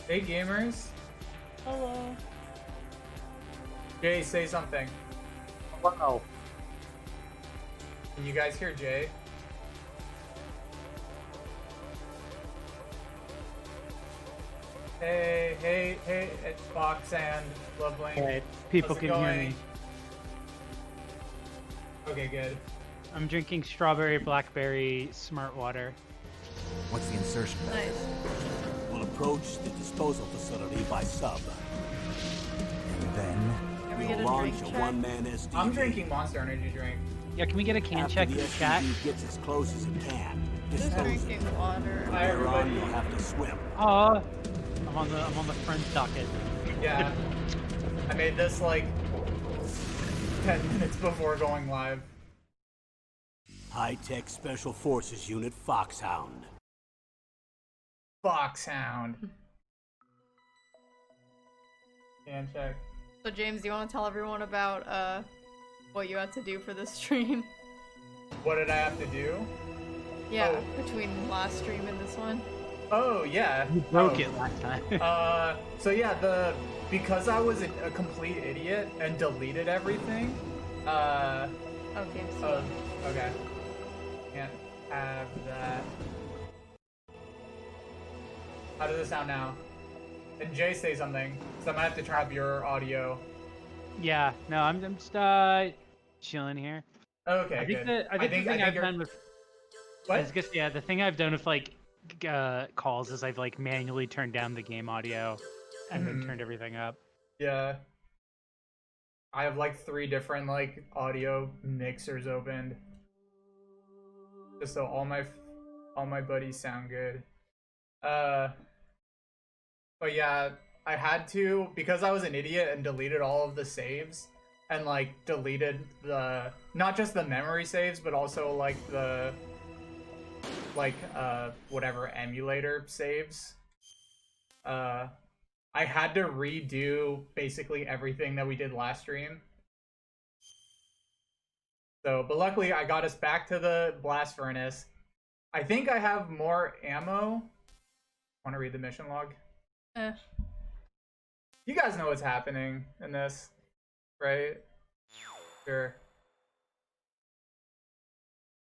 Hey gamers. Hello. Jay, say something. Wow. Can you guys hear Jay? Hey, it's Fox and Loveling. Hey, people How's it can hear going? me. Okay, good. I'm drinking strawberry blackberry smart water. What's the insertion method? Nice. We'll approach the disposal facility by sub. And then Can we We'll get a launch drink a check? one-man SDV. I'm drinking Monster Energy drink. Yeah, can we get a can After check the in the chat? SDV gets as close as it can, Just dispose it. drinking water. Hi Later on, everybody. you'll have to swim. Oh, I'm on the friends docket. Yeah. I made this like 10 minutes before going live. High-tech Special Forces Unit Foxhound. Foxhound. Can check. So James, do you want to tell everyone about what you had to do for this stream? What did I have to do? Yeah, between last stream and this one. Oh yeah. You broke Oh. it last time. So yeah, because I was a complete idiot and deleted everything. Okay, so Okay. Can't have that. How does it sound now? And Jay, say something. So I might have to turn up your audio. Yeah, no, I'm just chilling here. Okay, I think good. the thing I've you're- done with What? I was gonna say, yeah, the thing I've done with like calls is I've like manually turned down the game audio and then turned everything up. Yeah. I have like 3 different like audio mixers opened. Just so all my buddies sound good. But yeah, I had to, because I was an idiot and deleted all of the saves and like deleted the not just the memory saves but also like the whatever emulator saves. I had to redo basically everything that we did last stream. So, but luckily I got us back to the blast furnace. I think I have more ammo. Want to read the mission log? You guys know what's happening in this, right? Sure.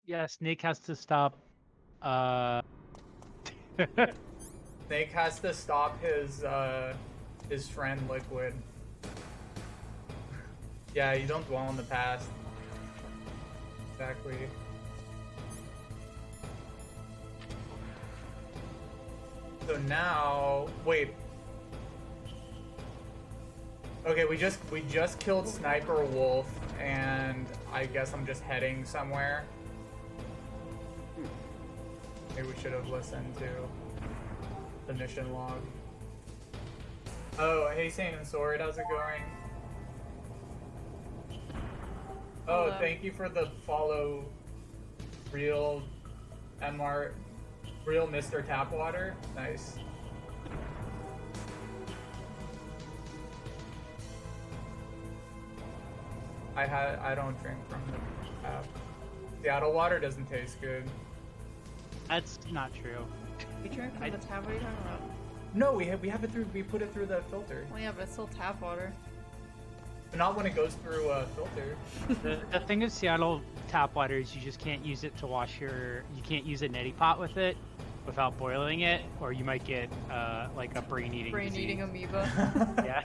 Yeah, Snake has to stop. Snake has to stop his friend Liquid. Yeah, you don't dwell on the past. Exactly. So now, wait. Okay, we just killed Sniper Wolf, and I guess I'm just heading somewhere. Maybe we should have listened to the mission log. Oh, hey Saint and Sword, how's it going? Oh, Hello. thank you for the follow, real Mr. Tapwater. Nice. I don't drink from the tap. Seattle water doesn't taste good. That's not true. we drink from the tap. What are you talking about? No, we have it through. We put it through the filter, Well, yeah, but it's still tap water. but not when it goes through a filter. The thing with Seattle tap water is you just can't use it to wash your. You can't use a neti pot with it without boiling it, or you might get like a brain-eating Brain-eating disease. amoeba. Yeah.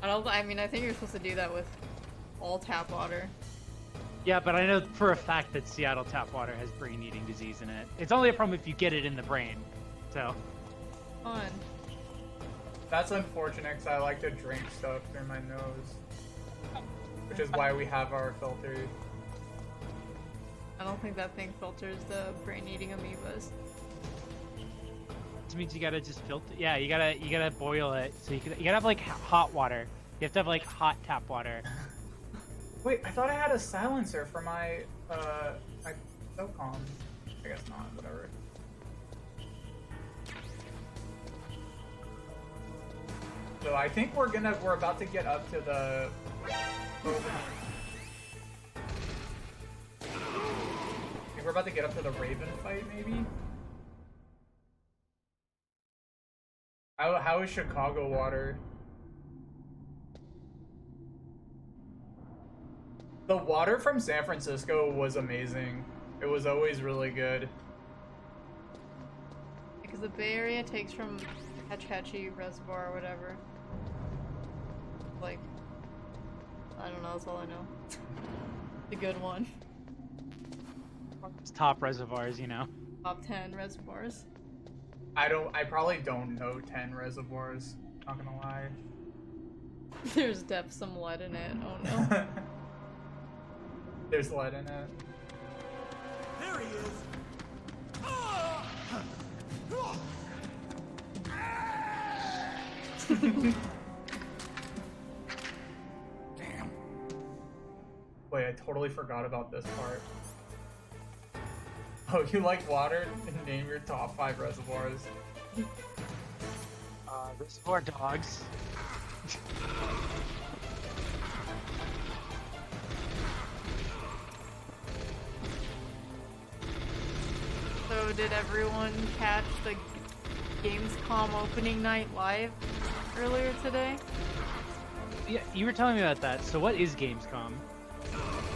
I mean, I think you're supposed to do that with all tap water. Yeah, but I know for a fact that Seattle tap water has brain-eating disease in it. It's only a problem if you get it in the brain. So. Fun. That's unfortunate because I like to drink stuff through my nose, which is why we have our filter. I don't think that thing filters the brain-eating amoebas. Which means you gotta just filter. Yeah, you gotta boil it. So you gotta have like hot water. You have to have like hot tap water. Wait, I thought I had a silencer for my my SOCOM. I guess not. Whatever. So I think we're about to get up to the. I think we're about to get up to the Raven fight, maybe. How is Chicago water? The water from San Francisco was amazing. It was always really good. Because the Bay Area takes from Hetch Hetchy Reservoir or whatever. Like, I don't know, that's all I know. The good one. It's top reservoirs, you know. Top 10 reservoirs. I probably don't know 10 reservoirs. Not gonna lie. There's depth some lead in it. Oh no. There's lead in it. There he is. Damn. Wait, I totally forgot about this part. Oh, you like water? Name your top 5 reservoirs. Reservoir dogs. So did everyone catch the Gamescom opening night live earlier today? Yeah, you were telling me about that. So what is Gamescom?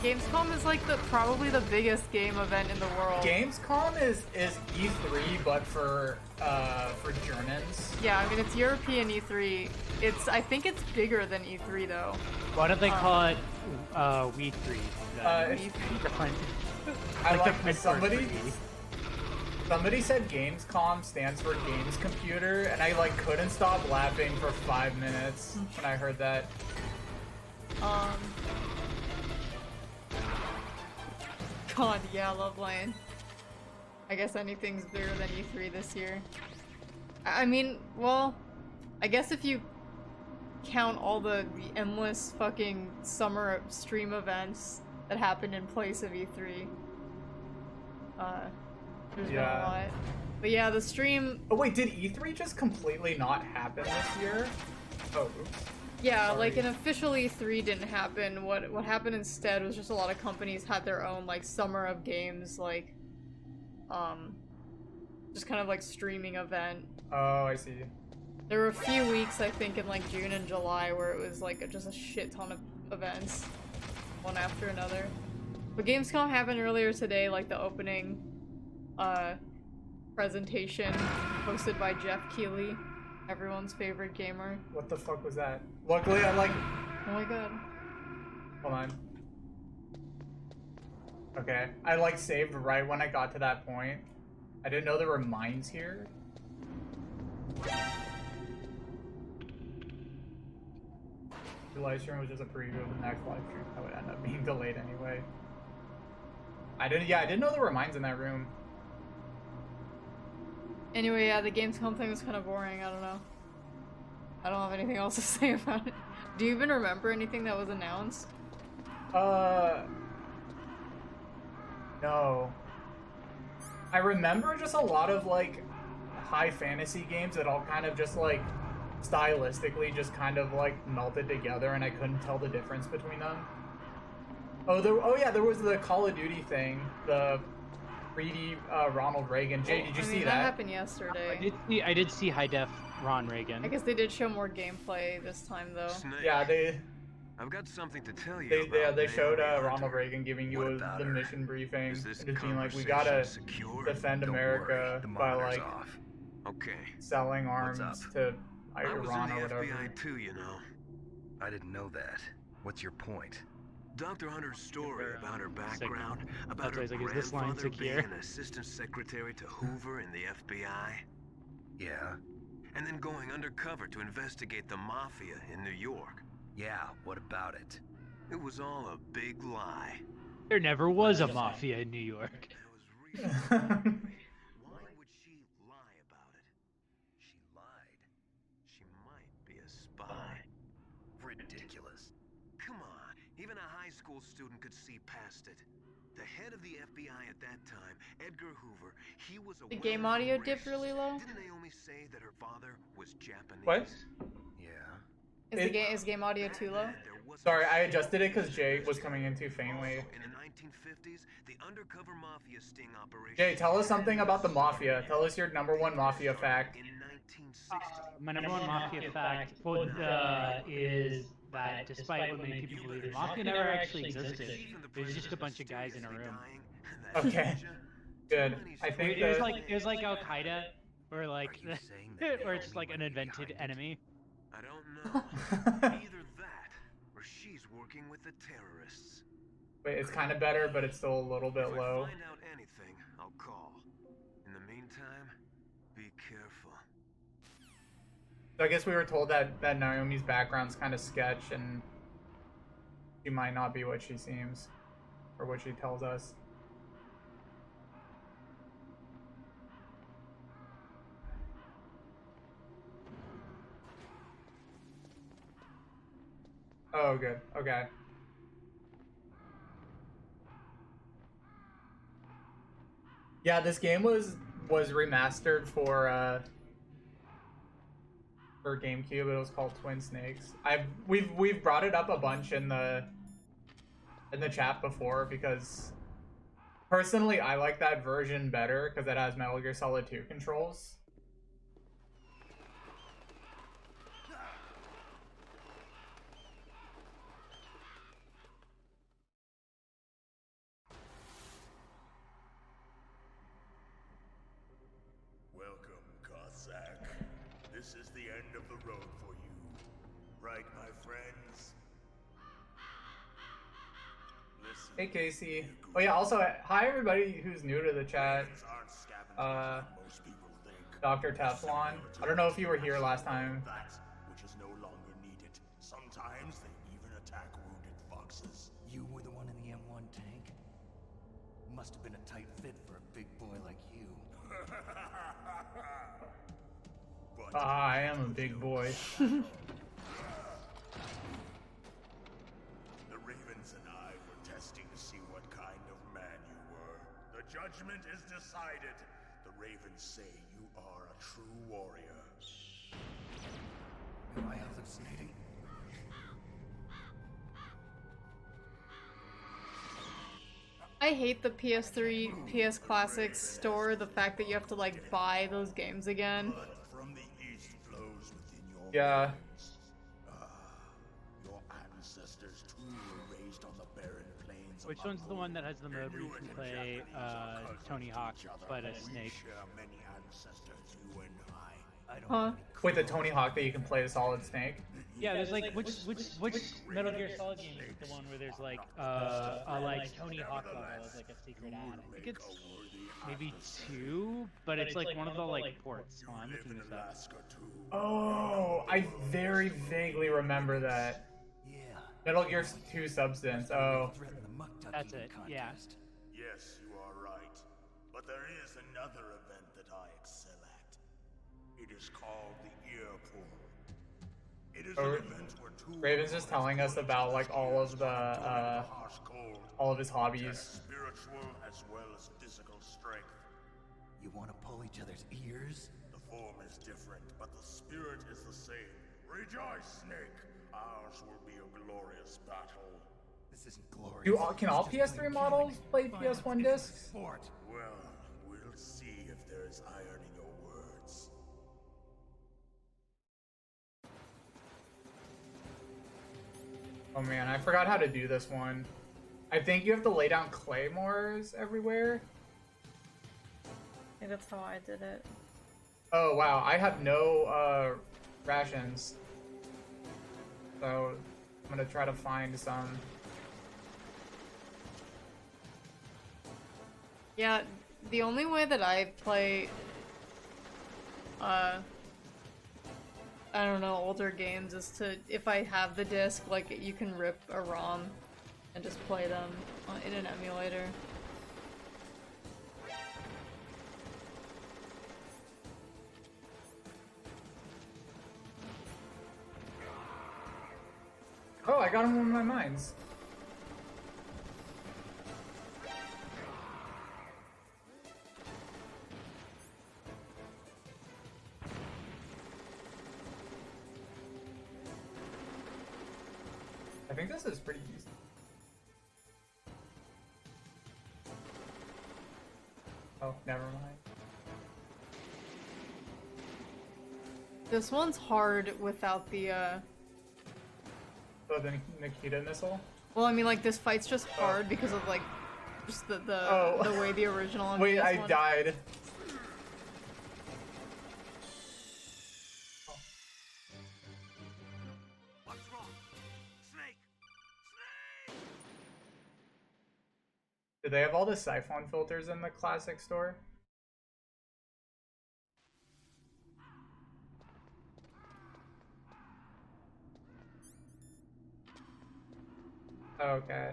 Gamescom is like probably the biggest game event in the world. Gamescom is E3, but for Germans. Yeah, I mean it's European E3. I think it's bigger than E3 though. Why don't they call it We 3? E3. I Like the like French somebody. word for E. Somebody said Gamescom stands for Games Computer, and I like couldn't stop laughing for 5 minutes when I heard that. God, yeah, Love Lion. I guess anything's bigger than E3 this year. I mean, well, I guess if you count all the endless fucking summer stream events that happened in place of E3, there's been a Yeah. lot. But yeah, the stream, Oh wait, did E3 just completely not happen this year? Oh, oops. yeah, Sorry. like an official E3 didn't happen. What happened instead was just a lot of companies had their own like summer of games, like, just kind of like streaming event. Oh, I see. There were a few weeks, I think, in like June and July where it was like just a shit ton of events, one after another. But Gamescom happened earlier today, like the opening presentation hosted by Jeff Keighley, everyone's favorite gamer. What the fuck was that? Luckily, I like. Oh my god. Hold on. Okay, I like saved right when I got to that point. I didn't know there were mines here. The live stream was just a preview of the next live stream that would end up being delayed anyway. I didn't know there were mines in that room. Anyway, yeah, the Gamescom thing was kind of boring, I don't know. I don't have anything else to say about it. Do you even remember anything that was announced? No. I remember just a lot of like high fantasy games that all kind of just like stylistically just kind of like melted together, and I couldn't tell the difference between them. Oh yeah, there was the Call of Duty thing, the 3D Ronald Reagan. Jay, did you see that that? happened yesterday. I did see high def Ron Reagan. I guess they did show more gameplay this time though. Snake, Yeah, I've got something to tell you. they about showed Naomi Ronald Hunter. Reagan giving What you about the her? mission briefing, and Is this just being like, we conversation gotta secure? defend Don't America worry, the by monitor's like off. Okay. selling arms What's up? to I was Iran in or the whatever. FBI too, you know. I didn't know that. What's your point? Dr. Hunter's story about her background, about That's her why he's like, is this line grandfather being secure? an assistant secretary to Hoover in the FBI, Yeah? and then going undercover to investigate the mafia in New York. Yeah, what about it? It was all a big lie. There never was a mafia in New York. That was real. Why would she lie about it? She lied. She might be a spy. Ridiculous. Come on, even a high school student could see past it. The head of the FBI at that time, Edgar Hoover, he was a The game audio well-known dipped really racist. low? Didn't Naomi say that her father was Japanese? What? Yeah. Is game audio too low? Sorry, I adjusted it because Jay was coming in too faintly. In the 1950s, the undercover mafia sting operation. Jay, tell us something about the mafia. Tell us your #1 mafia fact. In 1960. My #1 mafia fact is that despite what many people believe, the mafia never actually existed. There's just a bunch of guys in a room. Okay, good. I think It was like Al Qaeda, or like, Are you saying that or it's just like an invented enemy. I don't know. Either that, or she's working with the terrorists. Wait, it's kind of better, but it's still a little bit If I low. find out anything, I'll call. In the meantime, be careful. So I guess we were told that Naomi's background's kind of sketch, and she might not be what she seems, or what she tells us. Oh, good. Okay. Yeah, this game was remastered for GameCube. It was called Twin Snakes. We've brought it up a bunch in the chat before because personally I like that version better because it has Metal Gear Solid 2 controls. Welcome, Cossack. This is the end of the road for you. Right, my friends? Listen. Hey Casey. Oh yeah, also hi everybody who's new to the chat. Friends aren't scavengers like most people think. Dr. Teflon. I don't know if you were here last time. That which is no longer needed. Sometimes they even attack wounded foxes. You were the one in the M1 tank? Must have been a tight fit for a big boy like you. But I am a big boy. the Ravens and I were testing to see what kind of man you were. The judgment is decided. The Ravens say you are a true warrior. Am I hallucinating? I hate the PS3, PS Classics store, the fact that you have to like buy those games again. Blood from the east flows within your Yeah. veins. Your ancestors too were raised on the barren plains. Which one's the one that has the mode where you can play Tony Hawk, but a snake? Share many ancestors, you and I. I don't Huh? have any With the Tony Hawk that you can play as Solid Snake. Yeah, there's like which Metal Gear Solid game is the one where there's like a like Tony Hawk level as like a secret ad. I think it's maybe 2, but it's like one of the like ports. Oh, I'm looking this up. Alaska too. Oh, I very vaguely remember that. Yeah. Metal Gear 2 Substance. Oh. Threaten the muck That's ducking it, yeah. contest. Yes, you are right. But there is another event that I excel at. It is called the Ear Pull. It is Oh, an event where two Raven's just telling us about like all of the harsh cold all of his test hobbies. spiritual as well as physical strength. You want to pull each other's ears? The form is different, but the spirit is the same. Rejoice, Snake! Ours will be a glorious battle. This isn't glorious. Can all It's just PS3 an models game. play Violence PS1 isn't discs? sport. Well, we'll see if there is iron in your words. Oh man, I forgot how to do this one. I think you have to lay down claymores everywhere. I think that's how I did it. Oh wow, I have no rations. So I'm gonna try to find some. Yeah, the only way that I play, I don't know, older games is to, if I have the disc, like, you can rip a ROM and just play them in an emulator. Oh, I got them in my mines. I think this is pretty easy. Oh, never mind. This one's hard without the, Oh, the Nikita missile? Well, I mean, like, this fight's just hard because of, like, just the way the original Wait, MVS I one. died. What's wrong? Snake! Snake! Do they have all the siphon filters in the classic store? Okay.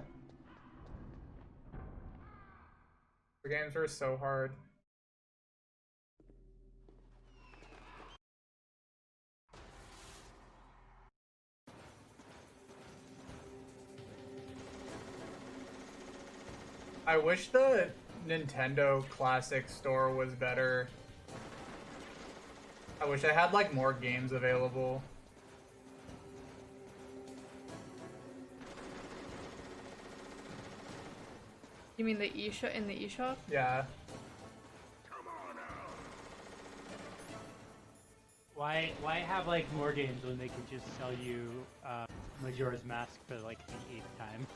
The games are so hard. I wish the Nintendo Classic Store was better. I wish I had like more games available. You mean the eShop in the eShop? Yeah. Why have like more games when they could just sell you Majora's Mask for like the 8th time?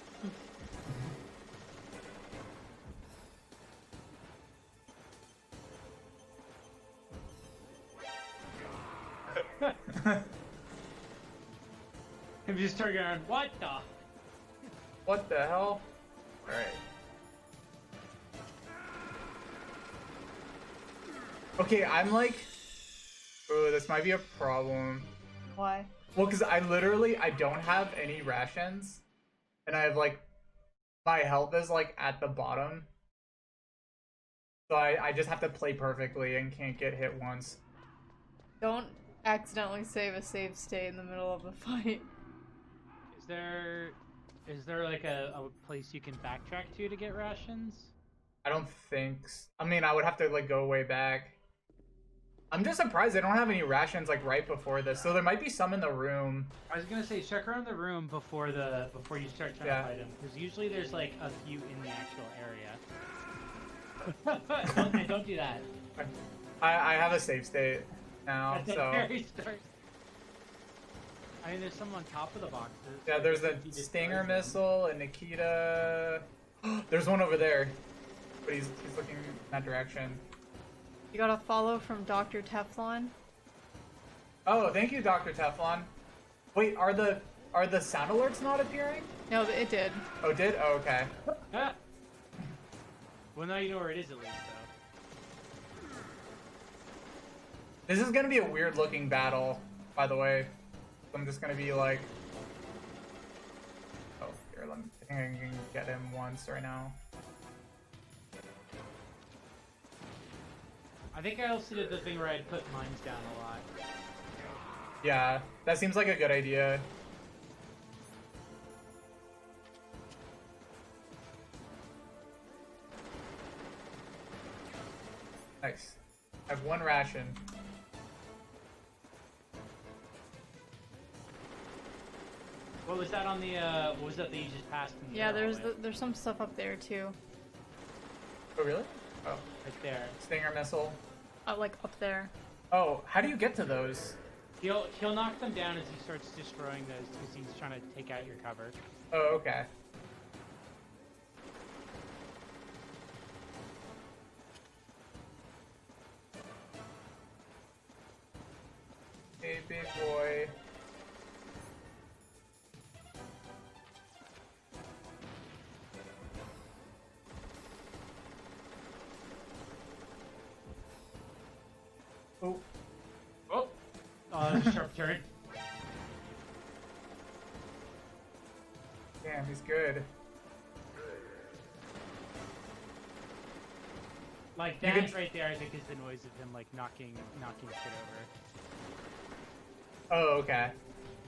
I'm just turning around. What the? What the hell? Alright. Okay, I'm like... Ooh, this might be a problem. Why? Well, because I don't have any rations. And I have like... My health is like at the bottom. So I just have to play perfectly and can't get hit once. Don't accidentally save a save state in the middle of the fight. Is there like a place you can backtrack to get rations? I don't think... I mean, I would have to like go way back. I'm just surprised they don't have any rations like right before this. So there might be some in the room. I was gonna say check around the room before you start trying to fight them, because usually there's like a few in the actual area. don't do that. I have a save state now, At the so... very start. I mean, there's some on top of the boxes. Yeah, there's a Stinger missile, a Nikita... There's one over there. But he's looking in that direction. You got a follow from Dr. Teflon. Oh, thank you, Dr. Teflon. Wait, are the sound alerts not appearing? No, it did. Oh, it did? Oh, okay. Well, now you know where it is at least, though. This is gonna be a weird looking battle, by the way. I'm just gonna be like... Oh, here, I think I can get him once right now. I think I also did the thing where I'd put mines down a lot. Yeah, that seems like a good idea. Nice. I have one ration. What was that on the, what was that you just passed in the Yeah, hallway? there's some stuff up there too. Oh, really? Oh. Right there. Stinger missile. Like up there. Oh, how do you get to those? He'll knock them down as he starts destroying those, because he's trying to take out your cover. Oh, okay. Hey, big boy. Oh. Oh! That's a sharp turn. Damn, he's good. Like You that can- right there, I think, is the noise of him like knocking shit over. Oh, okay.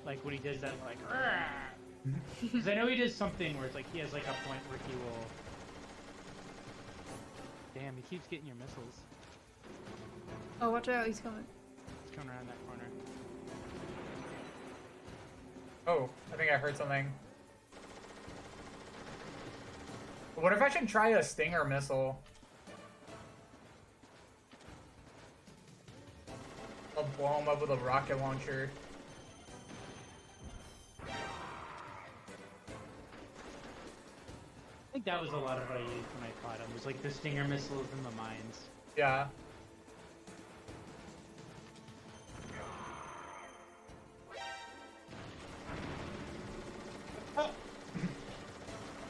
Like when he does that, like. Because I know he does something where it's like he has like a point where he will. Damn, he keeps getting your missiles. Oh, watch out, he's coming. He's coming around that corner. Oh, I think I heard something. What if I should try a Stinger missile? I'll blow him up with a rocket launcher. I think that was a lot of what I used when I fought him. Was like the Stinger missiles and the mines. Yeah.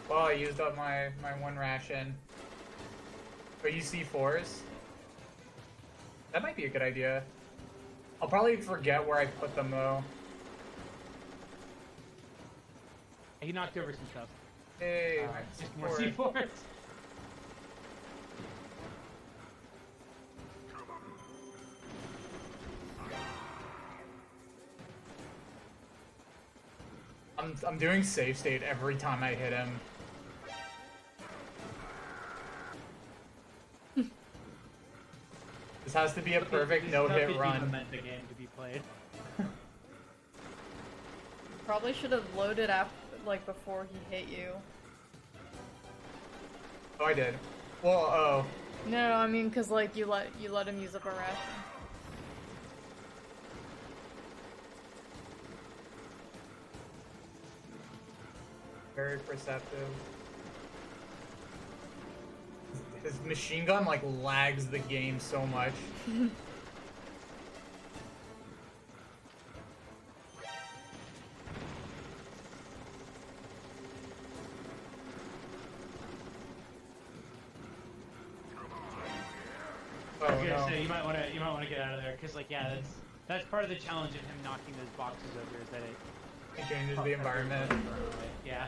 Well, I used up my one ration. Are you C4s? That might be a good idea. I'll probably forget where I put them though. He knocked over some stuff. Hey, Just more C4. C4s. I'm doing save state every time I hit him. This has to be a perfect no-hit run. Meant the game to be played. Probably should have loaded up like before he hit you. Oh, I did. Well, oh. No, I mean, cause like you let him use up a ration. Very perceptive. His machine gun like lags the game so much. Oh, I was gonna no. say you might want to get out of there, cause like yeah, that's part of the challenge of him knocking those boxes over is that it It changes the environment. Yeah.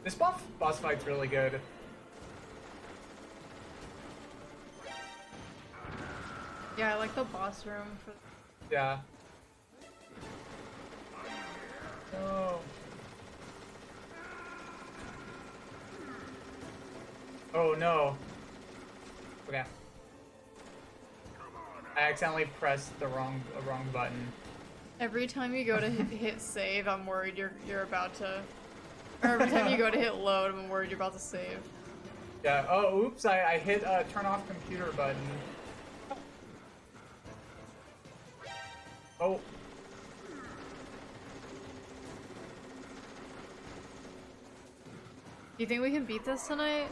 This boss fight's really good. Yeah, I like the boss room for. Yeah. Oh. Oh no. Okay. I accidentally pressed the wrong button. Every time you go to hit save, I'm worried you're about to. Or every time you go to hit load, I'm worried you're about to save. Yeah. Oh, oops! I hit turn off computer button. Oh. Do you think we can beat this tonight?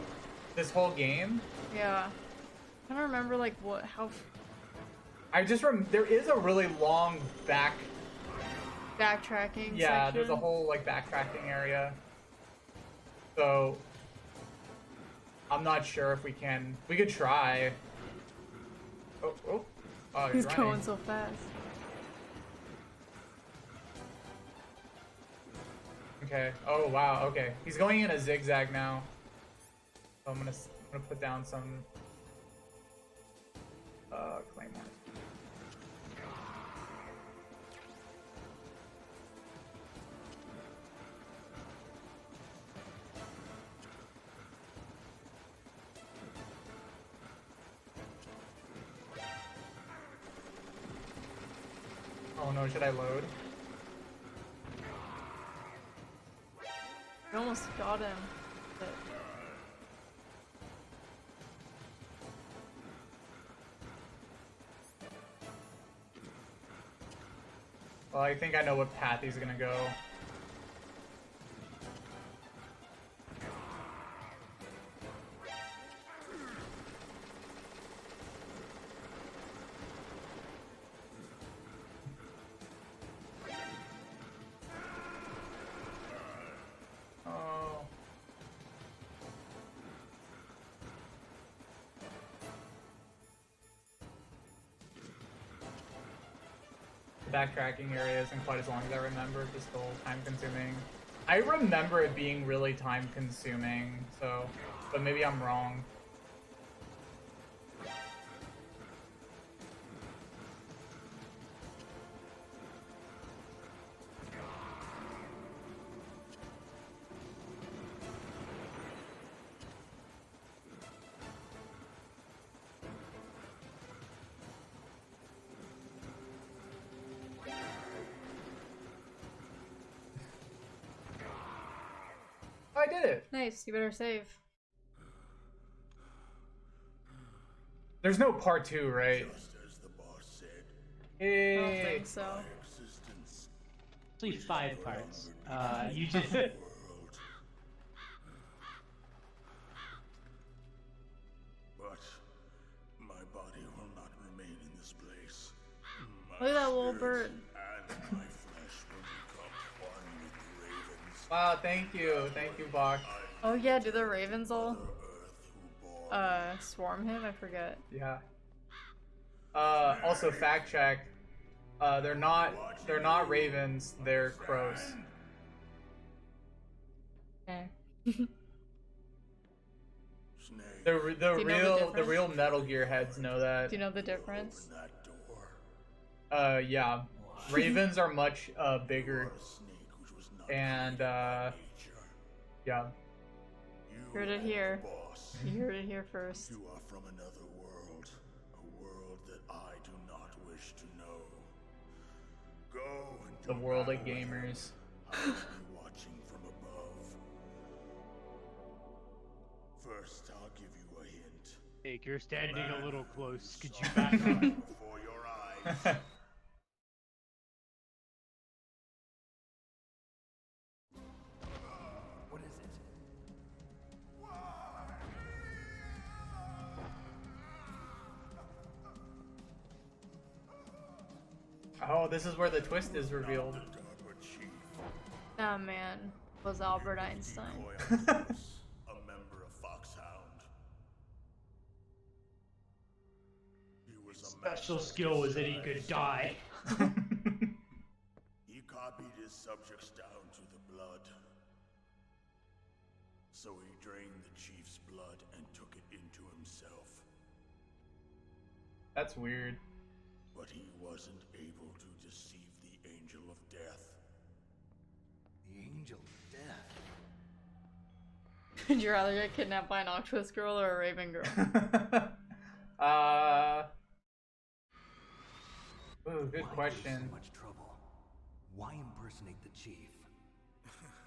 This whole game? Yeah. I don't remember like how I just there is a really long backtracking. Yeah, section. there's a whole like backtracking area. So I'm not sure if we can. We could try. Oh, He's running. going so fast. Okay. Oh wow. Okay. He's going in a zigzag now. So I'm gonna put down some claymores. Oh no, should I load? We almost got him. But... Well, I think I know what path he's gonna go. Oh. The backtracking area isn't quite as long as I remember, just still time consuming. I remember it being really time consuming, so, but maybe I'm wrong. I did it. Nice, you better save. There's no part 2, right? Just as the boss said, I don't Hey. think so. existence Actually, 5 parts. You just. world. But my body will not remain in this place. My Look at that little spirit bird. And my flesh will become one with the ravens. Wow, thank you, Bach. Oh yeah, do the ravens all Earth who bore swarm him? I forget. Yeah. Also fact check. They're not ravens. They're crows. Okay. Snake. The you know the difference? real Metal Gear heads know that. Do you know the difference? Open that door. Yeah. Ravens are much bigger, A snake which was not and nature. yeah. You Heard it are the here. boss. You heard it here first. You are from another world, a world that I do not wish to know. Go and The do world of battle with her. gamers. I will be watching from above. First, I'll give you a hint. Jake, you're standing a little close. Could you back up? Before your eyes. What is it? Oh, this is where the twist is revealed. Darker chief, That man was Albert Einstein. Chloi and Jae, a member of Foxhound. He was a Special master skill was that he could die. He copied his subjects down to the blood. So he drained the chief's blood and took it into himself. That's weird. But he wasn't able to deceive the Angel of Death. The Angel of Death. Would you rather get kidnapped by an octopus girl or a raven girl? Ooh, good Why question. give so much trouble? Why impersonate the chief?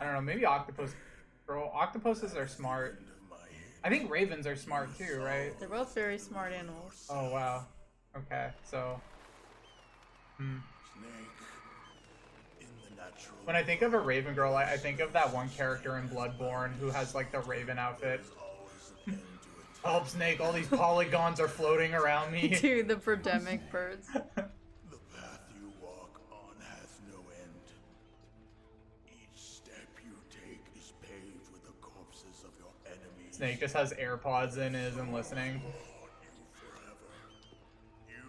I don't know, maybe octopus girl. Octopuses are smart. End of my head. I think ravens are smart too, right? They're both very smart animals. Oh wow. Okay, so Snake. In the natural when I think of a raven girl, I think of that one character in Bloodborne who has like the raven outfit. always an end to it. Help, Snake! All these polygons are floating around me. Dude, the Birdemic birds. The path you walk on has no end. Each step you take is paved with the corpses of your enemies. Snake just has AirPods in his and listening.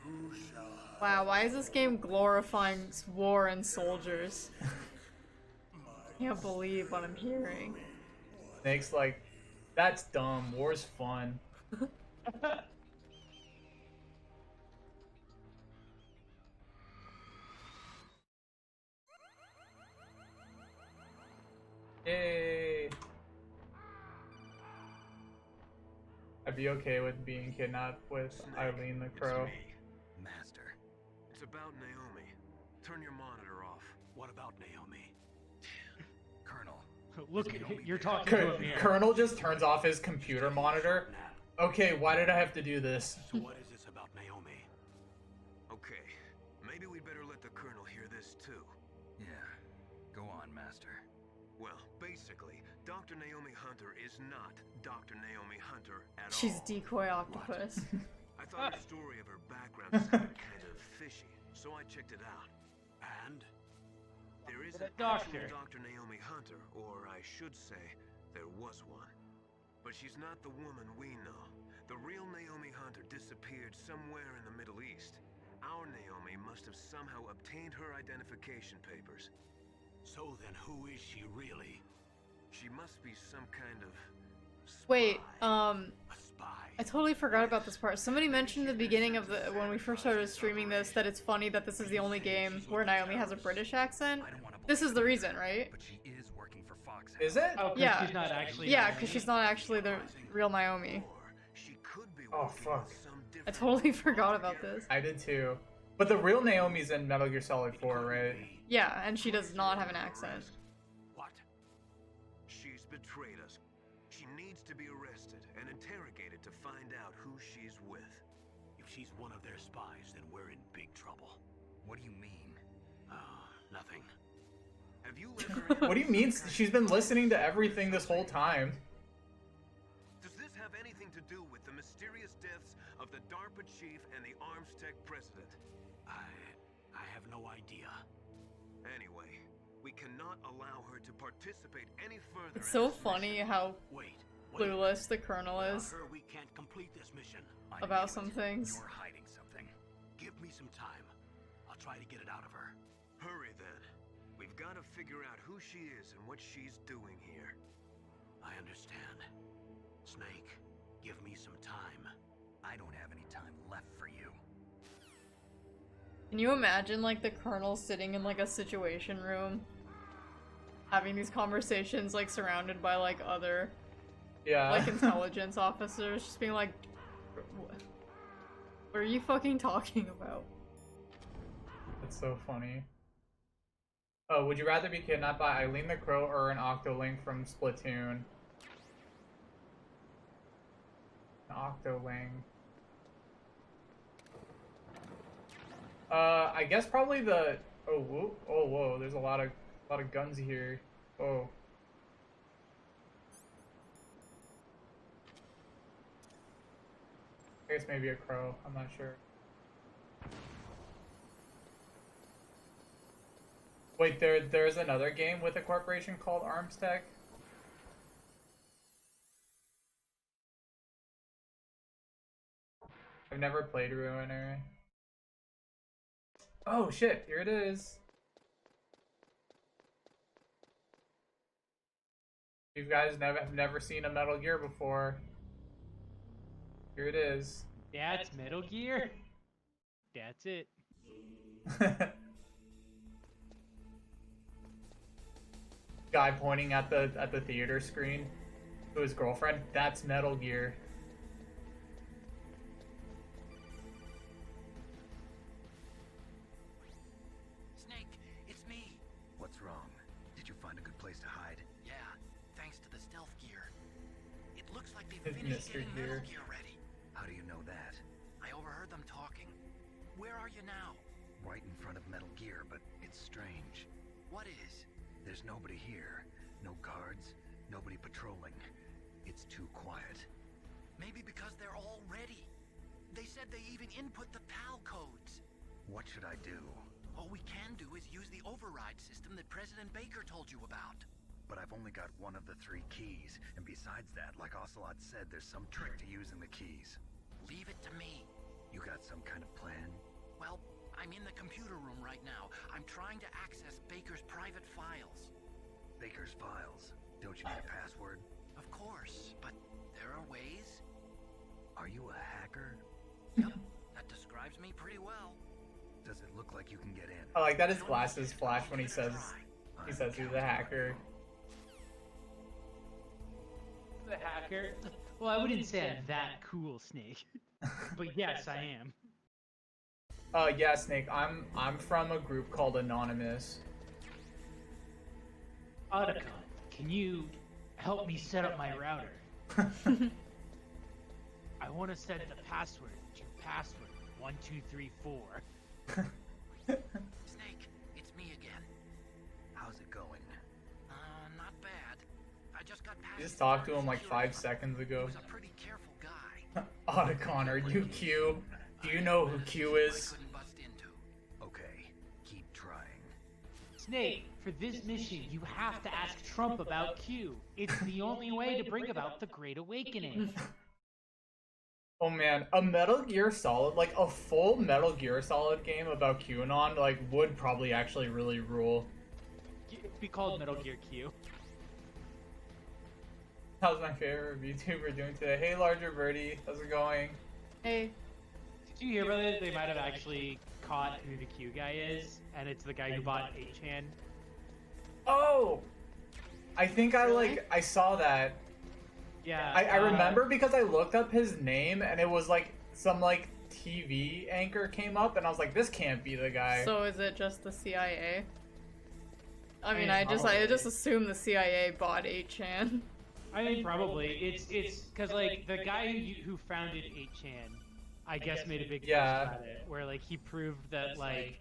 You shall have Wow, why is this game glorifying war and soldiers? Can't believe what I'm hearing. Snake's like, that's dumb. War's fun. Yay! I'd be okay with being kidnapped with Eileen the Crow. Master. It's about Naomi. Turn your monitor off. What about Naomi? Colonel. Look, you're talking to a mirror. Colonel just turns off his computer monitor. Okay, why did I have to do this? So what is this about Naomi? Okay, maybe we'd better let the Colonel hear this too. Yeah. Go on, Master. Well, basically, Dr. Naomi Hunter is not Dr. Naomi Hunter at She's all. decoy octopus. I thought the story of her background sounded kind of fishy, so I checked it out. And? There is But an a doctor. actual Dr. Naomi Hunter, or I should say, there was one. But she's not the woman we know. The real Naomi Hunter disappeared somewhere in the Middle East. Our Naomi must have somehow obtained her identification papers. So then who is she really? She must be some kind of spy. Wait, A spy? I totally forgot about this part. Somebody mentioned at the beginning of when we first started streaming this that it's funny that this is the only game where Naomi has a British accent. I don't want to This is the reason, right? But she is working for Foxhound. Is it? Oh, 'cause Yeah. she's not actually. Yeah, because she's not actually the real Naomi. Or she could be Oh, working fuck. with some I different totally forgot about this. I did too. But the real Naomi's in Metal Gear Solid 4, right? Yeah, and she does not have an accent. What? She's betrayed us. She needs to be arrested and interrogated to find out who she's with. If she's one of their spies, then we're in big trouble. What do you mean? Nothing. Have you let her? What do you mean? She's been listening to everything this whole time. Does this have anything to do with the mysterious deaths of the DARPA chief and the ArmsTech president? I have no idea. Anyway, we cannot allow her to participate any further. It's in so this funny mission. how Wait. clueless the Colonel Without is her, we can't complete this mission. I about knew some it. things. You're hiding something. Give me some time. I'll try to get it out of her. Hurry then. We've got to figure out who she is and what she's doing here. I understand. Snake, give me some time. I don't have any time left for you. Can you imagine, like, the Colonel sitting in, like, a situation room? Having these conversations, like, surrounded by, like, other, Yeah. like, intelligence officers, just being like, what are you fucking talking about? That's so funny. Oh, would you rather be kidnapped by Eileen the Crow or an Octolink from Splatoon? An Octolink. I guess probably the. Oh, whoa, oh, whoa! There's a lot of guns here. Oh. I guess maybe a crow. I'm not sure. Wait, there's another game with a corporation called ArmsTech? I've never played Ruiner. Oh shit, here it is. You guys have never seen a Metal Gear before. Here it is. That's Metal Gear? That's it. Guy pointing at the theater screen to his girlfriend. That's Metal Gear. Snake, it's me. What's wrong? Did you find a good place to hide? Yeah, thanks to the stealth gear. It looks like they've It's finished Mr. getting Gear. Metal Gear ready. How do you know that? I overheard them talking. Where are you now? Right in front of Metal Gear, but it's strange. What is? There's nobody here. No guards, nobody patrolling. It's too quiet. Maybe because they're all ready. They said they even input the PAL codes. What should I do? All we can do is use the override system that President Baker told you about. But I've only got one of the 3 keys, and besides that, like Ocelot said, there's some trick to using the keys. Leave it to me. You got some kind of plan? Well, I'm in the computer room right now. I'm trying to access Baker's private files. Baker's files? Don't you need a password? Of course, but there are ways. Are you a hacker? Yep, that describes me pretty well. Does it look like you can get in? I like that his glasses flash when he says he's a hacker. The hacker? Well, I wouldn't say I'm that cool, Snake. But yes, I am. Yeah, Snake. I'm from a group called Anonymous. Otacon, can you help me set up my router? I want to set the password to password 1234. Snake, it's me again. How's it going? Not bad. I just got past. You just talked to him like 5 seconds ago. He was a pretty careful guy. Otacon, are you Q? Do you know who Q I is? couldn't bust into. Okay, keep trying. Snake, for this mission, you have to ask Trump about Q. It's the only way to bring about the Great Awakening. Oh man, a Metal Gear Solid, like a full Metal Gear Solid game about QAnon, like would probably actually really rule. It'd be called Metal Gear Q. How's my favorite VTuber doing today? Hey, Larger Birdie, how's it going? Hey, Did you hear about it? They might have actually caught who the Q guy is, and it's the guy who bought H-Han. Oh! I think Really? I saw that. Yeah. I remember because I looked up his name and it was like some like TV anchor came up and I was like, this can't be the guy. so is it just the CIA? I mean, I I mean, just probably. assumed the CIA bought 8chan. I mean, probably. It's because like the guy who founded 8chan, I guess made a big deal about it, where like he proved that like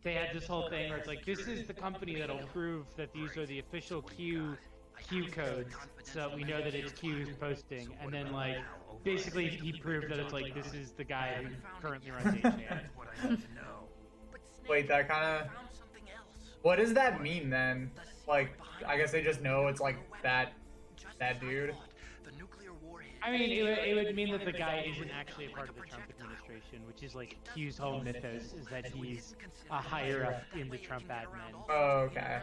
they had this whole thing where it's like this is the company that'll prove that these are the official Q codes, so that we know that it's Q's posting, and then like basically he proved that it's like this is the guy who currently runs 8chan. Wait, that kind of. What does that mean then? Like, I guess they just know it's like that dude. I mean, it would mean that the guy isn't actually a part of the Trump administration, which is like Q's whole mythos, is that he's a higher up in the Trump admin. Oh, okay.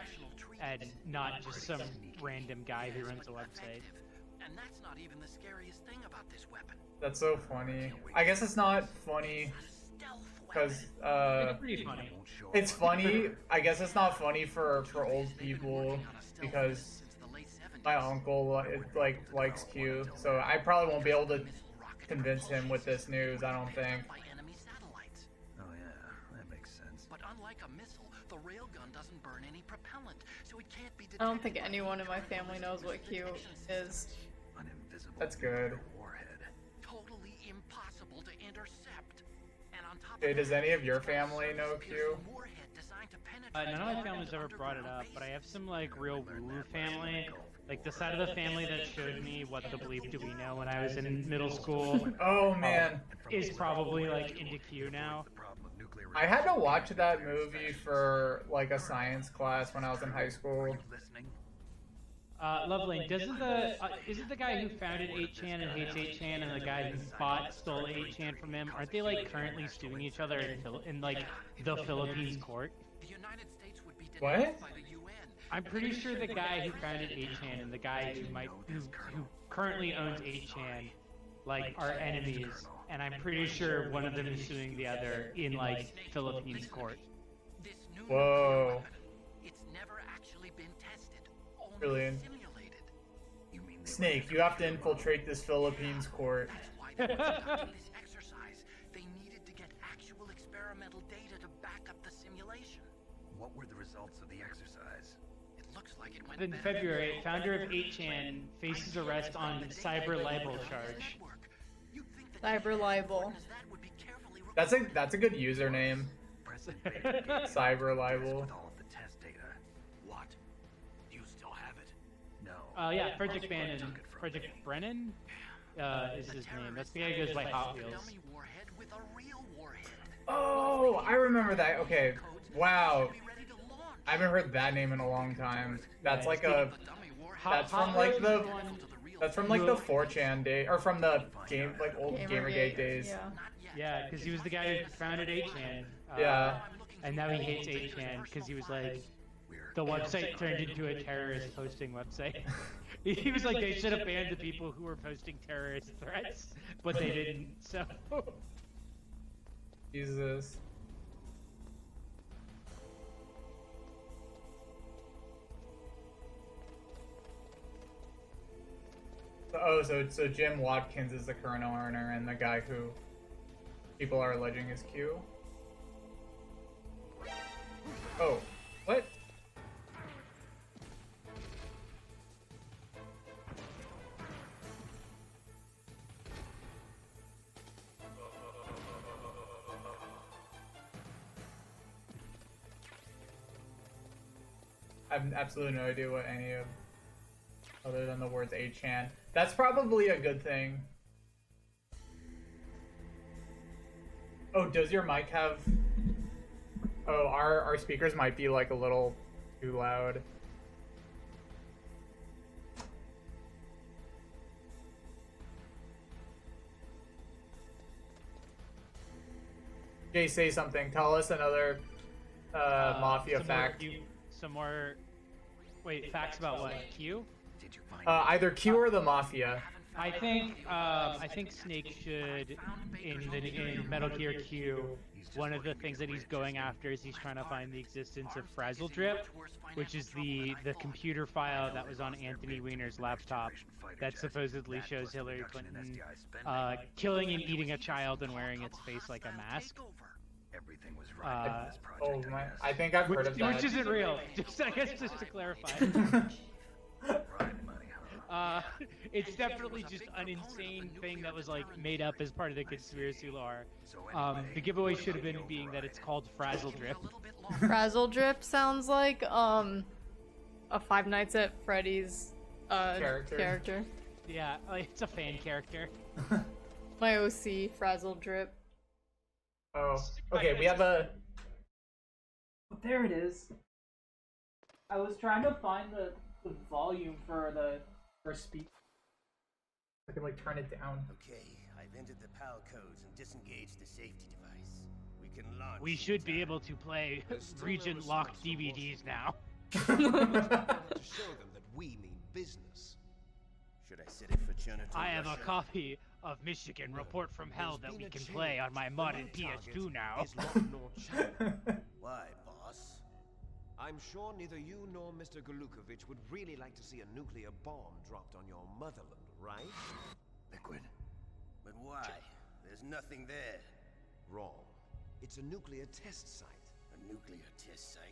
And not just some random guy who runs a website. And that's not even the scariest thing about this weapon. That's so funny. I guess it's not funny because It's pretty funny. it's funny. I guess it's not funny for old people because my uncle likes Q, so I probably won't be able to convince him with this news. I don't think. Oh yeah, that makes sense. But unlike a missile, the railgun doesn't burn any propellant, so it can't be I don't think anyone in my family knows what Q is. An invisible That's good. warhead. Totally impossible to intercept. And on top Okay, does any of your family know Q? None of my family's ever brought it up, but I have some like real woo family. Like the side of the family that showed me what the bleep do we know when I was in middle school Oh man, is probably like into Q now. I had to watch that movie for like a science class when I was in high school. Lovely. Isn't the guy who founded 8chan and hates 8chan and the guy who stole 8chan from him? Aren't they like currently suing each other in like the Philippines court? What? I'm pretty sure the guy who founded 8chan and the guy who currently owns 8chan like are enemies, and I'm pretty sure one of them is suing the other in like Philippines court. Whoa. It's never actually been tested, only Brilliant. simulated. Snake, you have to infiltrate this Philippines court. That's why they conducted this exercise. They needed to get actual experimental data to back up the simulation. What were the results of the exercise? It looks like it went In better February, than founder of expected. 8chan faces arrest on cyber libel charge. You'd think that Cyber libel. that would be carefully That's a good username. Cyber libel. With all of the test data. What? You still have it? No. Yeah, Frederick Brennan is his name. That's the guy who goes by Hot Wheels. Dummy warhead with a real warhead. Oh, I remember that. Okay. Wow. Be ready to launch. I haven't heard that name in a long time. That's like a. Dummy warhead. That's Hot from like Wheels the. is one- That's from like the 4chan day, or from the game, like old Gamergate days. Yeah. Yeah, because he was the guy who founded 8chan. Yeah. And now he hates 8chan because he was like, the website turned into a terrorist posting website. He was like, they should have banned the people who were posting terrorist threats, but they didn't, so. Jesus. Oh, so Jim Watkins is the current owner and the guy who people are alleging is Q. Oh, what? I have absolutely no idea what any of, other than the words 8chan. That's probably a good thing. Oh, does your mic have... Oh, our speakers might be like a little too loud. Jay, say something. Tell us another Mafia fact. Some more. Wait, facts about what? Q? Did you find Either Q or the Mafia. I think Snake should in Metal Gear Q. One of the things that he's going after is he's trying to find the existence of Frazzle Drip, which is the computer file that was on Anthony Weiner's laptop that supposedly shows Hillary Clinton killing and eating a child and wearing its face like a mask. everything was right in this Oh project? my! I think I've heard of that. Which isn't real. Just I guess just to clarify. Right money, huh? It's definitely just an insane thing that was like made up as part of the conspiracy lore. The giveaway should have been being that it's called Frazzle Drip. Frazzle Drip sounds like a Five Nights at Freddy's character. Yeah, like, it's a fan character. My OC, Frazzle Drip. Oh, okay, we have a... Oh, there it is. I was trying to find the volume for speak. I can, like, turn it down. Okay, I've entered the PAL codes and disengaged the safety device. We can launch. We should be able to play region-locked DVDs now. To show them that we mean business. Should I set it for China to I have a Russia? copy of Michigan Report from Hell that we can play on my modded PS2 now. Is not nor China. Why, boss? I'm sure neither you nor Mr. Galukovich would really like to see a nuclear bomb dropped on your motherland, right? Liquid. But why? There's nothing there. Wrong. It's a nuclear test site. A nuclear test site?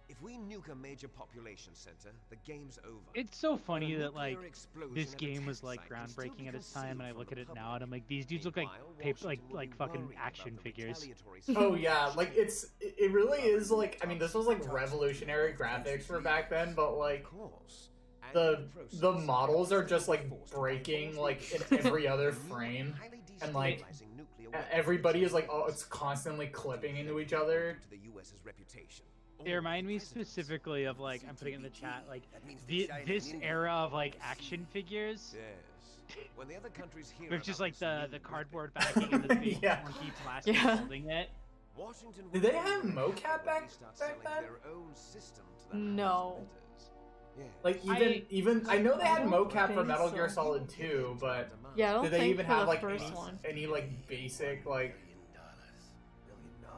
If we nuke a major population center, the game's over. It's so funny But a that like nuclear explosion this at a game was test like site can still groundbreaking be at its time, and I concealed look from at it the now public. and I'm like, these dudes look like Meanwhile, Washington will like be fucking worried about action the figures. retaliatory Oh yeah, like it really is like, I mean, this was like revolutionary graphics for back then, but like Of course. And the in process, the models are just like forced to breaking divulge like the in every other new frame, highly and like destabilizing nuclear weapons everybody is like, which oh, it's constantly clipping into each other. to the US's reputation. They remind me specifically of like, I'm putting in the chat, like That means the China this and India era of are like the action figures Yes. When the other countries hear with just about like this the new cardboard weapon, backing and the big Yeah. funky plastic Yeah. holding it. Washington Did will they have be mocap when they back start then? selling their own system to the No. transmitters. Yes. Like I- even I know they had I don't mocap for think Metal Gear so. Solid 2, but Yeah, I don't did they think even for have the like first any, one. any like basic like? $1 billion.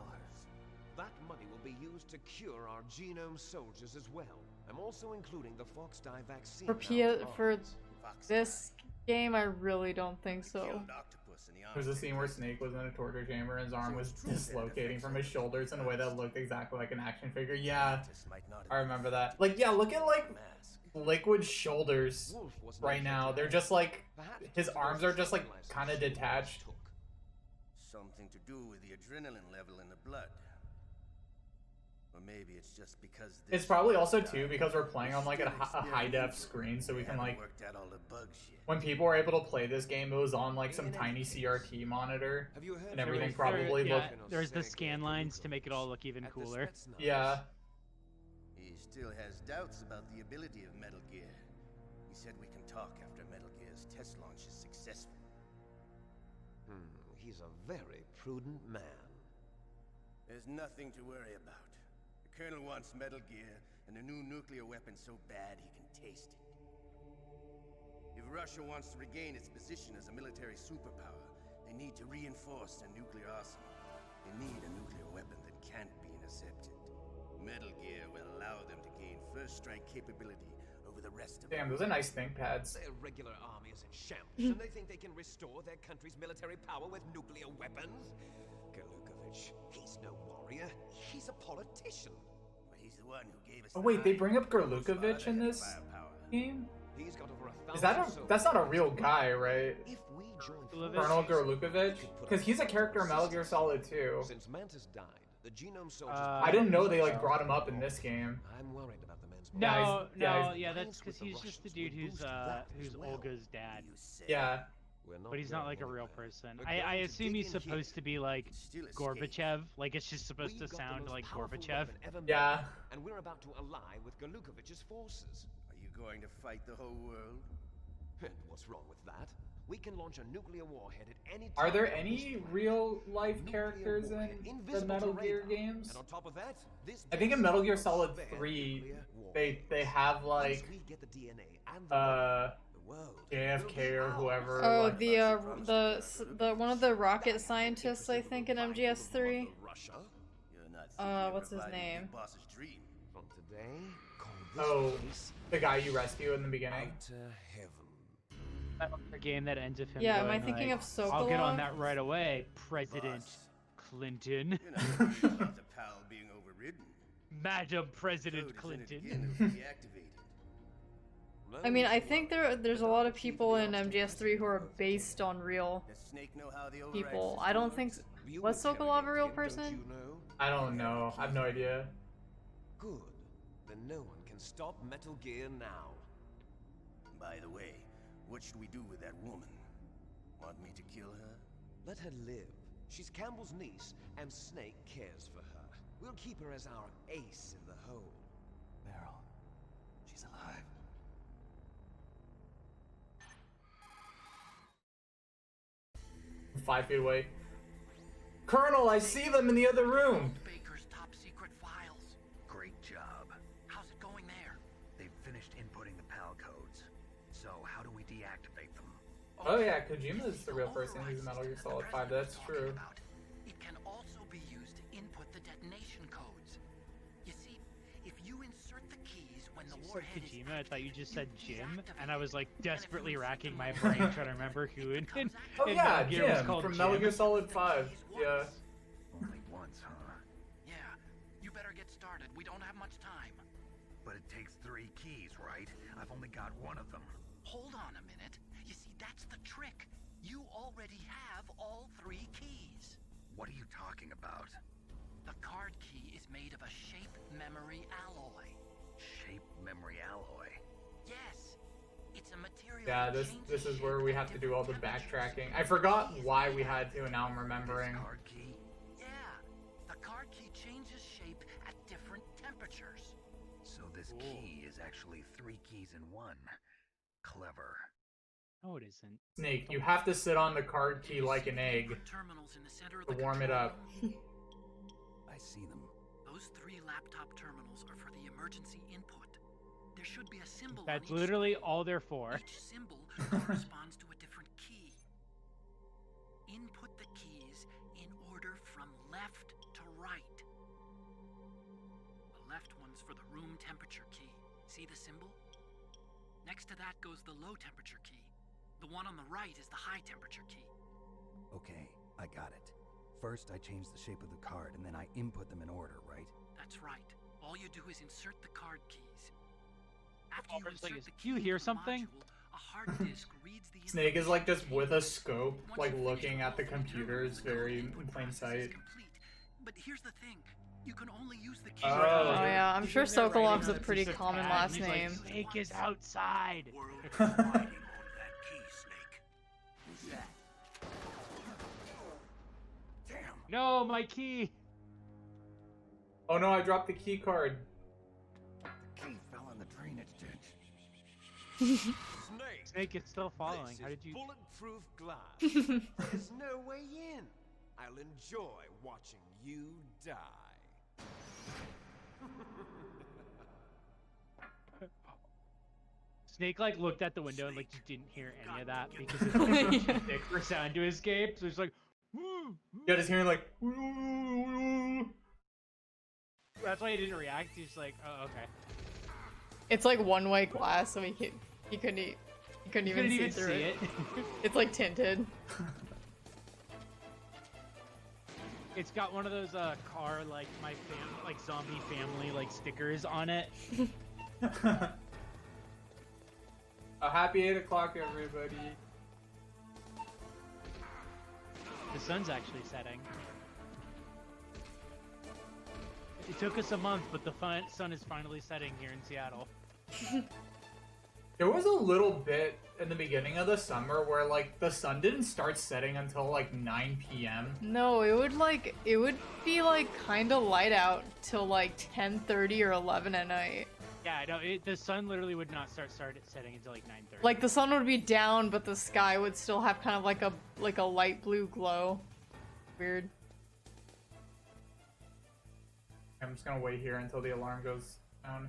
That money will be used to cure our genome soldiers as well. I'm also including the Fox Die vaccine. For now for on. Fox this game, I really don't think so. killed octopus in the There's a Arctic. scene where Snake was in a torture chamber and his arm was dislocating from his shoulders in a way that looked exactly like an action figure. Yeah, Scientists might not have I remember that. Like, yeah, look at like mask. Liquid's shoulders Wolf wasn't right now. infected. They're just like Perhaps his it's arms the are just like license kind of Wolf detached. took. Something to do with the adrenaline level in the blood. Or maybe it's just because this It's probably also guy too because we're playing on like a still high def experimental. screen, so we They can haven't like worked out all the bugs yet. when people were able to play this game, it was on like some tiny CRT monitor. Have you heard And everything of- probably yeah, looked- there's the scan lines to make it all look even At the cooler. Spetsnaz. Yeah. He still has doubts about the ability of Metal Gear. He said we can talk after Metal Gear's test launch is successful. He's a very prudent man. There's nothing to worry about. The Colonel wants Metal Gear and a new nuclear weapon so bad he can taste it. If Russia wants to regain its position as a military superpower, they need to reinforce their nuclear arsenal. They need a nuclear weapon that can't be intercepted. Metal Gear will allow them to gain first strike capability over the rest of Damn, the those are nice think pads. Their regular army is in shambles, and they think they can restore their country's military power with nuclear weapons? Galukovich, he's no warrior. He's a politician. But he's the one who gave us Oh the wait, they line. bring up Those Gerlukovich in other this firepower. game? He's got over 1,000 Is that a? soldiers. That's not a real guy, right? If we join Gerlukovich? Colonel forces, Gerlukovich? we could put Because he's a up character in Metal Gear resistance. Solid 2. Since Mantis died, the genome soldiers. I didn't know they like brought him up in this game. I'm worried about the men's Yeah, No, he's- yeah, no, he's- yeah, that's Alliance because with the he's just the Russians dude would who's boost that as who's well. Olga's dad. You say. Yeah. We're But he's not going like a real anywhere. person. We're I going to assume dig he's in supposed here to be like and still escape. Gorbachev. Like it's just supposed We've to got the sound most like powerful Gorbachev. weapon ever made, Yeah. And we're about to ally with Galukovich's forces. Are you going to fight the whole world? And what's wrong with that? We can launch a nuclear warhead at any time. Are there on any this planet. real life Nuclear characters warhead, in the invisible Metal to Gear radar. games? And on top of that, this I think in base Metal Gear will Solid spare 3, nuclear they warheads. have Once like we get the DNA and the world JFK or whoever. Oh, like- the one of the rocket scientists, I think, in MGS3. Russia. You're not thinking of What's his reviving name? Big Boss's dream. From today, call this Oh, place the guy you rescue in the beginning. Outer Heaven. A game that ends with him. Yeah, am I going, thinking like, of Sokolov? I'll get on that right away, President Boss. Clinton. You're not worried about the PAL being overridden. Madam President Code is in it Clinton. again, it'll be activated. I mean, I think there's a lot of people in MGS3 who are based on real Does Snake know how the override people. system I don't works? think... You Was were telling Sokolov a real him, don't person? you know? I don't know. I have no idea. Good. Then no one can stop Metal Gear now. By the way, what should we do with that woman? Want me to kill her? Let her live. She's Campbell's niece, and Snake cares for her. We'll keep her as our ace in the hole. Meryl, she's alive. 5 feet away. Colonel, I see them in the other room. Baker's top secret files. Great job. How's it going there? They've finished inputting the PAL codes. So how do we deactivate them? Oh yeah, Kojima's the real person who's Metal Gear Solid 5. That's true. It can also be used to input the detonation codes. You see, if you insert the keys when the You said warhead is Kojima, I thought you just said you Jim, deactivate and I was like it. desperately And if you racking insert my the brain warhead, trying to remember who it in comes Oh out. yeah, Metal Gear was Jim called from Metal Jim. Gear Solid 5. Yeah. Only once, huh? Yeah, you better get started. We don't have much time. But it takes 3 keys, right? I've only got one of them. Hold on a minute. You see, that's the trick. You already have all 3 keys. What are you talking about? The card key is made of a shape memory alloy. Shape memory alloy. Yes, it's a material. Yeah, that this changes is where shape we at have to do all the different temperatures. backtracking. I forgot The key is why made we of had to, and now I'm remembering. This card key? Yeah, the card key changes shape at different temperatures. So this key is actually 3 keys in one. Clever. No, it isn't. Snake, you have to sit on the card key like an egg Terminals in the center of to the warm it control up. room. I see them. Those 3 laptop terminals are for the emergency input. There should be a symbol on That's each literally symbol. all they're for. Each symbol corresponds to a different key. Input the keys in order from left to right. The left one's for the room temperature key. See the symbol? Next to that goes the low temperature key. The one on the right is the high temperature key. Okay, I got it. First, I change the shape of the card, and then I input them in order, right? That's right. All you do is insert the card keys. After you Albert's like, insert the "Do you key hear into the something?" module, a hard disk reads the Snake is like just information with a scope, Once like you finish looking at the all 3 computers, terminals, the very code in input plain process is sight. complete. But here's the thing. You can only use the keys. Oh. Oh yeah, I'm He's sure in there writing Sokolov's on a piece pretty of common pad, last and he's like, name. Snake is outside. World is riding on that key, Snake. Who's that? Damn. No, my key. Oh no, I dropped the key card. The key fell in the drainage ditch. Snake! Snake is still following. This How is did you? bulletproof glass. There's no way in. I'll enjoy watching you die. Snake like looked at the window and like just didn't hear any of that because it's like too thick for sound to escape. So it's like, Yeah, just hearing like. that's why he didn't react. He's just like, oh okay. It's like one-way glass, so he couldn't even Couldn't see even through see it. it. It's like tinted. It's got one of those car like like zombie family like stickers on it. A happy 8 o'clock, everybody. The sun's actually setting. It took us a month, but the sun is finally setting here in Seattle. There was a little bit in the beginning of the summer where like the sun didn't start setting until like 9 p.m. No, it would be like kind of light out till like 10:30 or 11 at night. Yeah, no, the sun literally would not start setting until like 9:30. Like the sun would be down, but the sky would still have kind of like a light blue glow. Weird. I'm just gonna wait here until the alarm goes down.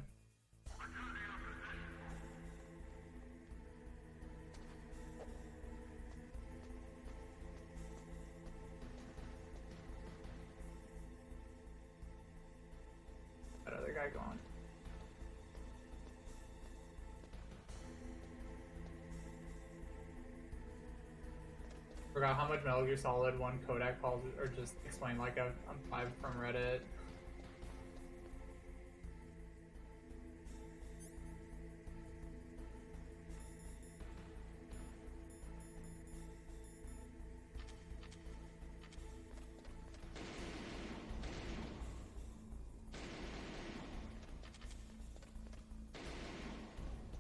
That other guy gone. Forgot how much Metal Gear Solid 1 Kodak calls it, or just explain like a 5 from Reddit.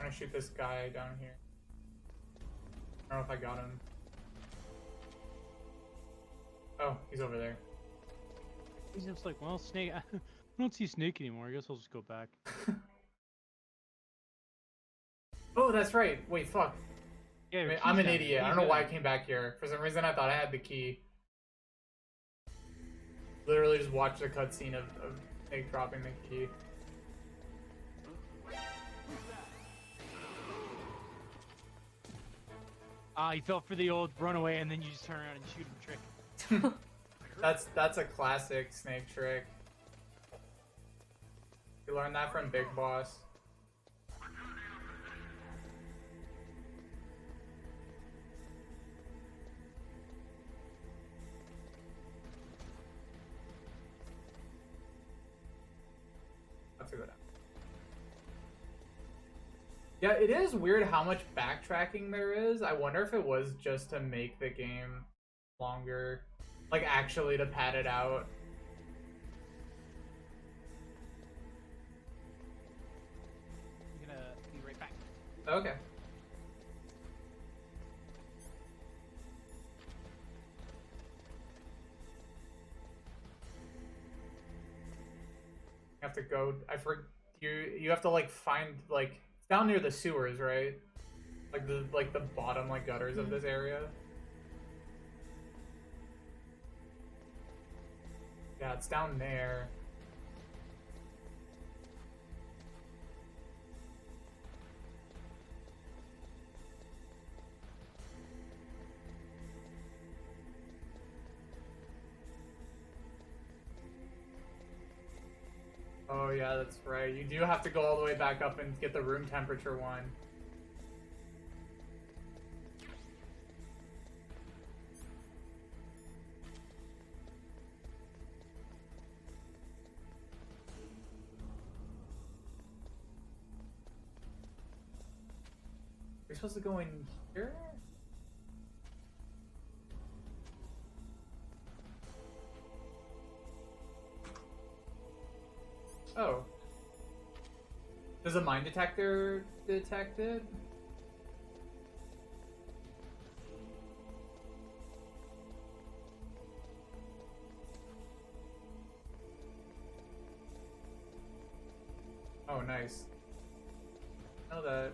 I'm gonna shoot this guy down here. I don't know if I got him. Oh, he's over there. He's just like, well, Snake. I don't see Snake anymore. I guess I'll just go back. Oh, that's right. Wait, fuck. Yeah, your I'm key's an down idiot. here. I don't know why I came back here. For some reason, I thought I had the key. Literally just watched the cutscene of Snake dropping the key. Ah, he fell for the old runaway, and then you just turn around and shoot him trick. That's a classic Snake trick. You learned that from Big Boss. That's a good one. Yeah, it is weird how much backtracking there is. I wonder if it was just to make the game longer. Like, actually to pad it out. I'm gonna be right back. Okay. You have to go. You have to like find like it's down near the sewers, right? Like the bottom like gutters of this area. Yeah, it's down there. Oh yeah, that's right. You do have to go all the way back up and get the room temperature one. We're supposed to go in here? Oh. Does a mine detector detect it? Oh, nice. Know that.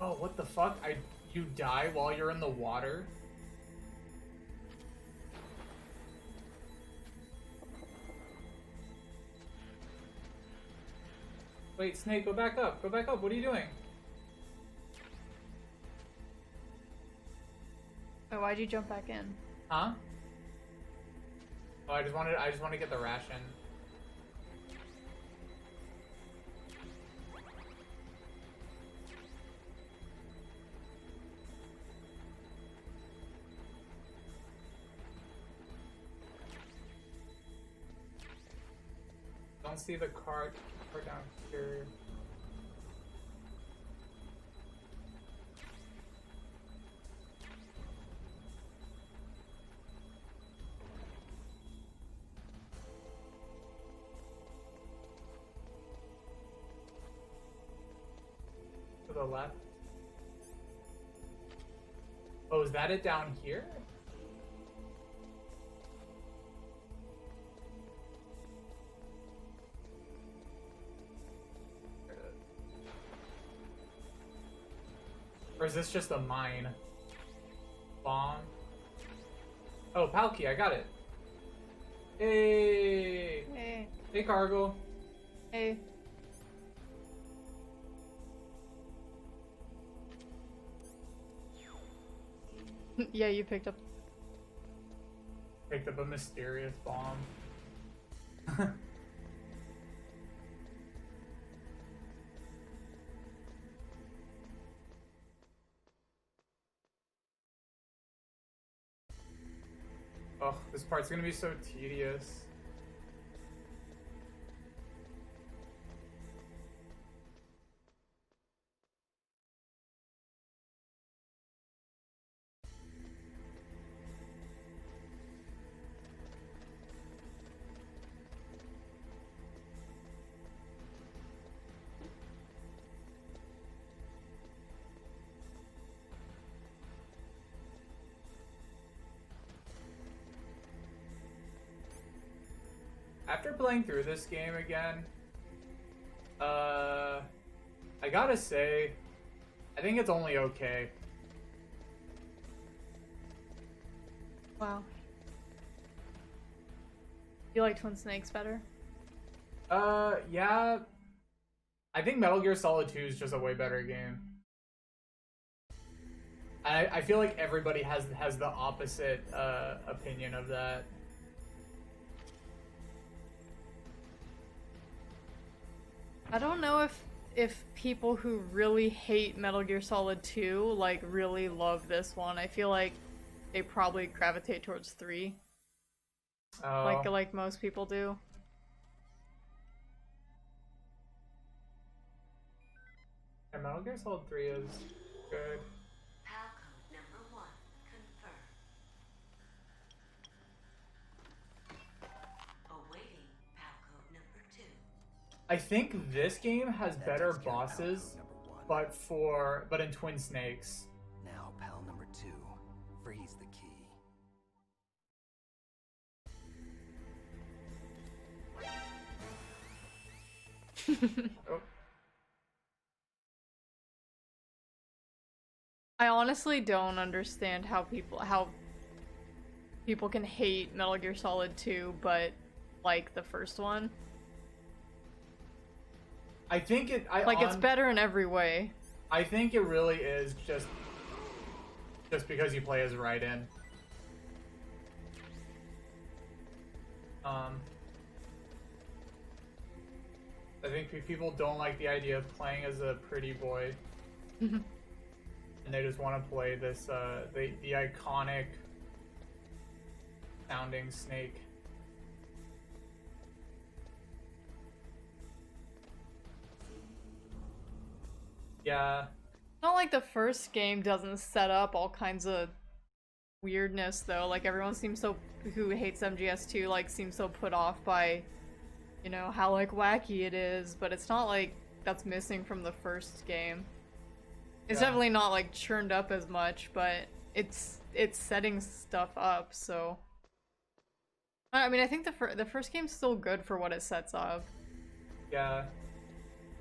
Oh, what the fuck? You die while you're in the water? Wait, Snake, go back up. Go back up. What are you doing? Oh, why'd you jump back in? Huh? Oh, I just want to get the ration. Don't see the cart down here. To the left. Oh, is that it down here? Or is this just a mine? Bomb? Oh, Palki, I got it. Hey! Hey. Hey, Cargo. Hey. Yeah, you picked up. Picked up a mysterious bomb. Oh, this part's gonna be so tedious. after playing through this game again, I gotta say, I think it's only okay. Wow. You like Twin Snakes better? Yeah. I think Metal Gear Solid 2 is just a way better game. I feel like everybody has the opposite opinion of that. I don't know if people who really hate Metal Gear Solid 2 like really love this one. I feel like they probably gravitate towards 3. Oh. Like most people do. Yeah, Metal Gear Solid 3 is good. PAL code number 1 confirmed. Awaiting PAL code number 2. I think this game has better bosses, but in Twin Snakes. Now, pal number 2, freeze the key. Oh. I honestly don't understand how people can hate Metal Gear Solid 2 but like the first one. I think it's better in every way. I think it really is just because you play as Raiden. I think people don't like the idea of playing as a pretty boy. And they just want to play this, the iconic sounding Snake. Yeah. Not like the first game doesn't set up all kinds of weirdness though. Like everyone seems so, who hates MGS2 like seems so put off by, you know, how like wacky it is, but it's not like that's missing from the first game. It's definitely not like churned up as much, but it's setting stuff up, so I mean, I think the first game's still good for what it sets up. Yeah.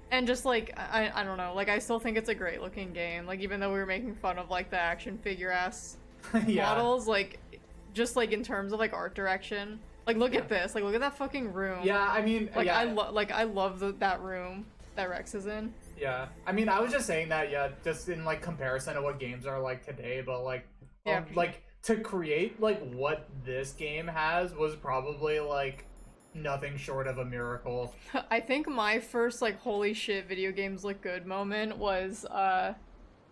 And just like I don't know, like I still think it's a great looking game. Like even though we were making fun of like the action figure ass models, like just like in terms of like art direction. Like look at this, like look at that fucking room. Yeah, I mean, like I love that room that Rex is in. Yeah, I mean, I was just saying that, yeah, just in like comparison to what games are like today, but like, like to create like what this game has was probably like nothing short of a miracle. I think my first like holy shit video games look good moment was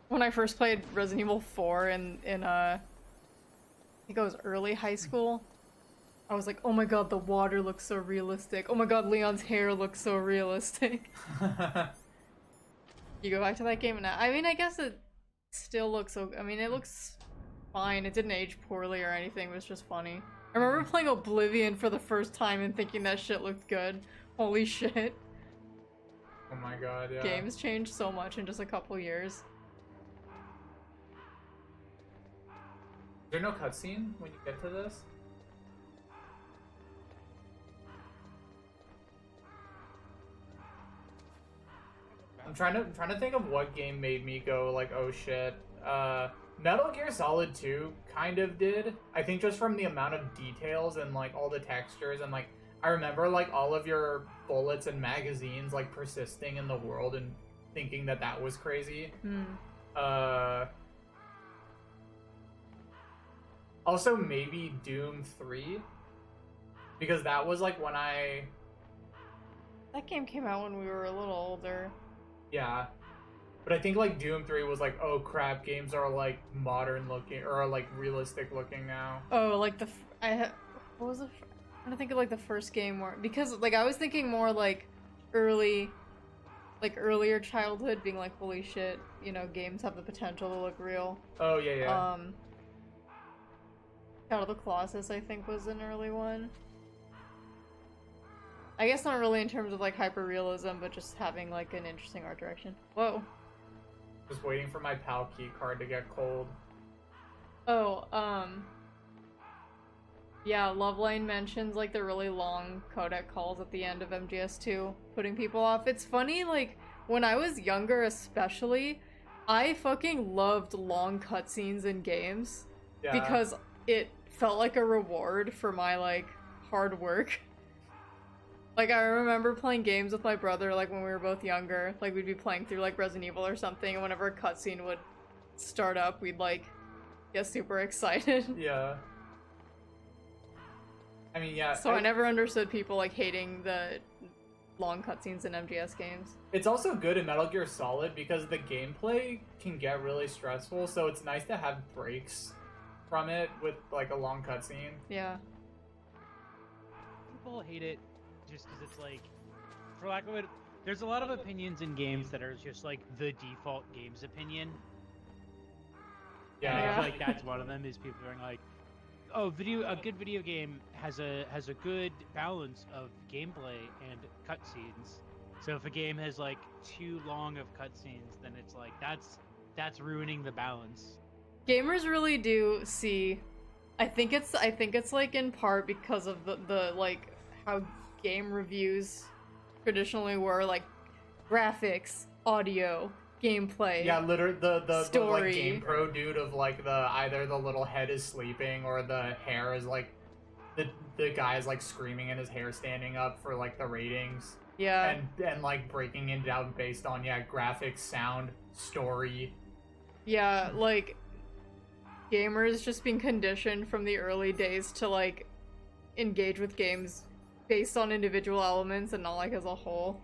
when I first played Resident Evil 4 in I think it was early high school. I was like, oh my god, the water looks so realistic. Oh my god, Leon's hair looks so realistic. You go back to that game now. I mean, I guess it still looks so. I mean, it looks fine. It didn't age poorly or anything. It was just funny. I remember playing Oblivion for the first time and thinking that shit looked good. Holy shit. Oh my god, yeah. Games changed so much in just a couple years. Is there no cutscene when you get to this? I'm trying to think of what game made me go like, oh shit. Metal Gear Solid 2 kind of did. I think just from the amount of details and like all the textures and like I remember like all of your bullets and magazines like persisting in the world and thinking that that was crazy. Also maybe Doom 3 because that was like when that game came out when we were a little older. Yeah. But I think like Doom 3 was like, oh crap, games are like modern looking or are like realistic looking now. Oh, like what was it? I'm trying to think of like the first game where, because like I was thinking more like earlier childhood, being like, holy shit, you know, games have the potential to look real. Oh yeah, yeah. Shadow of the Colossus I think was an early one. I guess not really in terms of like hyper-realism, but just having like an interesting art direction. Whoa. Just waiting for my PAL key card to get cold. Oh, Yeah, Loveline mentions like the really long codec calls at the end of MGS2, putting people off. It's funny, like, when I was younger especially, I fucking loved long cutscenes in games. Yeah. Because it felt like a reward for my, like, hard work. Like, I remember playing games with my brother, like, when we were both younger. Like, we'd be playing through, like, Resident Evil or something, and whenever a cutscene would start up, we'd, like, get super excited. Yeah. I mean, yeah. So I never understood people, like, hating the long cutscenes in MGS games. It's also good in Metal Gear Solid because the gameplay can get really stressful, so it's nice to have breaks from it with, like, a long cutscene. Yeah. People hate it just because it's like, for lack of it, there's a lot of opinions in games that are just like the default game's opinion. Yeah. And I feel like that's one of them, is people going like, oh, a good video game has a good balance of gameplay and cutscenes. So if a game has like too long of cutscenes, then it's like that's ruining the balance. Gamers really do see. I think it's like in part because of the like how game reviews traditionally were, like graphics, audio, gameplay. Yeah, literally the story. like Game Pro dude of like either the little head is sleeping or the hair is like the guy is like screaming and his hair standing up for like the ratings. Yeah. And like breaking it down based on graphics, sound, story. Yeah, like gamers just being conditioned from the early days to like engage with games based on individual elements and not like as a whole.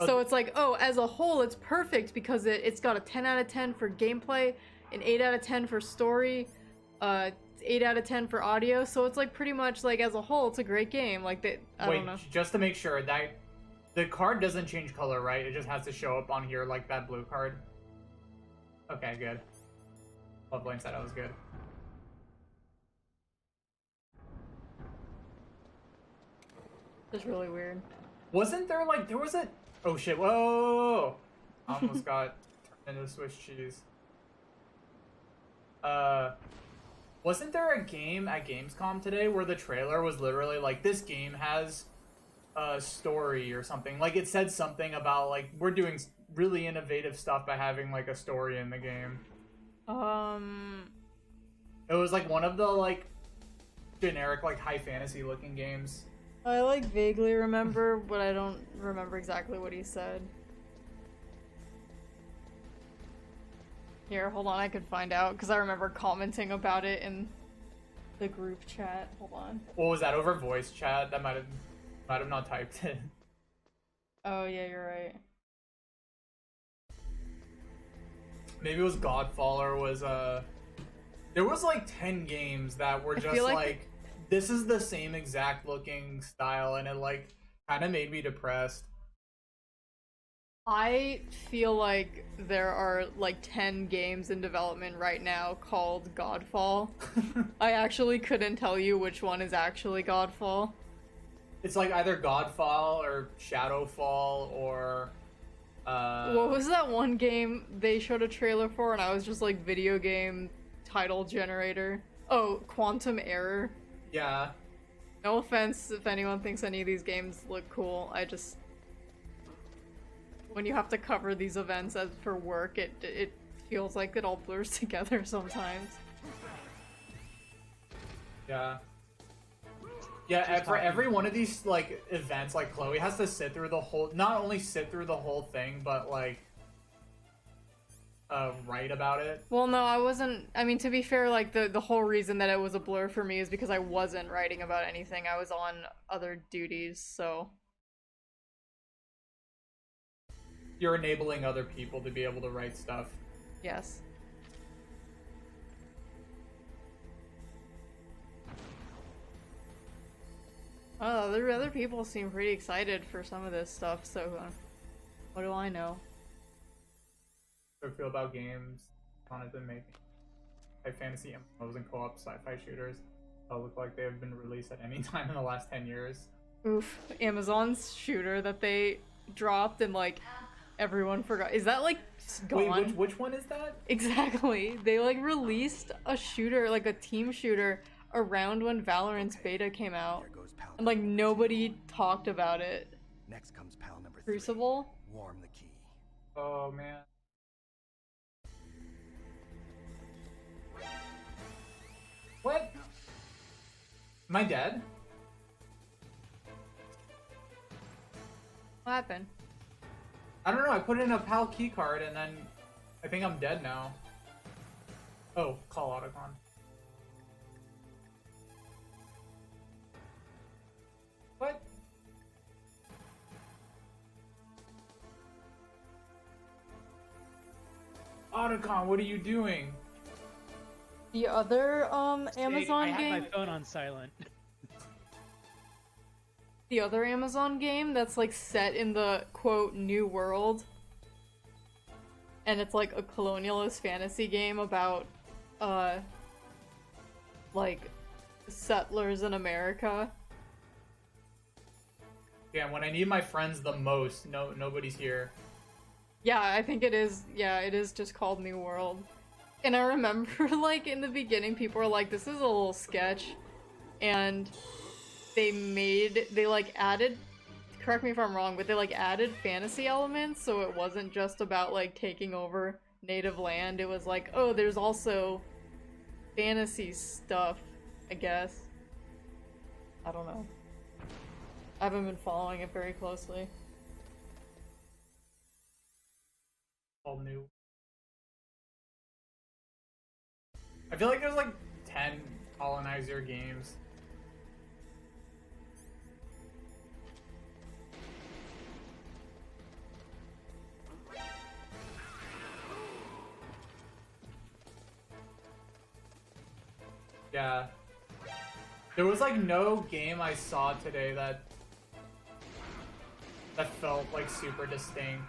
So it's like, oh, as a whole it's perfect because it's got a 10 out of 10 for gameplay, an 8 out of 10 for story, 8 out of 10 for audio, so it's like pretty much like as a whole it's a great game. Like I don't know. Just to make sure that the card doesn't change color, right? It just has to show up on here like that blue card. Okay, good. Loveline said I was good. It's really weird. Wasn't there like, there was a... Oh shit, whoa! I almost got turned into Swiss cheese. Wasn't there a game at Gamescom today where the trailer was literally like, this game has a story or something? Like, it said something about like, we're doing really innovative stuff by having like a story in the game. It was like one of the like generic like high fantasy looking games. I like vaguely remember, but I don't remember exactly what he said. Here, hold on, I could find out because I remember commenting about it in the group chat. Hold on. What was that, over voice chat? That might have not typed it. Oh yeah, you're right. Maybe it was Godfall, was there was like 10 games that were just like this is the same exact looking style, and it like kind of made me depressed. I feel like there are like 10 games in development right now called Godfall. I actually couldn't tell you which one is actually Godfall. It's like either Godfall or Shadowfall or what was that one game they showed a trailer for and I was just like, video game title generator? Oh, Quantum Error. Yeah. No offense if anyone thinks any of these games look cool. I just... When you have to cover these events as for work, it feels like it all blurs together sometimes. Yeah. Yeah, for every one of these like events, like Chloi has to sit through the whole, not only sit through the whole thing, but like write about it. Well, no, I wasn't. I mean, to be fair, like the whole reason that it was a blur for me is because I wasn't writing about anything. I was on other duties, so you're enabling other people to be able to write stuff. Yes. Oh, the other people seem pretty excited for some of this stuff, so what do I know? How do you feel about games wanted to make high fantasy MMOs and co-op sci-fi shooters that look like they have been released at any time in the last 10 years? Oof, Amazon's shooter that they dropped and like everyone forgot. Is that like gone? Wait, which one is that? Exactly. They like released a shooter, like a team shooter. around when Valorant's beta came out, There goes pal and like number nobody talked about it. 2. Next comes pal number 3. Crucible? Warm the key. Oh man. What? Am I dead? What happened? I don't know. I put in a PAL key card and then I think I'm dead now. Oh, call Otacon. What? Otacon, what are you doing? The other Amazon I had game. my phone on silent. The other Amazon game that's like set in the quote new world, and it's like a colonialist fantasy game about like settlers in America. Yeah, when I need my friends the most, nobody's here. Yeah, I think it is. Yeah, it is just called New World. And I remember like in the beginning people were like, this is a little sketch, and they like added, correct me if I'm wrong, but they like added fantasy elements, so it wasn't just about like taking over native land. It was like, oh, there's also fantasy stuff, I guess. I don't know. I haven't been following it very closely. All new. I feel like there's like 10 colonizer games. Yeah. There was like no game I saw today that felt like super distinct.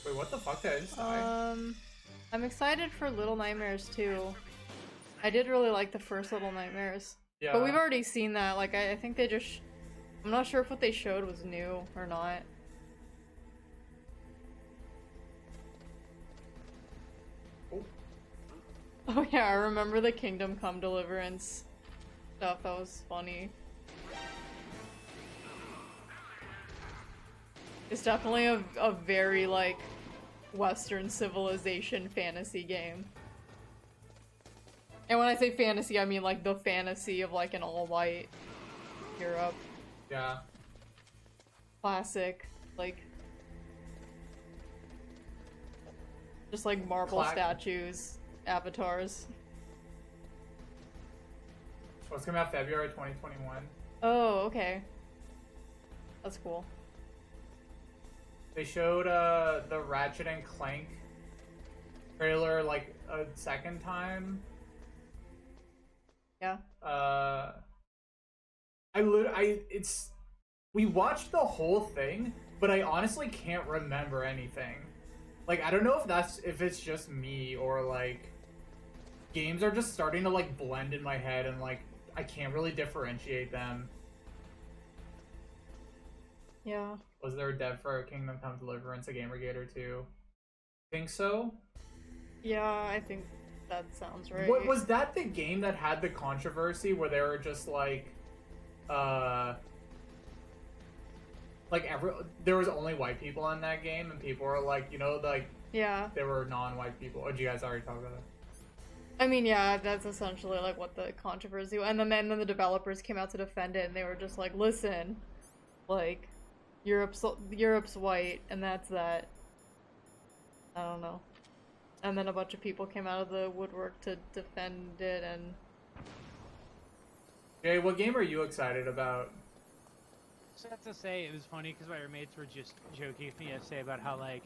Wait, what the fuck did I just die? I'm excited for Little Nightmares too. I did really like the first Little Nightmares. Yeah. But we've already seen that. Like, I think they just... I'm not sure if what they showed was new or not. Oh yeah, I remember the Kingdom Come Deliverance stuff. That was funny. It's definitely a very, like, Western civilization fantasy game. And when I say fantasy, I mean, like, the fantasy of, like, an all-white Europe. Yeah. Classic. Like... just, like, marble statues. Avatars. What's coming out February 2021? Oh, okay. That's cool. They showed the Ratchet and Clank trailer like a second time. Yeah. We watched the whole thing, but I honestly can't remember anything. Like, I don't know if it's just me or like games are just starting to like blend in my head and like I can't really differentiate them. Yeah. Was there a dev for Kingdom Come Deliverance, a Gamergator too? Think so? Yeah, I think that sounds right. What was that the game that had the controversy where they were just like there was only white people in that game and people were like, you know, like yeah, there were non-white people. Oh, did you guys already talk about it? I mean, yeah, that's essentially like what the controversy was. And then the developers came out to defend it and they were just like, listen, like Europe's white and that's that. I don't know. And then a bunch of people came out of the woodwork to defend it. And Jay, what game are you excited about? So I have to say, it was funny because my roommates were just joking with me yesterday about how, like,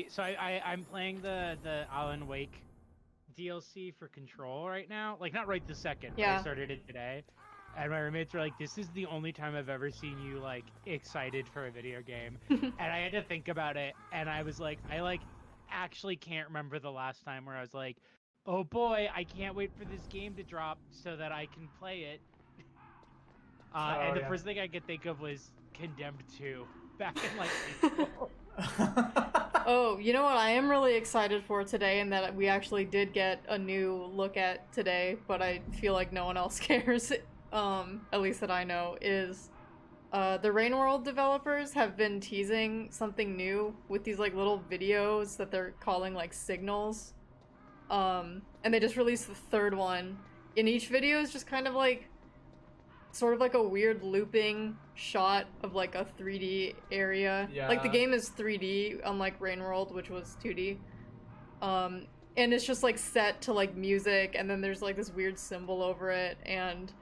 so I'm playing the Alan Wake DLC for Control right now. Like, not right this second, but I started it today. And my roommates were like, this is the only time I've ever seen you, like, excited for a video game. And I had to think about it, and I was like, actually can't remember the last time where I was like, oh boy, I can't wait for this game to drop so that I can play it. And the first thing I could think of was Condemned 2 back in like April. Oh, you know what I am really excited for today, and that we actually did get a new look at today, but I feel like no one else cares, at least that I know, is the Rain World developers have been teasing something new with these like little videos that they're calling like signals. And they just released the third one. And each video is just kind of like sort of like a weird looping shot of like a 3D area. Yeah. Like the game is 3D, unlike Rain World, which was 2D. And it's just like set to like music, and then there's like this weird symbol over it, and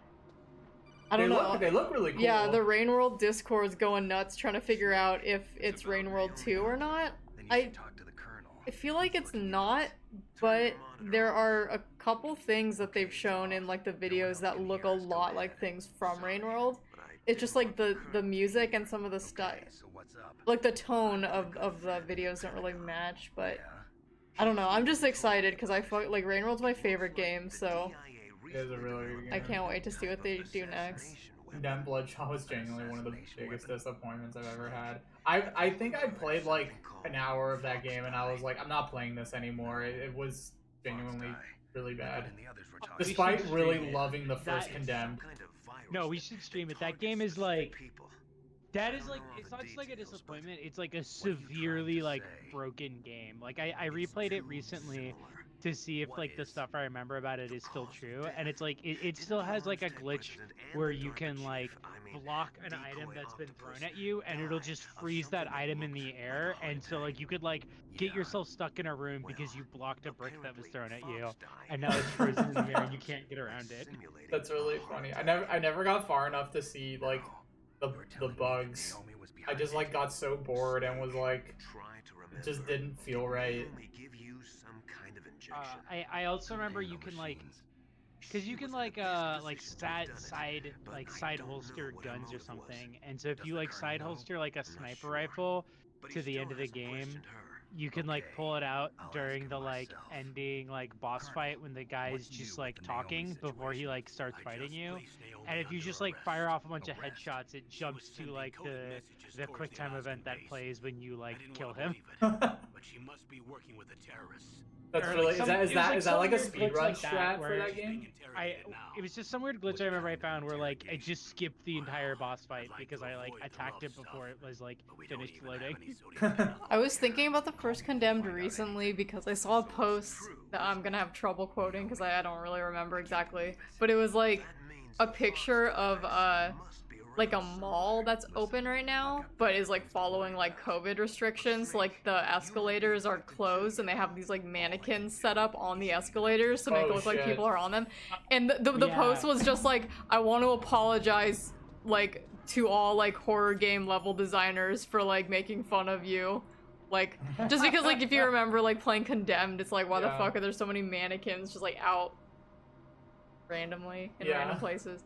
I don't know. They look really cool. Yeah, the Rain World Discord's going nuts trying to figure out if it's Rain World 2 or not. I feel like it's not, but there are a couple things that they've shown in like the videos that look a lot like things from Rain World. It's just like the music and some of the stuff, like the tone of the videos don't really match, but I don't know. I'm just excited because I feel like Rain World's my favorite game, so It is a really good game. I can't wait to see what they do next. Condemned Bloodshot was genuinely one of the biggest disappointments I've ever had. I think I played like an hour of that game and I was like, I'm not playing this anymore. It was genuinely really bad. Despite really loving the first Condemned. No, we should stream it. That game is like... That is like, it's not just like a disappointment, it's like a severely like broken game. Like I replayed it recently to see if like the stuff I remember about it is still true, and it's like it still has like a glitch where you can like block an item that's been thrown at you and it'll just freeze that item in the air, and so like you could like get yourself stuck in a room because you blocked a brick that was thrown at you, and now it's frozen in the air and you can't get around it. That's really funny. I never got far enough to see like the bugs. I just like got so bored and was like, it just didn't feel right. I also remember you can like, cause you can like side holster guns or something, and so if you like side holster like a sniper rifle to the end of the game, you can like pull it out during the like ending like boss fight when the guy's just like talking before he like starts fighting you, and if you just like fire off a bunch of headshots, it jumps to like the quick time event that plays when you like kill him. But she must be working with the terrorists. That's Or, really like, is that like a weird glitch speedrun like that strat for where that game? It was just some weird glitch I remember I found where like I just skipped the entire boss fight because I like attacked it before it was like finished loading. I was thinking about the first Condemned recently because I saw a post that I'm gonna have trouble quoting because I don't really remember exactly, but it was like a picture of like a mall that's open right now but is like following like COVID restrictions. Like the escalators are closed and they have these like mannequins set up on the escalators to make it look like people are on them, and the post was just like, I want to apologize like to all like horror game level designers for like making fun of you, like just because like if you remember like playing Condemned, it's like why the fuck are there so many mannequins just like out randomly in random places.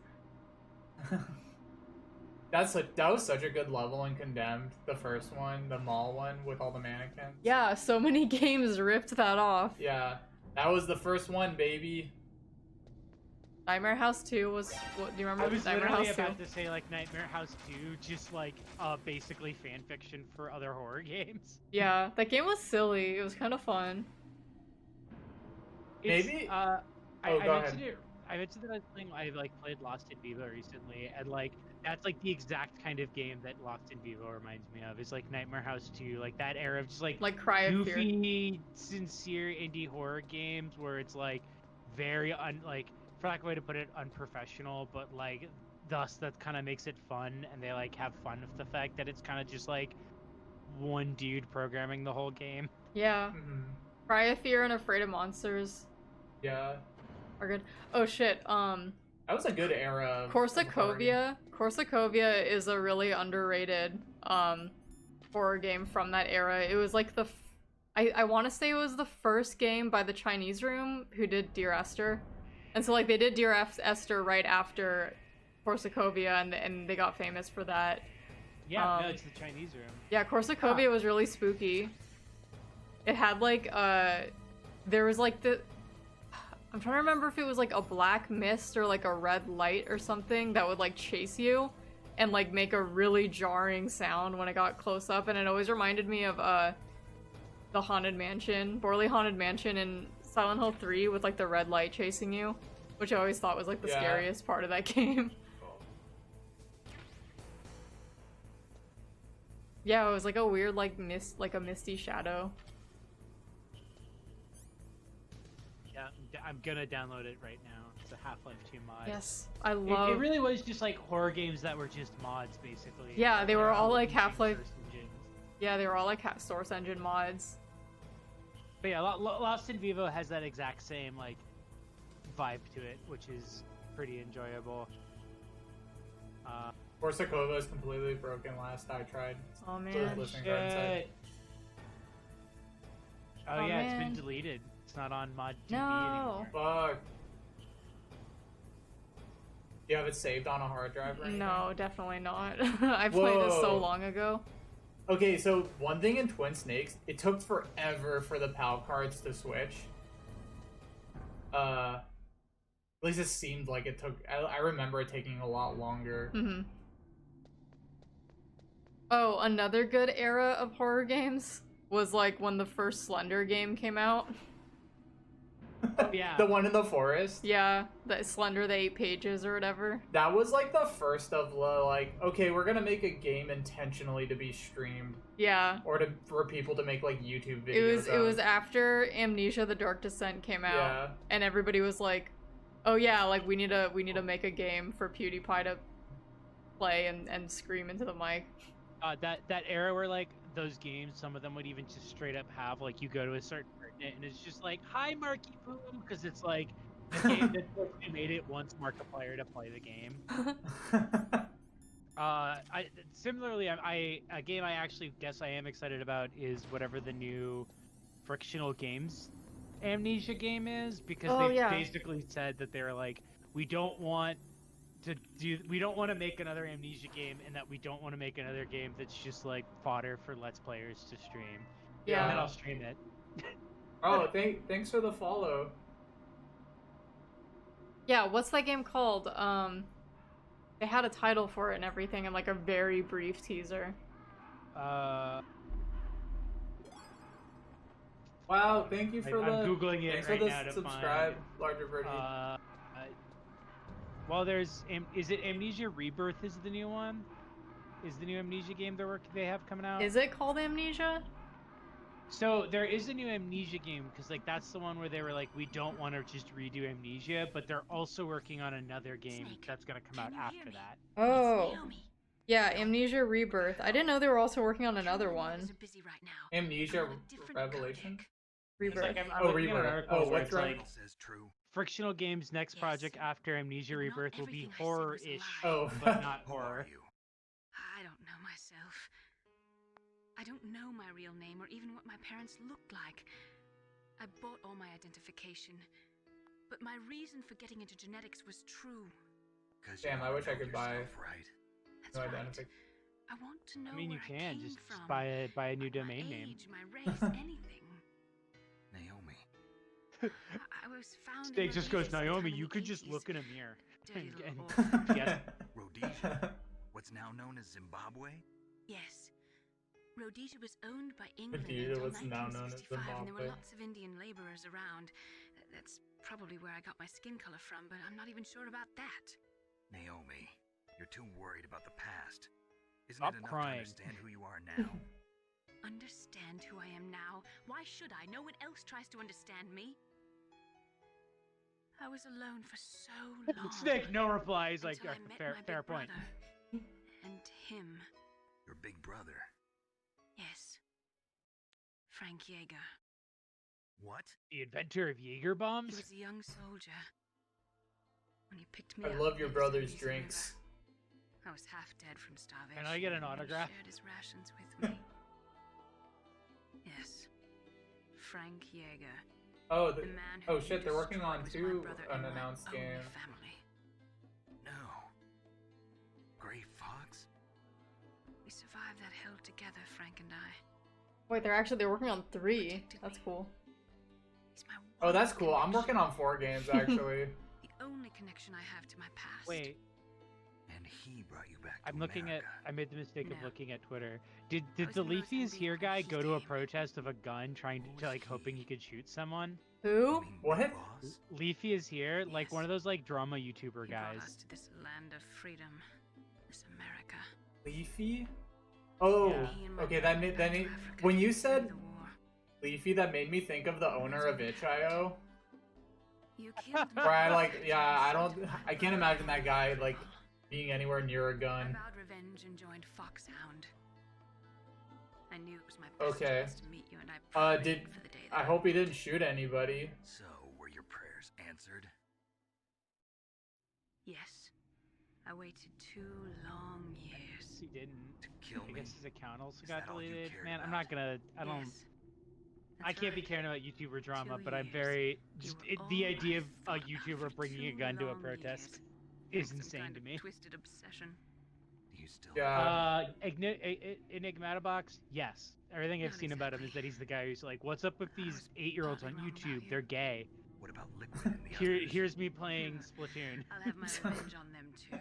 That was such a good level in Condemned, the first one, the mall one with all the mannequins. Yeah, so many games ripped that off. Yeah, that was the first one, baby. Nightmare House 2 was, what, do you remember I was Nightmare literally House 2? about to say like Nightmare House 2, just like basically fan fiction for other horror games. Yeah, that game was silly. It was kind of fun. Maybe. I go mentioned ahead. it. I mentioned that I like played Lost in Vivo recently, and like that's like the exact kind of game that Lost in Vivo reminds me of. It's like Nightmare House 2, like that era of just like Cry of Fear. goofy, sincere indie horror games where it's like very like, for lack of a way to put it, unprofessional, but like thus that kind of makes it fun, and they like have fun with the fact that it's kind of just like one dude programming the whole game. Yeah. Cry of Fear and Afraid of Monsters Yeah. are good. Oh shit, That was a good era. of Korsacovia. Korsacovia is a really underrated horror game from that era. It was like the I want to say it was the first game by the Chinese Room who did Dear Esther. And so like they did Dear Esther right after Korsacovia, and they got famous for that. Yeah, no, it's the Chinese Room. Yeah, Korsacovia was really spooky. It had like there was like I'm trying to remember if it was like a black mist or like a red light or something that would like chase you and like make a really jarring sound when it got close up, and it always reminded me of the Haunted Mansion, Borley Haunted Mansion in Silent Hill 3 with like the red light chasing you, which I always thought was like the scariest part of that game. Yeah, it was like a weird like a misty shadow. Yeah, I'm gonna download it right now. It's a Half-Life 2 mod. Yes, I love. It really was just like horror games that were just mods, basically. Yeah, they were all like using Half-Life. Source engines. Yeah, they were all like Source Engine mods. But yeah, Lost in Vivo has that exact same like vibe to it, which is pretty enjoyable. Korsakova is completely broken last I tried. Oh man. Shit. Oh yeah, man. it's been deleted. It's not on Mod TV No. anymore. Fuck. Do you have it saved on a hard drive or anything? No, definitely not. I played this so Whoa. long ago. Okay, so one thing in Twin Snakes, it took forever for the PAL cards to switch. At least it seemed like it took. I remember it taking a lot longer. Mm-hmm. Oh, another good era of horror games was like when the first Slender game came out. Yeah. The one in the forest. Yeah, the Slender, the 8 pages or whatever. That was like the first of the like, okay, we're gonna make a game intentionally to be streamed, Yeah. or for people to make like YouTube videos. It was after Amnesia: The Dark Descent came out, Yeah. and everybody was like, "Oh yeah, like we need to make a game for PewDiePie to play and scream into the mic." That era where like those games, some of them would even just straight up have like you go to a certain coordinate and it's just like, "Hi, Marky Boom," because it's like a game that made it wants Markiplier to play the game. Similarly, a game I actually guess I am excited about is whatever the new Frictional Games Amnesia game is, because they basically said that they're like, we don't want to make another Amnesia game, and that we don't want to make another game that's just like fodder for Let's Players to stream. Yeah. And then I'll stream it. Oh, thanks for the follow. Yeah, what's that game called? They had a title for it and everything, and like a very brief teaser. Wow, thank you for I'm Googling it thanks right for the now to subscribe, find. larger version. Well, is it Amnesia Rebirth is the new one? Is the new Amnesia game they have coming out? Is it called Amnesia? So there is a new Amnesia game, because like that's the one where they were like, we don't want to just redo Amnesia, but they're also working on another game that's gonna come out after that. Oh. Yeah, Amnesia Rebirth. I didn't know they were also working on another one. Amnesia Revelation? Rebirth. Like, I'm Oh, looking at Rebirth. articles Oh, where what's it's like, Says true. Frictional Games' next project after Amnesia Rebirth will be horror-ish, Oh. but not Who are horror. you? I don't know myself. I don't know my real name or even what my parents looked like. I bought all my identification. But my reason for getting into genetics was true. Damn, I wish I could buy Right. That's no right. identification. I want to know I mean, you where I can came just from. buy a new my domain name. age, my race, anything. Naomi. I was found. Steak in just goes, Rhodesia Naomi, sometime in you the could just 80s. look in a mirror. Dirty little and orphan. yes. Rhodesia. What's now known as Zimbabwe? Yes. Rhodesia was owned by England Rhodesia until was now known as 1965, and there Zimbabwe. were lots of Indian laborers around. That's probably where I got my skin color from, but I'm not even sure about that. Naomi, you're too worried about the past. Isn't Stop it enough crying. to understand who you are now? Understand who I am now? Why should I? No one else tries to understand me. I was alone for so long. Snake, no reply. He's like, until I met fair, my fair big point. brother. And him. Your big brother. Yes. Frank Jaeger. What? The inventor of Jaeger He bombs? was a young soldier. When he picked me I up love your near the brother's Zambezi drinks. River, I was half dead from starvation. Can I get an and he autograph? shared his rations with me. Yes. Frank Jaeger. Oh, The man who oh shit, they're working on destroyed my two brother and my unannounced only games. family. No. Gray Fox? We survived that hell together, Frank and I. Wait, they're working on 3. That's cool. He's my Oh, one that's cool. I'm connection. working on 4 games actually. The only connection I have to my past. Wait, And he brought you back to I'm looking at. America. I made the mistake of No. looking at Twitter. Did I was the in the most Leafy is here guy ambitious go to a game. protest of a gun, trying to like hoping he could shoot someone? You Who? mean What? Big Boss? Leafy is here, like one of Yes. those like drama YouTuber He brought us guys. to this land of freedom, this America. Leafy? Oh, Yeah. He and my okay. brother That went made to Africa when you during said the war. Leafy, that made me think of the owner of itch.io. You killed Where I my like, brother, yeah, James. I can't imagine that guy like being anywhere near a I gun. vowed revenge and joined Foxhound. I knew it was my best Okay. chance to meet you, and I Did prayed for the day I that hope he didn't shoot anybody. So, were your prayers answered? Yes. I waited 2 long years. He didn't. To kill I me? guess his account also Is got that all you deleted. cared Man, I'm about? not gonna. I don't. Yes. I That's can't be right. caring about YouTuber drama, 2 but I'm years. very. You Just were the all idea of I a thought YouTuber after bringing a 2 gun to a long protest years. is Some insane kind to of me. Twisted obsession. Do you still? Yeah. Enigmatabox, yes. Everything I've Not seen about him is exactly. that he's the guy who's like, "What's up with I these was 8-year-olds on partly wrong about YouTube? you. They're gay." What about Liquid and the others? Here's me playing Splatoon. I'll have my revenge on them too.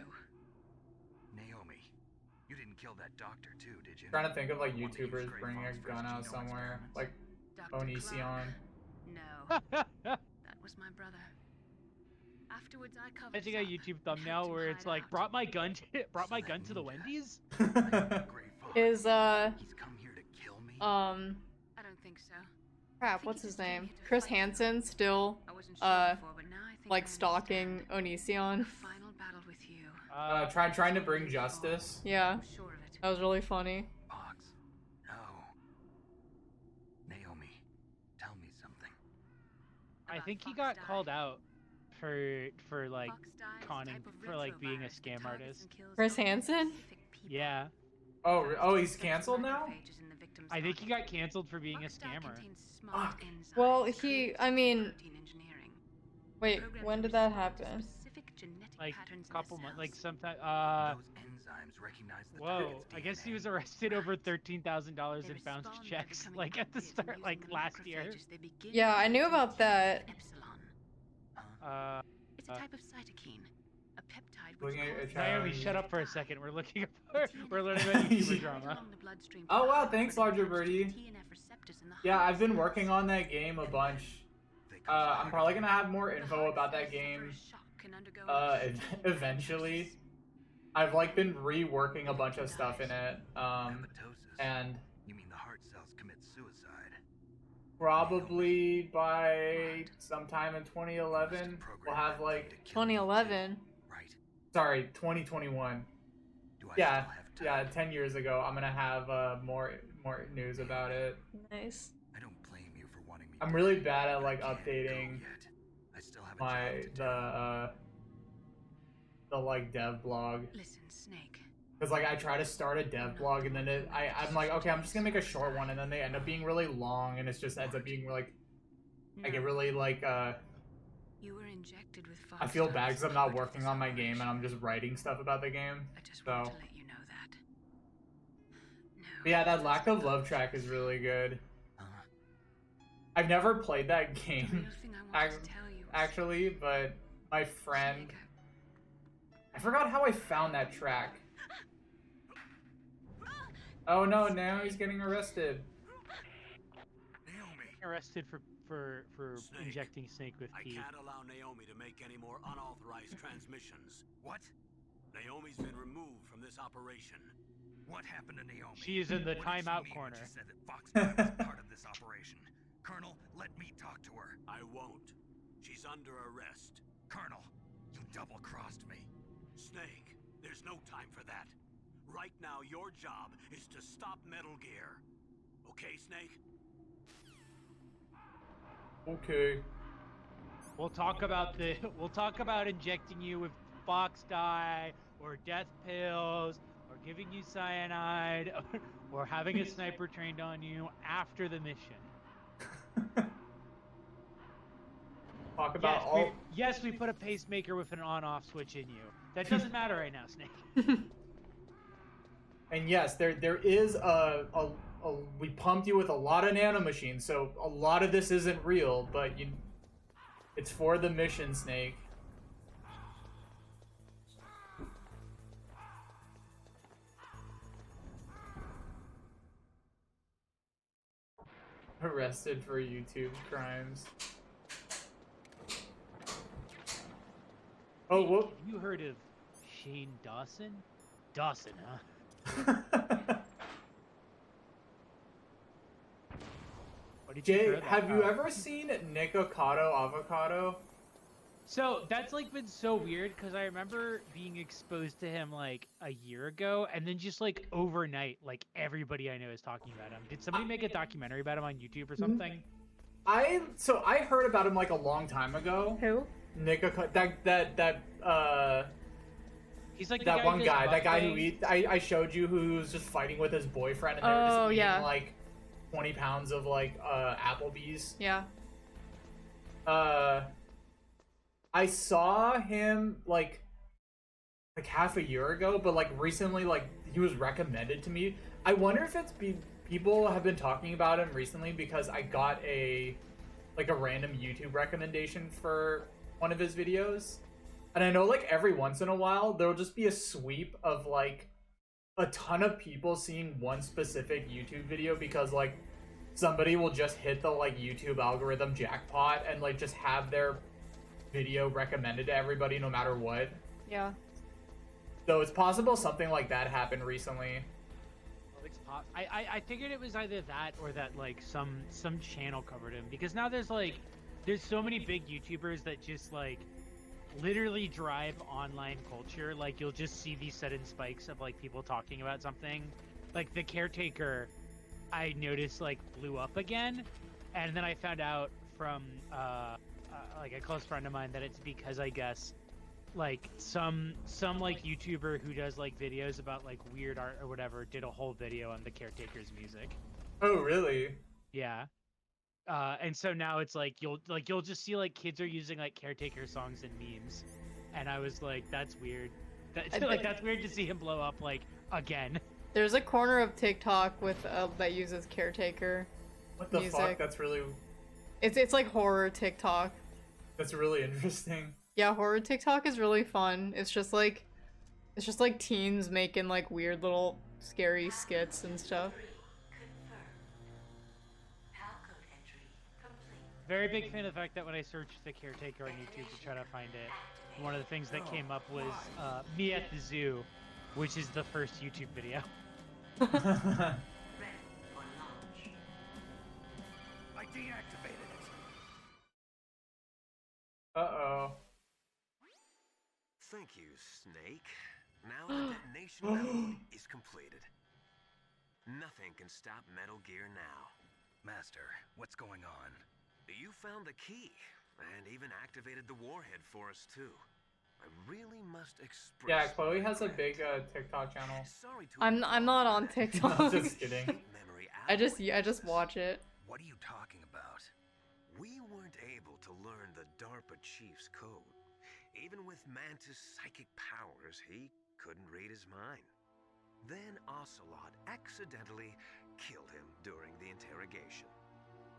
Naomi, you didn't kill that doctor too, did you? Trying to think of like The one that used YouTubers Grey bringing a Fox gun versus out Genome's somewhere, experiments? like Dr. Onision. No, that was my brother. Afterwards, I covered I think it a up YouTube and helped thumbnail him where it's hide like, out. "Brought my gun to the ninja. Wendy's." Grey Fox. Is He's come here to kill me. I don't think so. crap, what's his name? Chris Hansen still I wasn't sure before, but now I think like I stalking understand. Onision. The final battle with you. Trying to bring justice. Yeah, I'm sure of it. that was really funny. Fox. No. Naomi, tell me something. I About think he Fox got died. called out for like Fox died is a conning type of for like being a retrovirus that scam targets artist. and kills Chris only Hansen? specific people. Yeah, Oh, he's canceled now? Macrophages in the victim's I think he body. got canceled for being a Fox dye scammer. contains smart Fuck. enzymes Well, created I through mean, protein engineering. wait, Programmed when to did that respond to happen? specific genetic Like patterns in the couple months, like cells. sometime. Those enzymes recognize the Whoa! target's I guess he DNA. was arrested over $13,000 They in bounced respond by checks, becoming like at the active start, and like using the last year. macrophages they begin Yeah, I knew to about that. Epsilon. It's a Uh, type of cytokine, a peptide which Looking at causes your Naomi, child. shut up for a die. second. We're looking The up. TNF We're learning about YouTuber right drama. along the bloodstream Oh, wow, path, thanks, where it Larger attaches to Birdie. TNF receptors in the Yeah, heart I've been cells. working on that game a bunch. They cause the I'm heart probably to gonna have more info about that game eventually. I've like been reworking a bunch of stuff in it. Apoptosis. And You mean the heart cells commit suicide? probably by sometime in 2011 we'll have like 2011. Right. sorry 2021. Do I Yeah, still have time? 10 years ago. I'm gonna have more news about it. Nice. I don't blame you for wanting me. I'm to really leave, bad at but I like can't go updating yet. I still have a my job to do. the like dev blog. Listen, Snake. Because like I try to start a dev blog and then I'm like, okay, I'm just gonna make a short one, and then they end up being really long, and it's just ends up being like I get No, really like you were injected with I feel Fox bad dyes because I'm as not part of working this on my game and operation. I'm just writing stuff about the game. I just So want to let you know that. No. but yeah, that lack of love track is really good. I've never played that The game real thing I wanted to tell you was, actually, but my friend, Snake, I forgot how I found that track. Oh no, now he's getting arrested. Naomi. Arrested for Snake. injecting Snake with I pee. can't allow Naomi to make any more unauthorized transmissions. What? Naomi's been removed from this operation. What happened to Naomi? She is in the What did she timeout mean when corner. She said that Fox was part of this operation. Colonel, let me talk to her. I won't. She's under arrest. Colonel, you double-crossed me. Snake, there's no time for that. Right now, your job is to stop Metal Gear. Okay, Snake? Okay. We'll talk about injecting you with Fox dye or death pills or giving you cyanide or having a sniper trained on you after the mission. Talk about Yes, we put a pacemaker with an on-off switch in you. That doesn't matter right now, Snake. And yes, there is we pumped you with a lot of nanomachines, so a lot of this isn't real, but it's for the mission, Snake. Arrested for YouTube crimes. Oh, whoop. Have you heard of Shane Dawson? Dawson, huh? What did you Jay, throw that? have you Oh. ever seen Nick Ocado Avocado? So that's like been so weird because I remember being exposed to him like a year ago, and then just like overnight, like everybody I know is talking about him. Did somebody make a documentary about him on YouTube or something? I heard about him like a long time ago. Who? Nick Ocado, He's like the that guy one who guy, does that guy who mukbangs. I showed you who's just fighting with his boyfriend and they were Oh, just yeah. eating like 20 pounds of like Applebee's. Yeah. I saw him like half a year ago, but like recently, like he was recommended to me. I wonder if it's people have been talking about him recently because I got a random YouTube recommendation for one of his videos, and I know like every once in a while there'll just be a sweep of like a ton of people seeing one specific YouTube video because like somebody will just hit the like YouTube algorithm jackpot and like just have their video recommended to everybody no matter what. Yeah. So it's possible something like that happened recently. I figured it was either that or that like some channel covered him, because now there's so many big YouTubers that just like literally drive online culture. Like you'll just see these sudden spikes of like people talking about something. Like the Caretaker, I noticed like blew up again, and then I found out from like a close friend of mine that it's because I guess like some like YouTuber who does like videos about like weird art or whatever did a whole video on the Caretaker's music. Oh, really? Yeah. And so now it's like you'll just see like kids are using like Caretaker songs and memes, and I was like, that's weird. That's weird to see him blow up like again. There's a corner of TikTok with that uses Caretaker What the music. fuck? That's really It's like horror TikTok. interesting. Yeah, horror TikTok is really fun. It's just like teens making like weird little scary skits and stuff. Very big fan of the fact that when I searched the Caretaker on YouTube to try to find it, one of the things that came up was me at the zoo, which is the first YouTube video. I deactivated it. Uh-oh. Thank you, Snake. Now the detonation mode is completed. Nothing can stop Metal Gear now. Master, what's going on? You found the key, and even activated the warhead for us too. I really must express. Yeah, Chloe has a big TikTok channel. Sorry to I'm not on TikTok. I'm just kidding. memory I just watch it. What are you talking about? We weren't able to learn the DARPA chief's code. Even with Mantis' psychic powers, he couldn't read his mind. Then Ocelot accidentally killed him during the interrogation.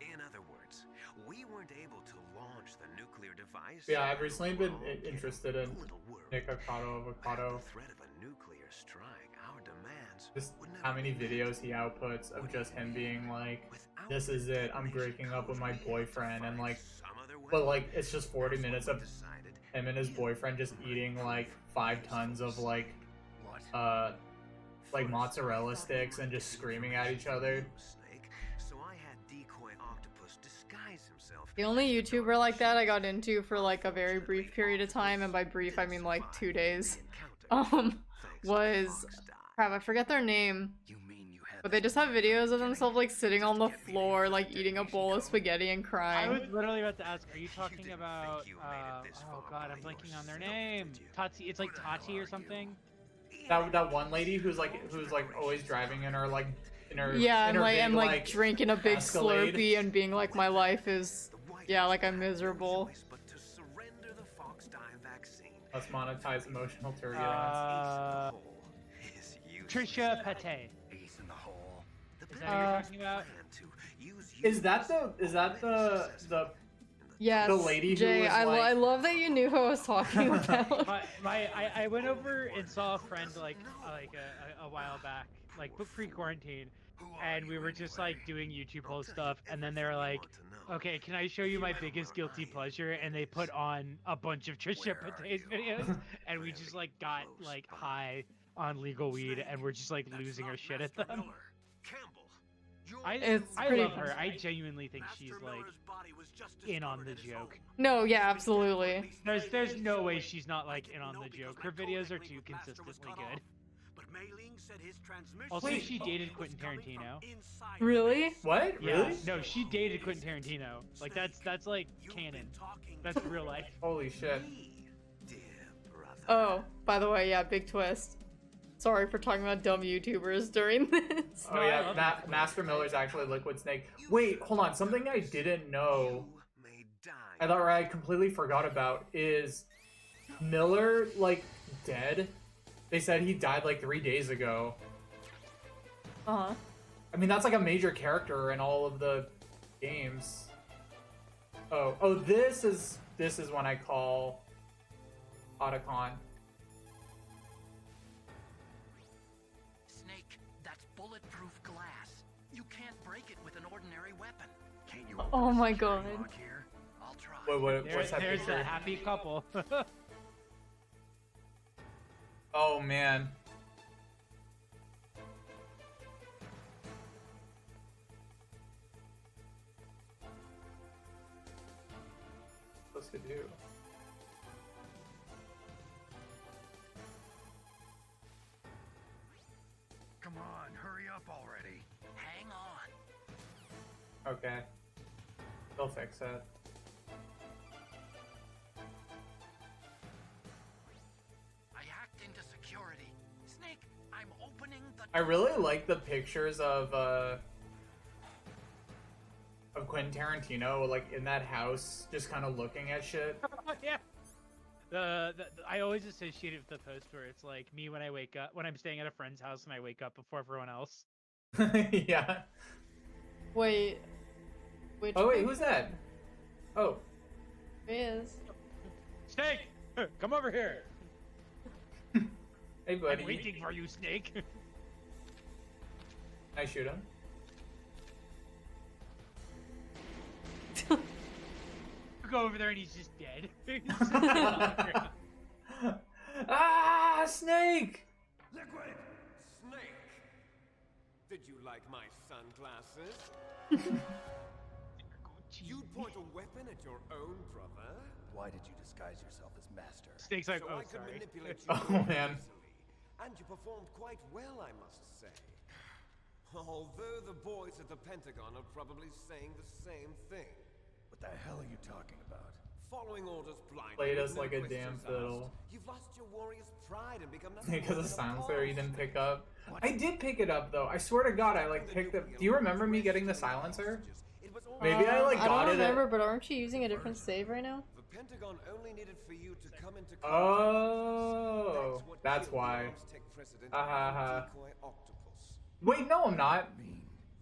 In other words, we weren't able to launch the nuclear device. Yeah, I've recently been interested in A little worried. Nick Ocado Avocado. The threat of a nuclear strike, our demands Just would never how many be videos he outputs of just him being like, this is it, I'm breaking up with my boyfriend, and like, but like, it's just 40 minutes of him and his boyfriend just eating like 5 tons of like, like mozzarella sticks and just screaming at each other. So I had decoy octopus disguise himself. The only YouTuber like that I got into for like a very brief period of time, and by brief I mean like 2 days, was crap, I forget their name. You mean you had But they just have videos of themselves like sitting on the floor, like eating a bowl of spaghetti and I crying. was literally about to ask, are you talking about oh god, I'm blanking on their name. Tati, it's like Tati or something. That one lady who's like always driving in her like in her Yeah, in and her like big, and like drinking a big Escalade. Slurpee and being like, my life is, yeah, like I'm miserable. But to surrender the Fox dye vaccine. Let's monetize emotional turbulence. Trisha Pate. Ace in the hole. Is that what you're talking about? Is that the Yes, the lady who Jay, was I like- love that you knew who I was talking about. I went over and saw a friend like a while back, like pre-quarantine, and we were just like doing YouTube whole stuff, and then they were like, "Okay, can I show you my biggest guilty pleasure?" And they put on a bunch of Trisha Paytas videos, and we just like got like high on legal weed, and we're just like losing our shit at them. I love her. I genuinely think she's like in on the joke. No, yeah, absolutely. There's no way she's not like in on the joke. Her videos are too consistently good. Also, she dated Quentin Tarantino. Really? What? Yeah, Really? no, she dated Quentin Tarantino. Like that's like canon. That's real life. Holy shit. Oh, by the way, yeah, big twist. Sorry for talking about dumb YouTubers during this. Oh yeah, Master Miller's actually Liquid Snake. Wait, hold on. Something I didn't know, or I completely forgot about, is Miller like dead? They said he died like 3 days ago. Uh-huh. I mean, that's like a major character in all of the games. Oh, this is when I call Otacon. Snake, that's bulletproof glass. You can't break it with an ordinary weapon. Can you? Oh my god. Here? I'll try. What's that There's picture? a happy couple. Oh man. What's to do? Come on, hurry up already. Hang on. Okay. They'll fix it. I hacked into security. Snake, I'm opening the I really like the pictures of Quentin Tarantino, like in that house, just kind of looking at shit. Yeah. I always associate it with the post where it's like me when I wake up, when I'm staying at a friend's house and I wake up before everyone else. Yeah. Wait. Which Oh wait, one who's that? Oh. is? Snake, come over here. Hey buddy. I'm waiting for you, Snake. Can I shoot him? Go over there and he's just dead. He's just dead on the ground. Ah, snake! Liquid! Snake! Did you like my sunglasses? You'd point a weapon at your own brother? Why did you disguise yourself as master? Snake's like, So oh, I could sorry. manipulate you Oh, more man. easily. And you performed quite well, I must say. Although the boys at the Pentagon are probably saying the same thing. What the hell are you talking about? Following orders blindly. Played with us no like a questions damn asked. fiddle. You've lost your warrior's pride and become nothing Because more of than a silencer you pawn didn't pick string. up. I did pick it up though. I swear to God, I like picked up. Do you remember me getting the silencer? Maybe I like I got don't it. remember, but aren't you using a different save right now? The Pentagon only needed for you to come into contact. Oh, what that's killed the why. Aztec president Uh-huh. and decoy octopus. Wait, no, I'm not.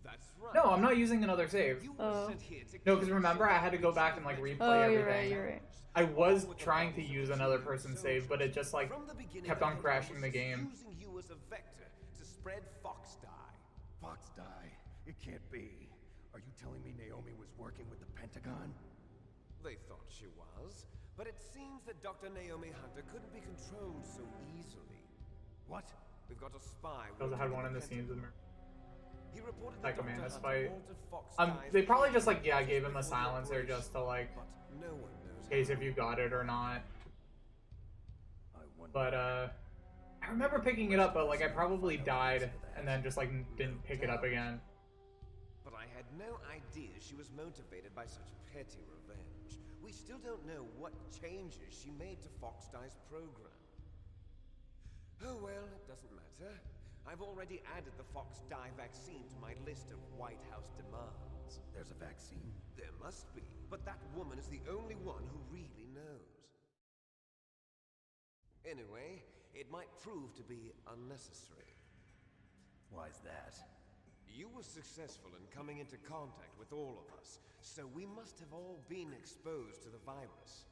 That's right. No, I'm not using another save. You were Oh. sent here to No, because remember, I had to go back and like replay Oh, everything. you're right, you're right. I was trying to use another person's save, but it just like From the beginning, kept on the crashing the Pentagon game. was using you as a vector to spread fox dye. Fox die? It can't be. Are you telling me Naomi was working with the Pentagon? They thought she was, but it seems that Dr. Naomi Hunter couldn't be controlled so easily. What? We've got a spy. Because I had working one in with the scenes with me. He reported Like that a man, Dr. that's Hunter fight. altered Fox They Dye's probably just like DNA gave him a before the silencer operation, just to like, but no one knows in case if you got it or not. I wonder. But I remember picking it up, but like I probably died and then just like didn't pick it up again. But I had no idea she was motivated by such petty revenge. We still don't know what changes she made to Fox Dye's program. Oh well, it doesn't matter. I've already added the Fox Dye vaccine to my list of White House demands. There's a vaccine. There must be, but that woman is the only one who really knows. Anyway, it might prove to be unnecessary. Why's that? You were successful in coming into contact with all of us, so we must have all been exposed to the virus.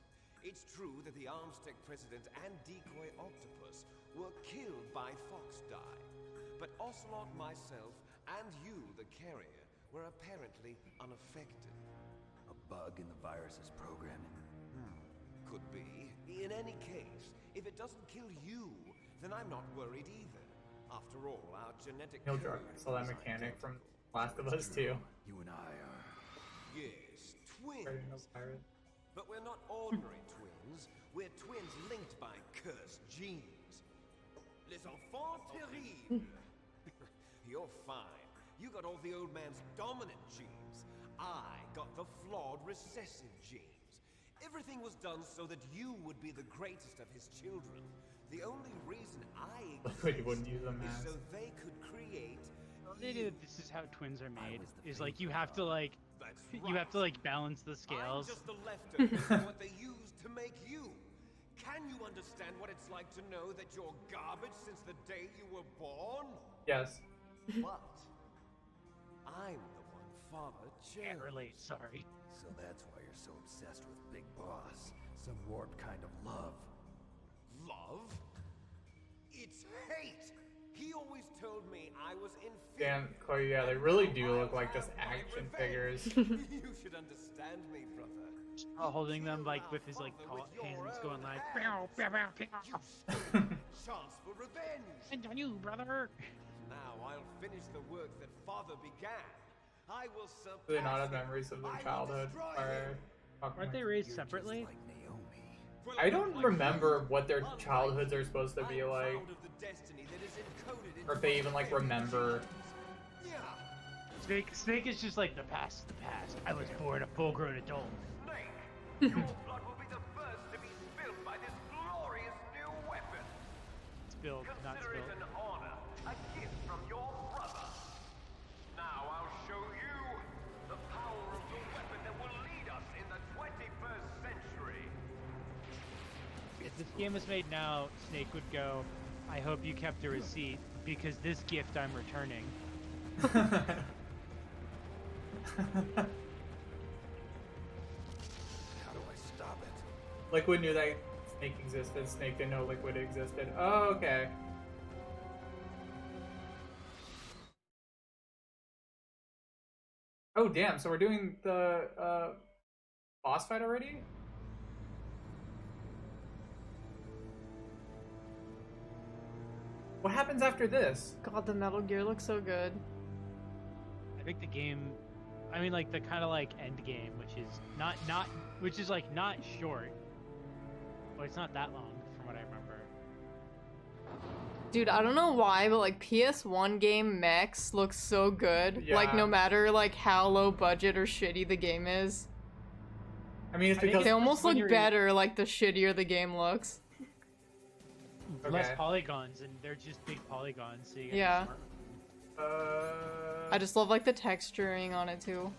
It's true that the Aztec president and decoy octopus were killed by Fox Dye, but Ocelot, myself, and you, the carrier, were apparently unaffected. A bug in the virus's programming. Could be. In any case, if it doesn't kill you, then I'm not worried either. After all, our genetic No code drug. I saw that is mechanic from identical. Last of Us 2. You and I are... Yes, twins. Guardian of the Pirate. But we're not ordinary twins. We're twins linked by cursed genes. Les enfants terribles. You're fine. You got all the old man's dominant genes. I got the flawed recessive genes. Everything was done so that you would be the greatest of his children. The only reason I Like you wouldn't use a is mask. so they could create. This is how twins are made. Is like you have to like That's you have to right. like balance the I'm scales. just the leftover of what they used to make you. Can you understand what it's like to know that you're garbage since the day you were born? Yes. But I'm the one Father Can't chose. relate. Sorry. So that's why you're so obsessed with Big Boss. Some warped kind of love. Love? It's hate. He always told me I was inferior. Damn, Chloe, yeah, they really do look like just action figures. You should understand me, brother. Holding them like with his like hands going like. "Pow, pow, pow, pow." Chance for revenge. And on you, brother. Now I'll finish the work that Father began. I will surpass. Do they not have him. memories of I their will childhood? destroy Or... him. Aren't they raised You're separately? just like Naomi. For I don't like remember you, what their unlike childhoods me, are supposed to be I'm like. proud of the destiny that is encoded Or if into they my even, like, very remember. genes. Yeah. Snake is just like the past is the past. I was born a full-grown adult. Snake, your blood will be the first to be spilled by this glorious new weapon. Spilled, not Consider it spilled. an honor, a gift from your brother. Now I'll show you the power of the weapon that will lead us in the 21st century. If this game was made now, Snake would go, I hope you kept a receipt, because this gift I'm returning. How do I stop it? Liquid knew that Snake existed. Snake didn't know Liquid existed. Oh, okay. Oh, damn. So we're doing the boss fight already? What happens after this? God, the Metal Gear looks so good. I think the game, I mean like the kind of like end game, which is which is like not short, but it's not that long from what I remember. Dude, I don't know why, but like PS1 game mechs look so good. Like Yeah. no matter like how low budget or shitty the game is. I mean, it's I think because They almost when look you're- better like the shittier the game looks. Less Okay. polygons, and they're just big polygons. So you get Yeah. smart. I just love like the texturing on it too.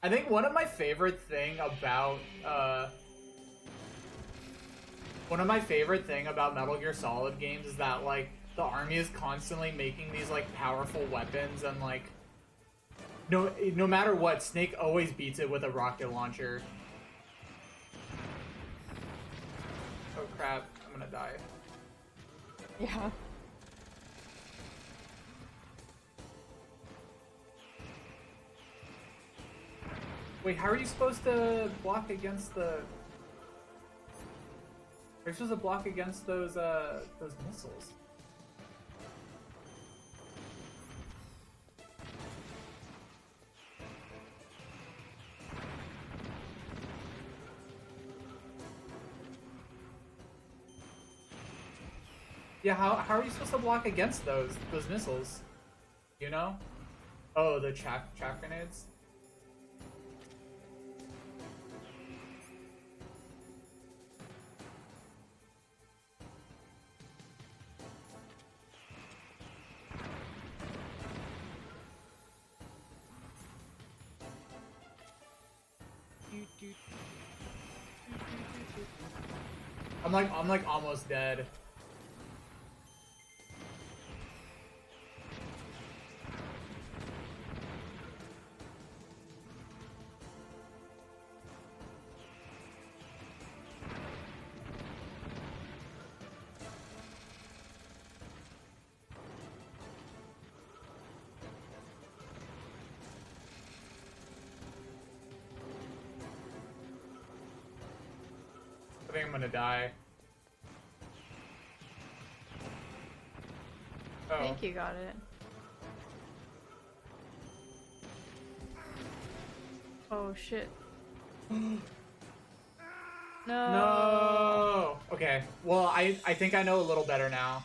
I think one of my favorite thing about Metal Gear Solid games is that like the army is constantly making these like powerful weapons, and like no matter what, Snake always beats it with a rocket launcher. Oh crap, I'm gonna die. Yeah. Wait, how are you supposed to block against the... You're supposed to block against those missiles. Yeah, how are you supposed to block against those missiles? You know? Oh, the chaff grenades? I'm like almost dead. think I'm gonna die. I Oh. think you got it. Oh shit. No. No. Okay. Well, I think I know a little better now.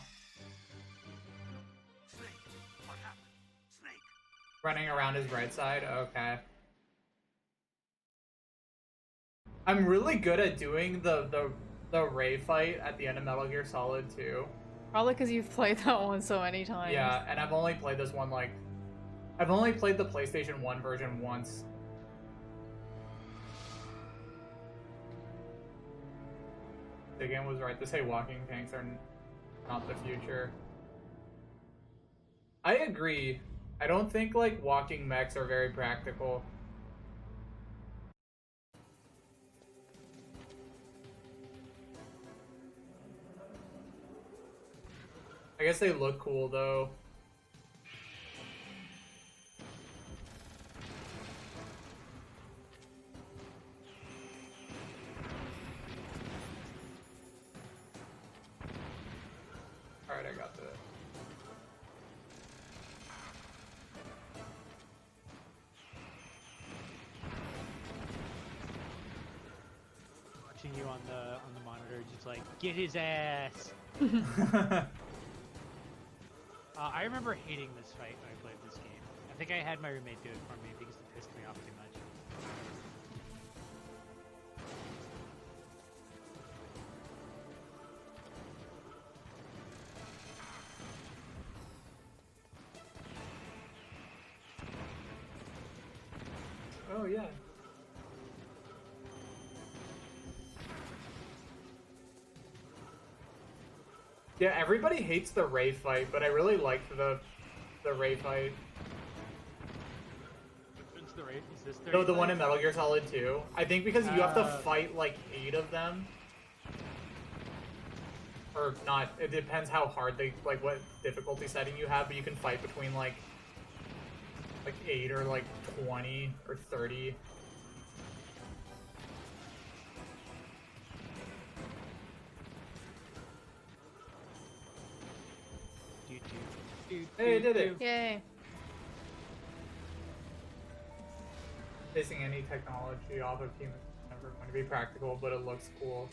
Snake, what happened? Snake. Running around his right side. Okay. I'm really good at doing the Ray fight at the end of Metal Gear Solid 2. Probably because you've played that one so many times. Yeah, and I've only played this one like I've only played the PlayStation 1 version once. The game was right to say walking tanks are not the future. I agree. I don't think like walking mechs are very practical. I guess they look cool though. Alright, I got that. Watching you on the monitor, just like get his ass. I remember hating this fight when I played this game. I think I had my roommate do it for me because it pissed me off too much. Oh yeah. Yeah, everybody hates the Ray fight, but I really liked the Ray fight. Which one's the Ray? Is this the No, Ray the one fight? in Metal Gear Solid 2. I think because you have to fight like 8 of them. Or not, it depends how hard they, like what difficulty setting you have, but you can fight between like 8 or like 20 or 30. Hey, I did it! Yay. Basing any technology off of humans is never going to be practical, but it looks cool.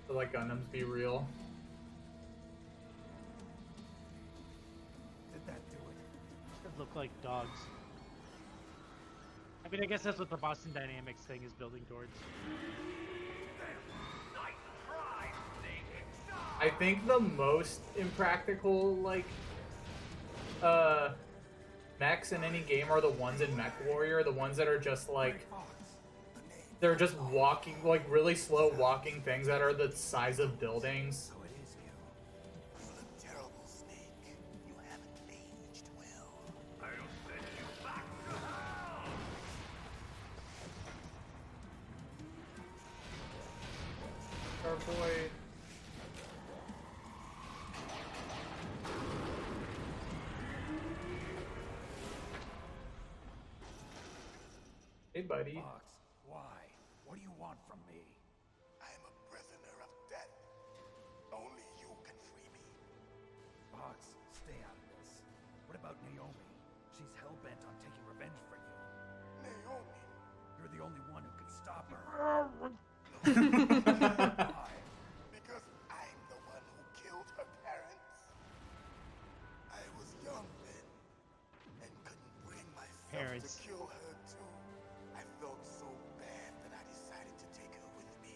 So like Gundams be real. Did that do it? They look like dogs. I mean, I guess that's what the Boston Dynamics thing is building towards. I think the most impractical, like, mechs in any game are the ones in Mech Warrior, the ones that are just, like, they're just walking, like, really slow walking things that are the size of buildings. So it is you. You look terrible, Snake. You haven't aged well. I'll send you back to hell! Our boy. Hey, buddy. Fox, why? What do you want from me? I am a prisoner of death. Only you can free me. Fox, stay out of this. What about Naomi? She's hell-bent on taking revenge for you. Naomi. You're the only one who can stop her. Why? Because I'm the one who killed her parents. I was young then and couldn't bring myself Parents. to kill her too. I felt so bad that I decided to take her with me.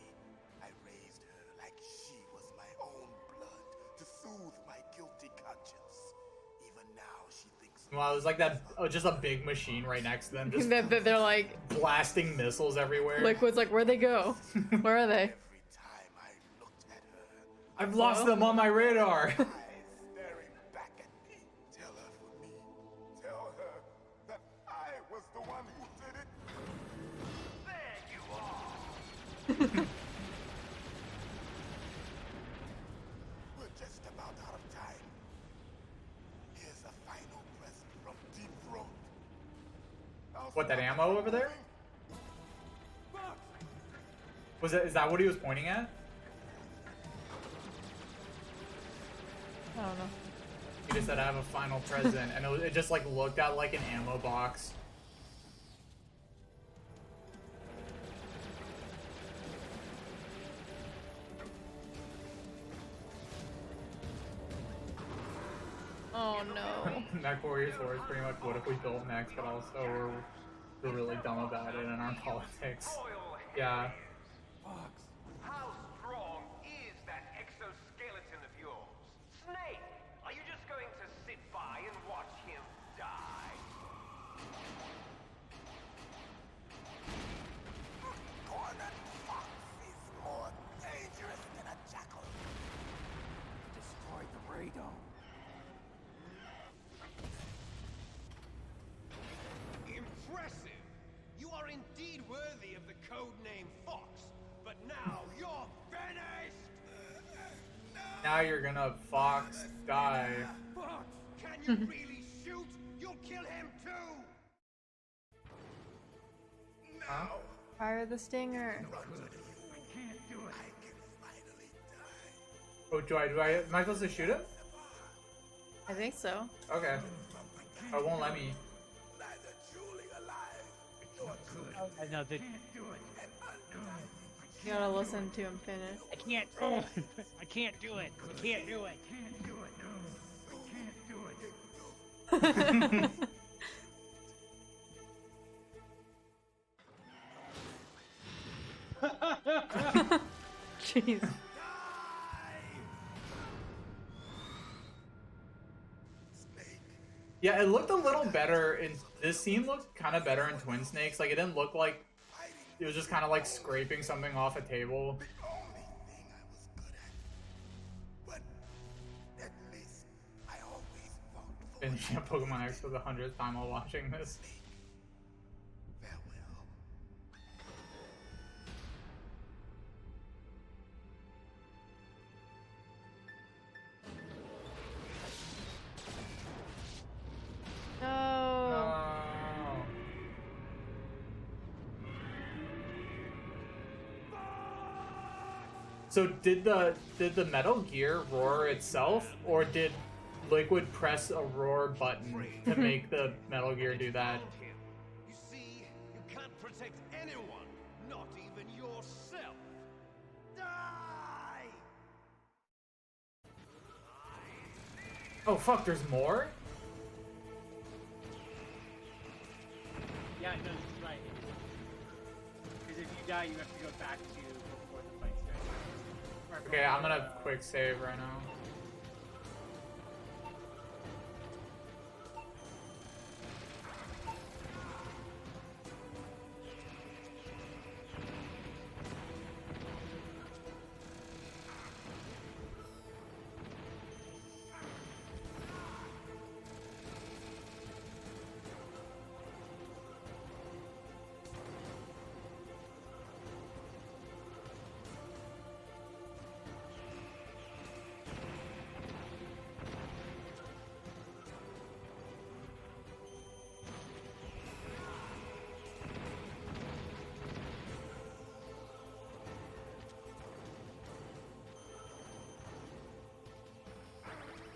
I raised her like she was my own blood to soothe my guilty conscience. Even now she thinks Wow, there's like that, just a big machine right next to them, just They're like, blasting missiles everywhere. Liquid's like, where'd they go? Where are they? every time I looked at her, I've lost them on my radar. eyes staring back at me. Tell her for me. Tell her that I was the one who did it. There you are! We're just about out of time. Here's a final present from Deep Throat. What, that ammo over there? Is that what he was pointing at? I don't know. He just said I have a final present, and it just like looked at like an ammo box. Oh no. Mech Warriors 4 is pretty much what if we built mechs, but also we're really dumb about it in our politics. Yeah. Fox, how strong is that exoskeleton of yours? Snake, are you just going to sit by and watch him die? Cornered fox is more dangerous than a jackal. Destroyed the radome. Impressive! You are indeed worthy of the codename Fox, but now you're finished! Now you're gonna Fox die. Fox, can you really shoot? You'll kill him too! Huh? Fire the stinger. Oh, am I supposed to shoot him? I think so. Okay. Oh, it won't let me. I know that. You gotta listen to him finish. I can't. Oh, I can't do it. I can't do it. Jeez. Yeah, it looked a little better in this scene. Looked kind of better in Twin Snakes. Like it didn't look like it was just kind of like scraping something off a table. Only thing I was good at. But at least I always fought for Finishing up Pokemon X for the 100th time while watching this. farewell. No. No. So did the Metal Gear roar itself, or did Liquid press a roar button to make the Metal Gear do that? You see, you can't protect anyone, not even yourself. Die! Oh fuck, there's more? Yeah, no, that's right. Because if you die, you have to go back to before the fight starts. Okay, I'm gonna quick save right now.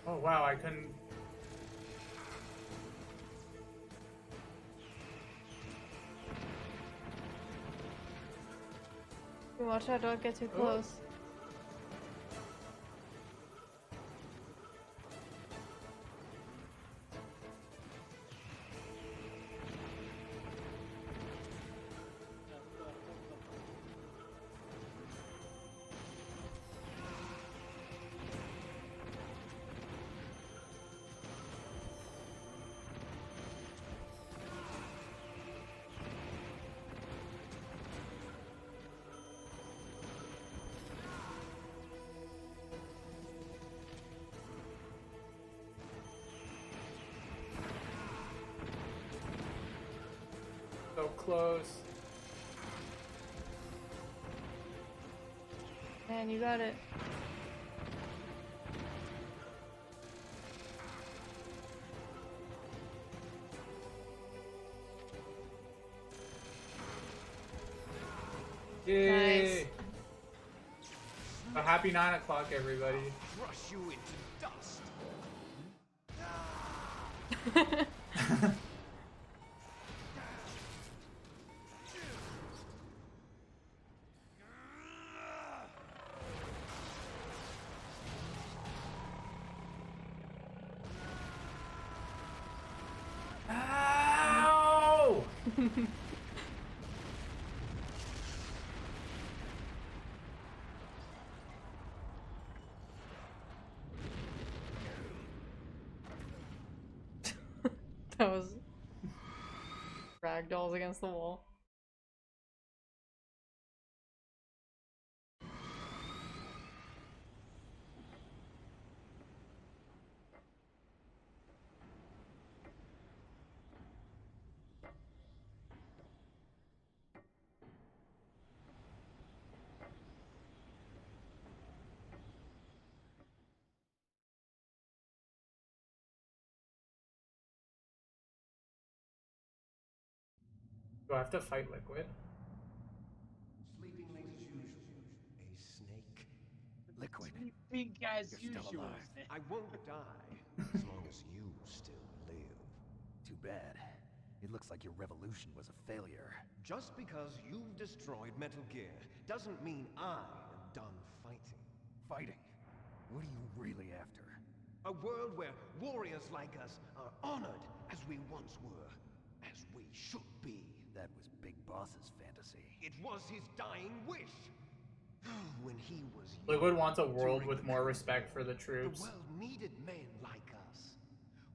Oh wow, I couldn't. Watch out, don't get too close. So close. Man, you got it. Yay! Nice. A happy 9 o'clock, everybody. Crush you into dust. Ow! That was ragdolls against the wall. Do I have to fight Liquid? Sleeping late as usual. A snake. Liquid, Sleeping as you're still usual. alive. I won't die as long as you still live. Too bad. It looks like your revolution was a failure. Just because you've destroyed Metal Gear doesn't mean I am done fighting. Fighting? What are you really after? A world where warriors like us are honored as we once were, as we should be. That was Big Boss's fantasy. It was his dying wish. When he was Liquid young, wants a world during with the more Cold respect War, for the troops. The world needed men like us.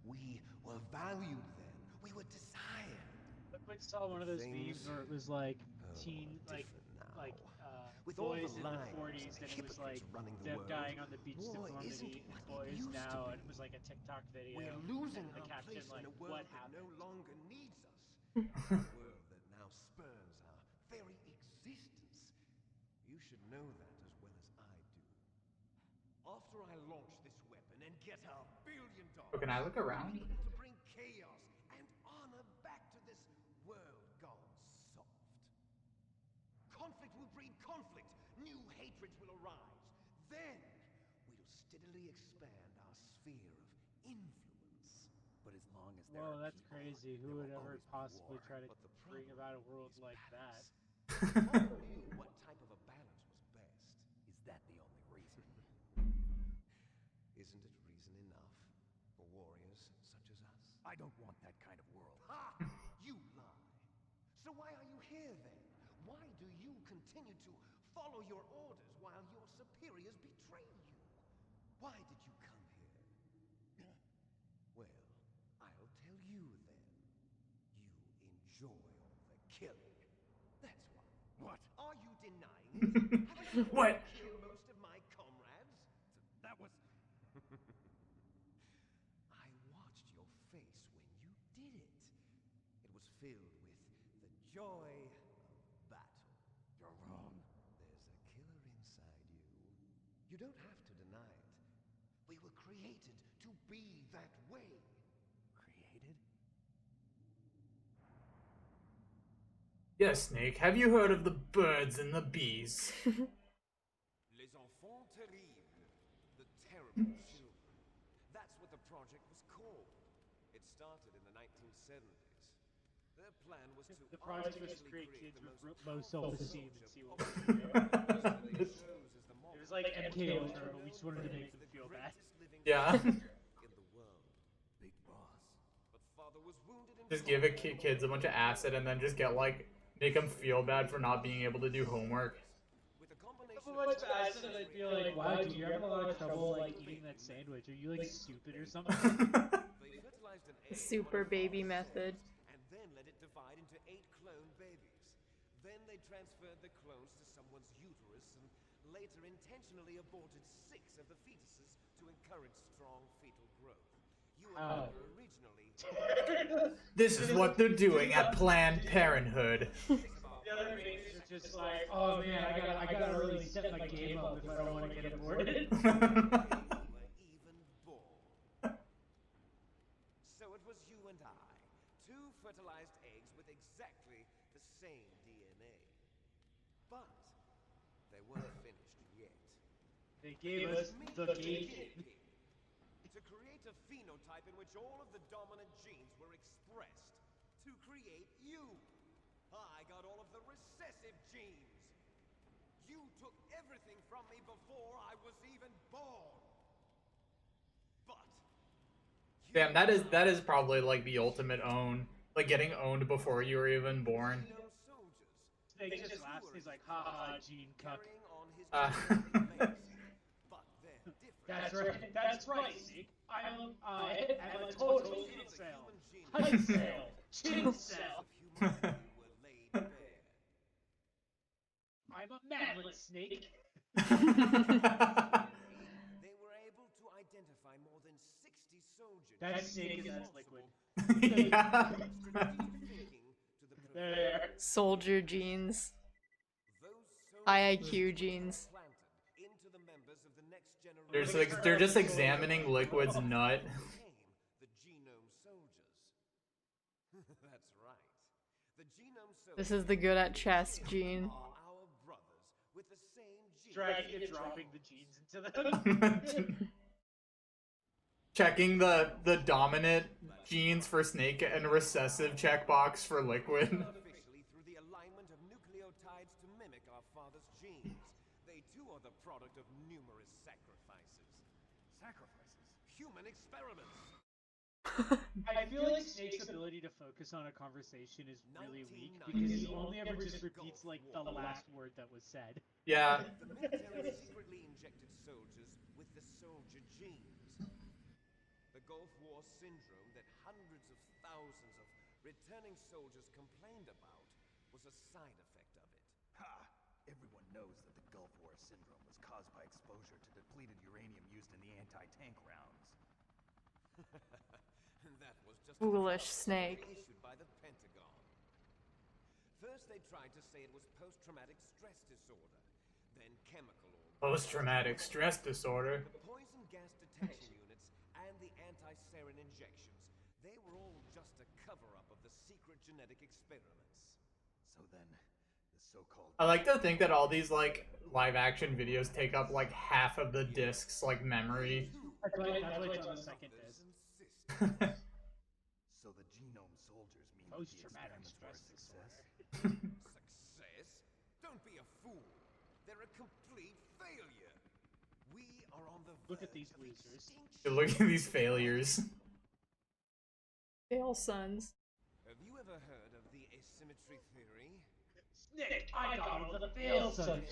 We were valued then. We were desired. I saw one of those Things memes where it was like are teen, different now. With all boys the in the lies 40s, and and it was like hypocrites running the them world, dying on the beach war diplomacy isn't what and boys it used now, to and it be. was like a TikTok video. We're losing and the our caption place like, in a "What world that happened?" no longer needs us. A world that now spurns our very existence. You should know that as well as I do. After I launch this weapon and get $1 billion, Oh, can I look around? we'll be able to bring chaos and honor back to this world gone soft. Conflict will breed conflict. New hatreds will arise. Then we'll steadily expand our sphere of influence. But as long as there Whoa, are that's people, crazy. there Who would will ever always be possibly war. try to But the bring problem about a world is like that? balance. Father knew what type of a balance was best. Is that the only reason? Isn't it reason enough for warriors such as us? I don't want that kind of world. Ha! You lie. So why are you here then? Why do you continue to follow your orders while your superiors betray you? Why did you come here? Well, I'll tell you then. You enjoy all the killing. That's why. What? Are you denying it? Haven't you What? killed most of my comrades? That was... I watched your face when you did it. It was filled with the joy of battle. You're wrong. There's a killer inside you. You don't have to deny it. We were created to be that way. Created? Yes, Snake. Have you heard of the birds and the bees? Les enfants terribles. The terrible children. That's what the project was called. It started in the 1970s. Their plan was to The project was to artificially create kids the with most low powerful self-esteem and see what soldier would possible. happen. It shows as the It was like model. MK Ultra, but we just wanted to make them The feel bad. greatest living Yeah. creature in the world. Big Boss. But father was wounded in Just give kids a bunch of acid and then just get like make them feel bad for not being able to do homework. with a combination So much acid, and I'd be like, "Wow, dude, you're having a lot of trouble like eating that sandwich. Are you like stupid or something?" They fertilized an egg, Super baby method. and then let it divide into 8 clone babies. Then they transferred the clones to someone's uterus and later intentionally aborted 6 of the fetuses to encourage strong fetal growth. You and I were originally This is what they're doing at Planned Parenthood. The other babies are just like, "Oh man, I gotta really step my game up if I don't want to get aborted." were even born. So it was you and I, 2 fertilized eggs with exactly the same DNA. But they weren't finished yet. They gave us the gay kid. To create a a phenotype in which all of the dominant genes were expressed to create you. I got all of the recessive genes. You took everything from me before I was even born. But Damn, that is probably like the ultimate own. Like getting owned before you were even born. genome soldiers. Snake just laughs. He's like, haha, Gene cuck. Carrying on his Uh, genetic legacy. But they're different. That's right. That's right, Snake. I'm a total incel. Incel. Chincel. I'm a manlet snake. They were able to identify more than 60 soldier That snake is as liquid. yeah. There. Soldier genes. IIQ genes. They're just examining Liquid's nut. The genome soldiers. That's right. The genome soldiers This is the good at chess gene. are our brothers with the same genes. Dragging and dropping the genes into them. Checking the dominant genes for Snake and recessive checkbox for Liquid. Officially through the alignment of nucleotides to mimic our father's genes. They too are the product of numerous sacrifices. Sacrifices? Human experiments. I feel like Snake's ability to focus on a conversation is really weak because he only ever just repeats like the last word that was said. Yeah. The military secretly injected soldiers with the soldier genes. The Gulf War syndrome that hundreds of thousands of returning soldiers complained about was a side effect of it. Ha! Everyone knows that the Gulf War syndrome was caused by exposure to depleted uranium used in the anti-tank rounds. That was just Foolish a Snake. issued by the Pentagon. First they tried to say it was post-traumatic stress disorder, then chemical or Post-traumatic stress disorder. the poison gas detection units and the anti-sarin injections. They were all just a cover-up of the secret genetic experiments. So then, the so-called... I like to think that all these like live action videos take up like half of the disc's like memory. That's why it's on the second disc. So the genome soldiers mean Post-traumatic the experiments were a stress success? Success? Don't be a fool. They're a complete failure. We are on the Look at verge these of losers. extinction. Look at these failures. Fail sons. Have you ever heard of the asymmetry theory? Snake, I got all the fail sons.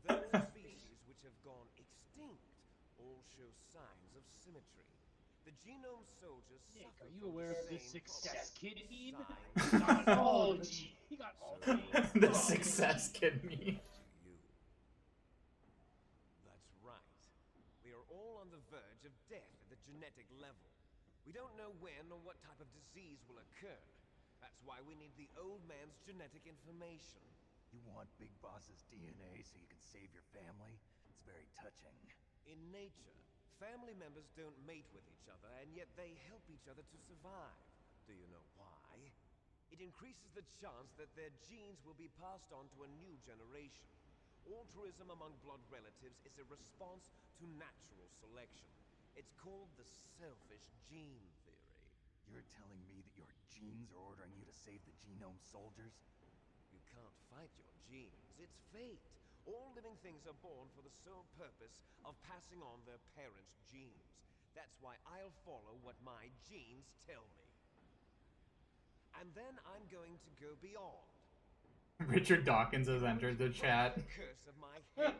Those species which have gone extinct all show signs of symmetry. The genome soldiers Nick, suffer are you from aware of the same success kid meme? signs He got all the G. He got all the The success kid me. you. That's right. We are all on the verge of death at the genetic level. We don't know when or what type of disease will occur. That's why we need the old man's genetic information. You want Big Boss's DNA so you can save your family? It's very touching. In nature, family members don't mate with each other, and yet they help each other to survive. Do you know why? It increases the chance that their genes will be passed on to a new generation. Altruism among blood relatives is a response to natural selection. It's called the selfish gene theory. You're telling me that your genes are ordering you to save the genome soldiers? You can't fight your genes. It's fate. All living things are born for the sole purpose of passing on their parents' genes. That's why I'll follow what my genes tell me. And then I'm going to go beyond. Richard Dawkins has entered the chat. The curse of my heritage.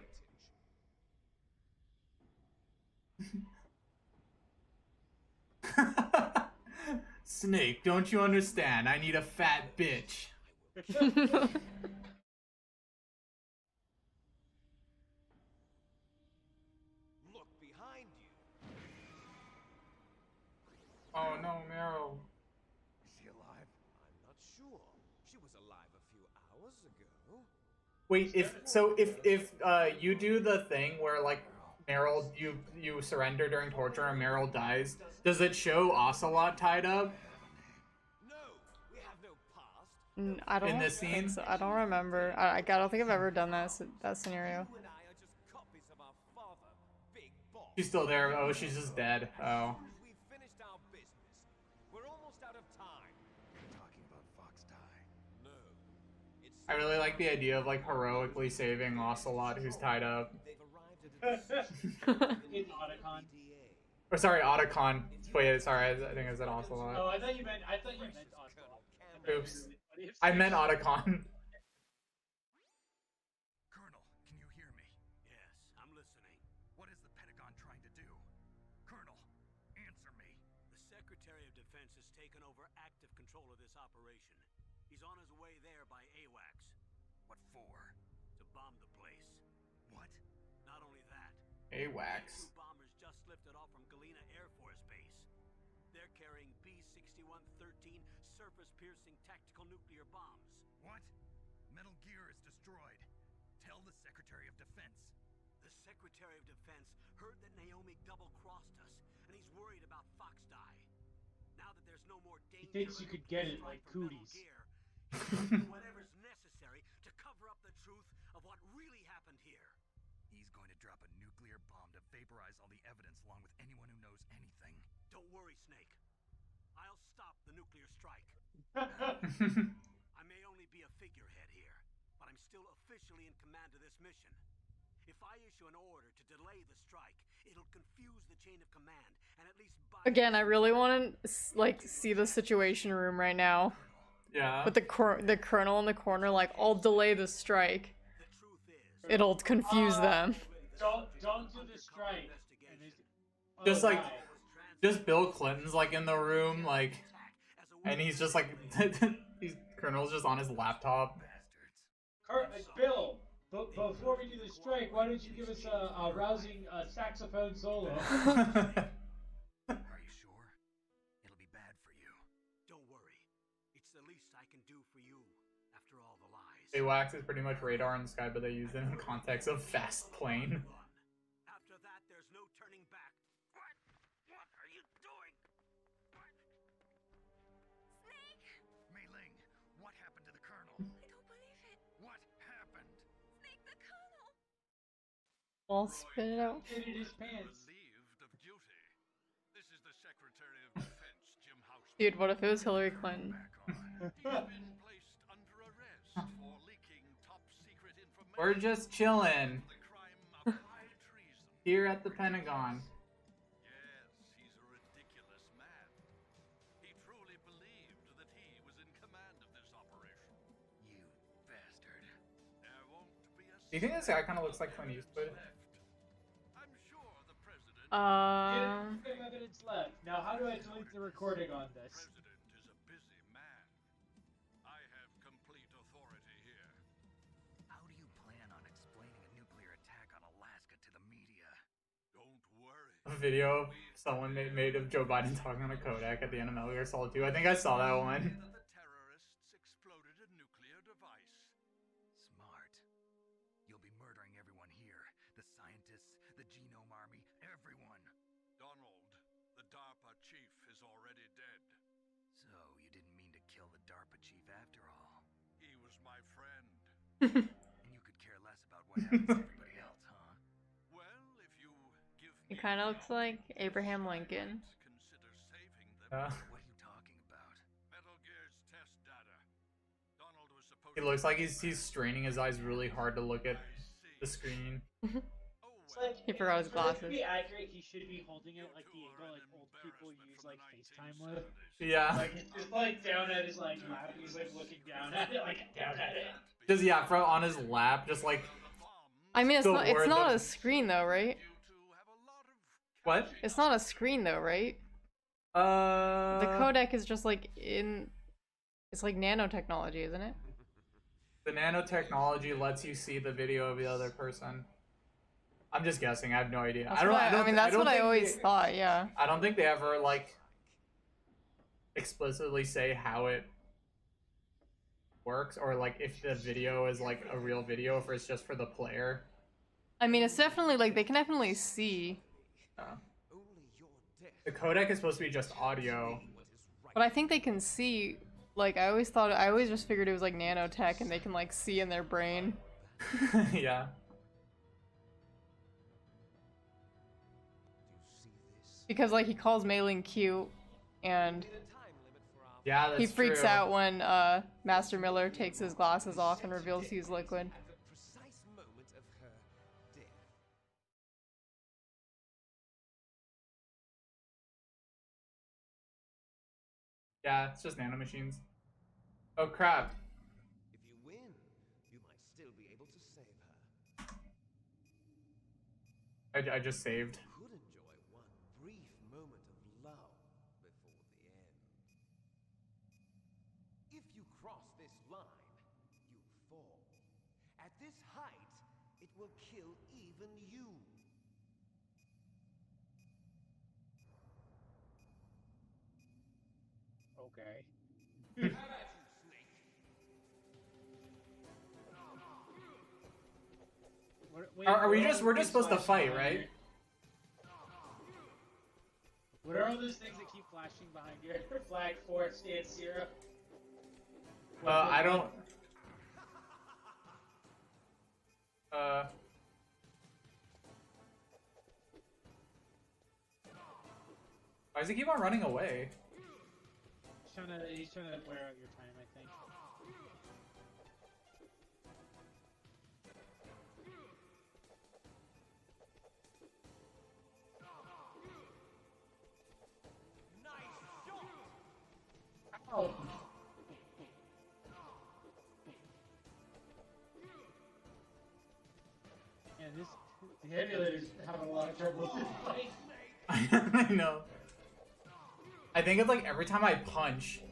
Snake, don't you understand? I need a fat bitch. Look behind you. Oh no, Meryl. Is she alive? I'm not sure. She was alive a few hours ago. Wait, if you do the thing where like Meryl you surrender during torture and Meryl dies, does it show Ocelot tied up? No, we have no past. I don't In this think scene? so. I don't remember. I don't think I've ever done that scenario. You and I are just copies of our father, Big Boss. She's still there. Oh, she's just dead. Oh. We've finished our business. We're almost out of time. Talking about Fox Die. No. It's I really like the idea of like heroically saving Ocelot who's tied up. they've arrived at a decision. In Otacon. Or sorry, Otacon. Wait, sorry, I think I said Ocelot. Oh, I thought you meant Otacon. Oops. I meant Otacon. Colonel, can you hear me? Yes, I'm listening. What is the Pentagon trying to do? Colonel, answer me. The Secretary of Defense has taken over active control of this operation. He's on his way there by AWACS. What for? To bomb the place. What? Not only that, AWACS. two bombers just lifted off from Galena Air Force Base. They're carrying B-6113 surface-piercing tactical nuclear bombs. What? Metal Gear is destroyed. Tell the Secretary of Defense. The Secretary of Defense heard that Naomi double-crossed us, and he's worried about Fox Die. Now that there's no more danger, thinks you could get it strike like from Metal cooties. Gear, he'll do whatever's necessary to cover up the truth of what really happened here. He's going to drop a nuclear bomb to vaporize all the evidence along with anyone who knows anything. Don't worry, Snake. I'll stop the nuclear strike. Hmm. I may only be a figurehead here, but I'm still officially in command of this mission. If I issue an order to delay the strike, it'll confuse the chain of command and at least buy— Again, I really want to like see the situation room right now. Yeah. With the colonel in the corner, like, I'll delay the strike. The truth is, It'll confuse them. Don't do the strike. And Just like, just Bill Clinton's like in the room, like, and he's just like, he's Colonel's just on his laptop. Bill, before we do the strike, why don't you give us a rousing saxophone solo? Are you sure? It'll be bad for you. don't worry. It's the least I can do for you after all the lies. AWACS is pretty much radar in the sky, but they use it in the context of fast plane. After that, there's no turning back. What? What are you doing? What? Snake! Mei Ling, what happened to the Colonel? I don't believe it. What happened? Snake the Colonel! I'll spit it out. In his pants. Relieved of duty. This is the Secretary of Defense, Jim House. Dude, what if it was Hillary Clinton? He's been placed under arrest for leaking top secret information. We're just chilling The crime of high treason. here at the Pentagon. Yes, he's a ridiculous man. He truly believed that he was in command of this operation. You bastard. There won't be a Do you think this guy kind of looks like Clint Eastwood? left. I'm sure the president. We have evidence left. Now, how do I delete the recording on this? President is a busy man. I have complete authority here. How do you plan on explaining a nuclear attack on Alaska to the media? Don't worry. A video someone made of Joe Biden talking on a Kodak at the end of Metal Gear Solid 2. I think I saw that one. That the terrorists exploded a nuclear device. Smart. You'll be murdering everyone here. The scientists, the Genome Army, everyone. Donald, the DARPA chief, is already dead. So, you didn't mean to kill the DARPA chief after all. He was my friend. And you could care less about what happens to everybody else, huh? Well, if you give He me kind of the looks like opportunity Abraham to Lincoln. consider saving them. What are you talking about? Metal Gear's test data. Donald was supposed He looks like he's straining his eyes really hard to look at the screen. It's like, He forgot his for it to glasses. be accurate, he should be holding it like the angle like old people use like FaceTime with. Yeah. Like it's just like down at his like lap, he's like looking down at it, like down at it. Just yeah, from on his lap, just like I mean, it's The not. It's word not that- a screen though, right? what? It's not a screen though, right? The codec is just like in. It's like nanotechnology, isn't it? The nanotechnology lets you see the video of the other person. I'm just guessing. I have no idea. That's I don't. what I don't. mean, that's don't what I think always they- thought. Yeah. I don't think they ever like explicitly say how it works, or like if the video is like a real video, if it's just for the player. I mean, it's definitely like they can definitely see, The codec is supposed to be just audio. but I think they can see. Like I always just figured it was like nanotech, and they can like see in their brain. Yeah. Because like he calls Mei Ling cute, and Yeah, that's he freaks true. out when Master Miller takes his glasses off and reveals he's Liquid. At the precise moment of her death. Yeah, it's just nanomachines. Oh crap. If you win, you might still be able to save her. I just saved. You could enjoy one brief moment of love before the end. If you cross this line, you fall. At this height, it will kill even you. Okay. How about you, Snake? Are we just we're just supposed to fight, right? What are all those things that keep flashing behind your flag for stance 0? I don't. Why does he keep on running away? He's trying to wear out your time, I think. Oh. Yeah, the emulator's having a lot of trouble with this fight. I know. I think it's like every time I punch,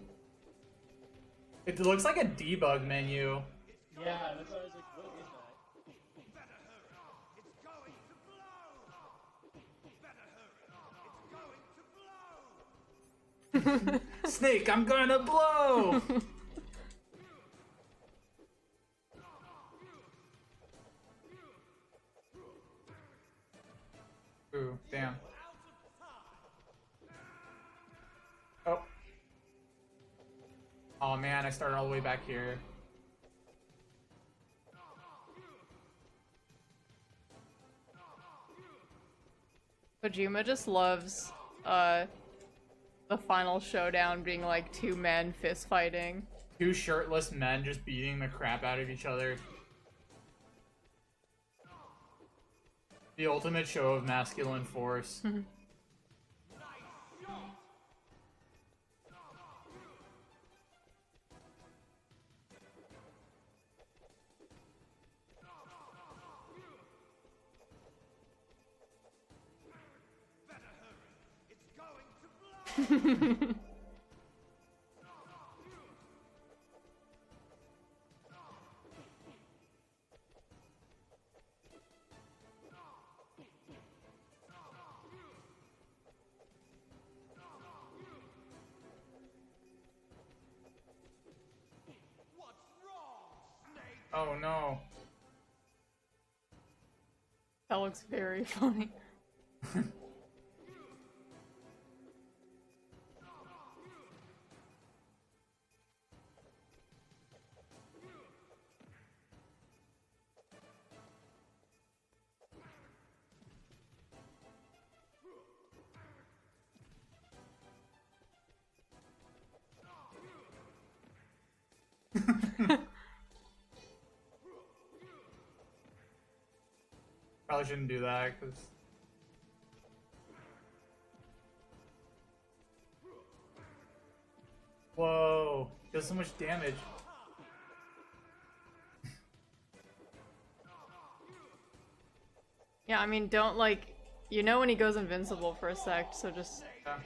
it looks like a debug menu. Yeah, that's why I was like, what is that? Better hurry. It's going to blow. Better hurry. It's going to blow. Snake, I'm gonna blow! Ooh, damn. Oh. Oh man, I started all the way back here. Kojima just loves the final showdown being like two men fist fighting. Two shirtless men just beating the crap out of each other. The ultimate show of masculine force. Oh no. That looks very funny. Probably shouldn't do that, because... Whoa, does so much damage. Yeah, I mean, don't like... You know when he goes invincible for a sec, so just... Yeah.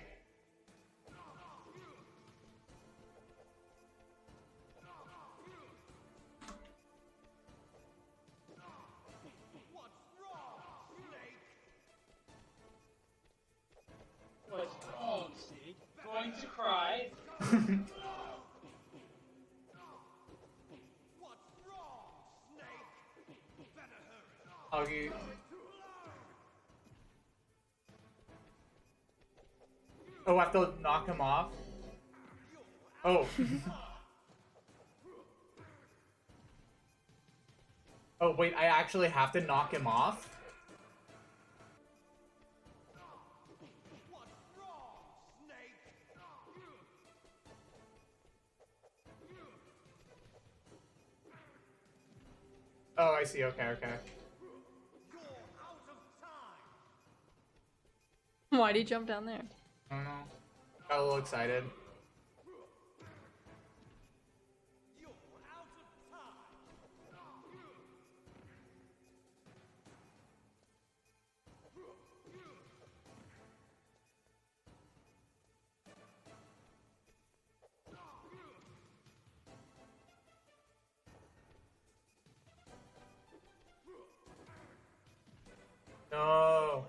What's wrong, Snake? Going to cry? Augie. Oh, I have to knock him off? Oh. Oh, wait, I actually have to knock him off? Oh, I see. Okay, okay. Why'd he jump down there? I don't know. Got a little excited. No.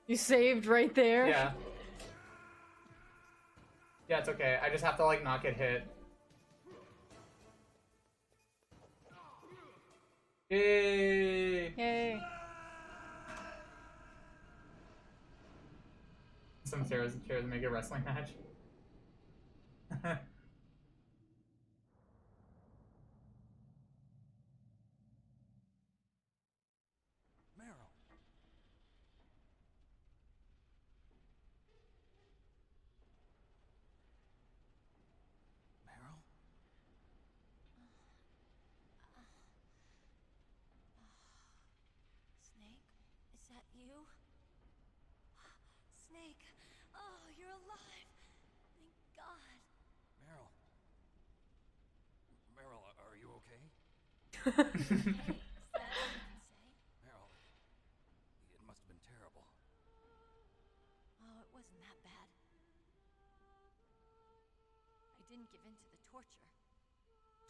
You saved right there? Yeah. Yeah, it's okay. I just have to like not get hit. Yay! Yay. Some chairs make a wrestling match. Meryl. Meryl? Snake, is that you? Snake, oh, you're alive. Thank God. Meryl. Meryl, are you okay? Hey, is that all you can say? Meryl, it must have been terrible. Oh, it wasn't that bad. I didn't give in to the torture.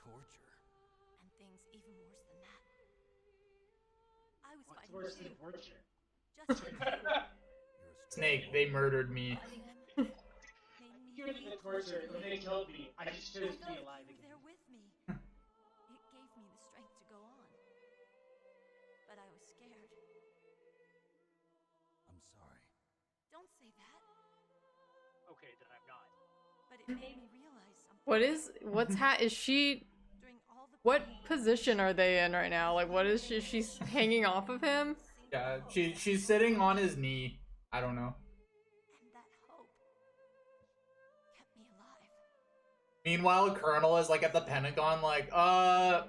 Torture? And things even worse than that. I was What's fighting worse too. than torture? Just like you. Snake, they murdered me. Fighting them made me You're the torture. When they killed me, I just chose to be alive you were again. there with me. It gave me the strength to go on. But I was scared. I'm sorry. Don't say that. Okay, then I'm not. But it made me realize something. What's is she, During all the what pain, position are they in right now? Like, what is she's hanging off of him? Yeah, she's sitting on his knee. I don't know. and that hope kept me alive. Meanwhile, Colonel is like at the Pentagon, like, I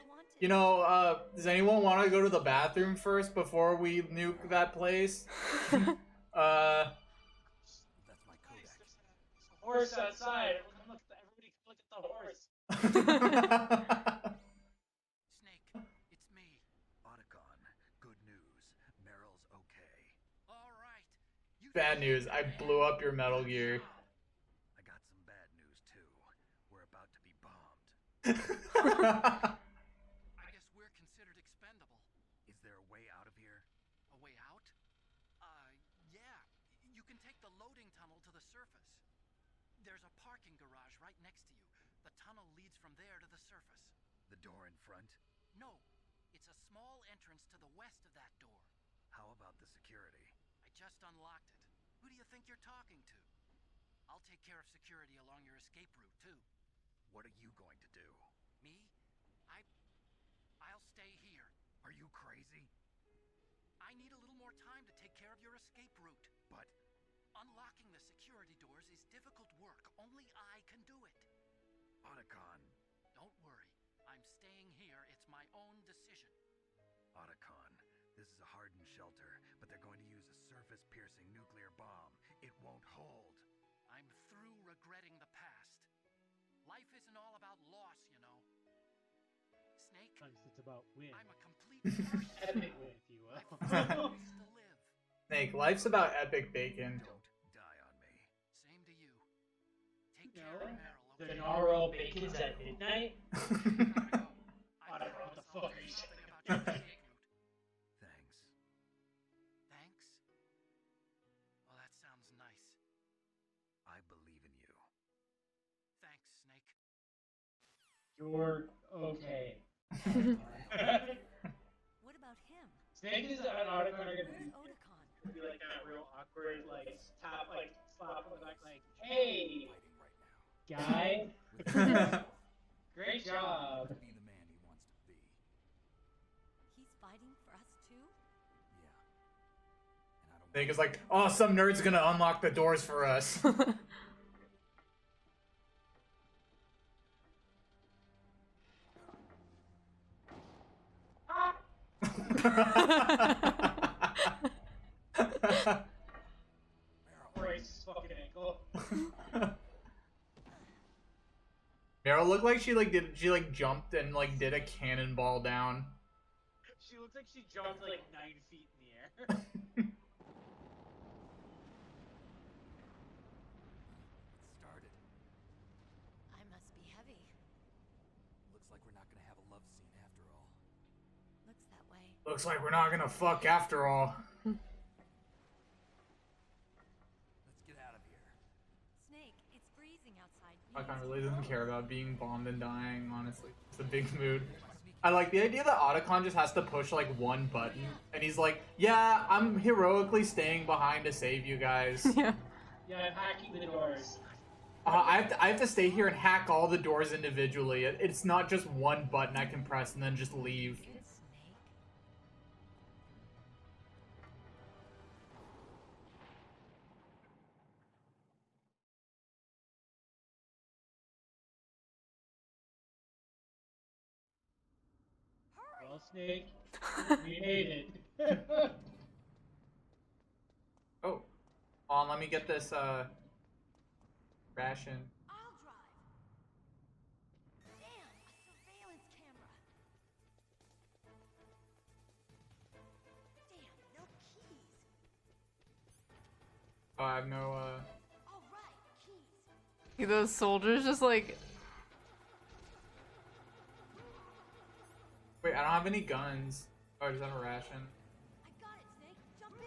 wanted you know, does anyone want to go to the bathroom first before we nuke that place? That's my Kodak. There's a horse outside. Everybody come look at the horse. Snake, it's me. Otacon, good news. Meryl's okay. All right. You Bad news, I blew up your Metal Gear. I got some bad news, too. We're about to be bombed. I guess we're considered expendable. Is there a way out of here? A way out? Yeah. You can take the loading tunnel to the surface. There's a parking garage right next to you. The tunnel leads from there to the surface. The door in front? No, it's a small entrance to the west of that door. How about the security? I just unlocked it. Who do you think you're talking to? I'll take care of security along your escape route, too. What are you going to do? Me? I'll stay here. Are you crazy? I need a little more time to take care of your escape route. But Unlocking the security doors is difficult work. Only I can do it. Otacon. Don't worry. I'm staying here. It's my own decision. Otacon, this is a hardened shelter, but they're going to use a surface-piercing nuclear bomb. It won't hold. I'm through regretting the past. Life isn't all about loss, you know. Snake, Sometimes it's about win. I'm a complete person. Epic win, if you I've will. found ways to live. Snake, life's about epic bacon. Don't die on me. Same to you. Take No, care of Meryl, the okay? Naro Bacon's at midnight? I gotta go. Otacon, what the fuck are you saying? Something about your escape route. Thanks. Thanks? Well, that sounds nice. I believe in you. Thanks, Snake. You're okay. What about him? Snake is an Otacon are gonna Where's be, Otakon? be like that real awkward, like tap, like slap on the back, like, hey, Fighting right now. guy, With the great job. be the man he wants to be. He's fighting for us too? Snake is like, oh, some nerd's gonna unlock the doors for us. Breaks his fucking ankle. Meryl looked like she jumped and like did a cannonball down. She looks like she jumped like 9 feet in the air. Started. I must be heavy. Looks like we're not gonna have a love scene after all. Looks that way. Looks like we're not gonna fuck after all. Let's get out of here. Snake, it's freezing outside. Icon really doesn't care about being bombed and dying, honestly. It's a big mood. I like the idea that Otacon just has to push like one button, and he's like, yeah, I'm heroically staying behind to save you guys. Yeah. Yeah, I'm hacking the doors. I have to stay here and hack all the doors individually. It's not just one button I can press and then just leave. Good Snake. Well, Snake, we made it. Oh, hold on, let me get this ration. I'll drive. Damn, a surveillance camera. Damn, no keys. Oh, I have no All right, keys. Those soldiers just like. Wait, I don't have any guns. Oh, I just have a ration. I got it, Snake. Jump in.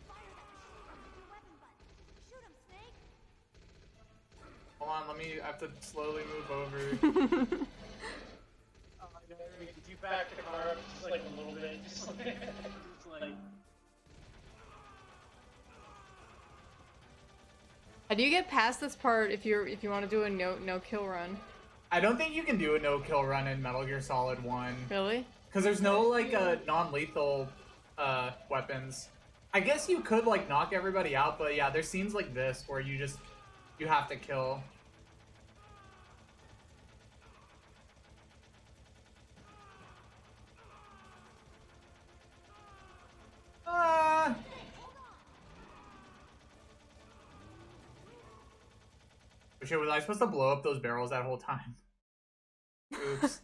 Fire that machine with your weapon button. Shoot him, Snake. Hold on, I have to slowly move over. Could you back the car up just like a little bit? Just like... How do you get past this part if you want to do a no kill run? I don't think you can do a no-kill run in Metal Gear Solid 1. Really? Because there's no, like, non-lethal weapons. I guess you could, like, knock everybody out, but yeah, there's scenes like this where you have to kill. Shit, was I supposed to blow up those barrels that whole time? Oops.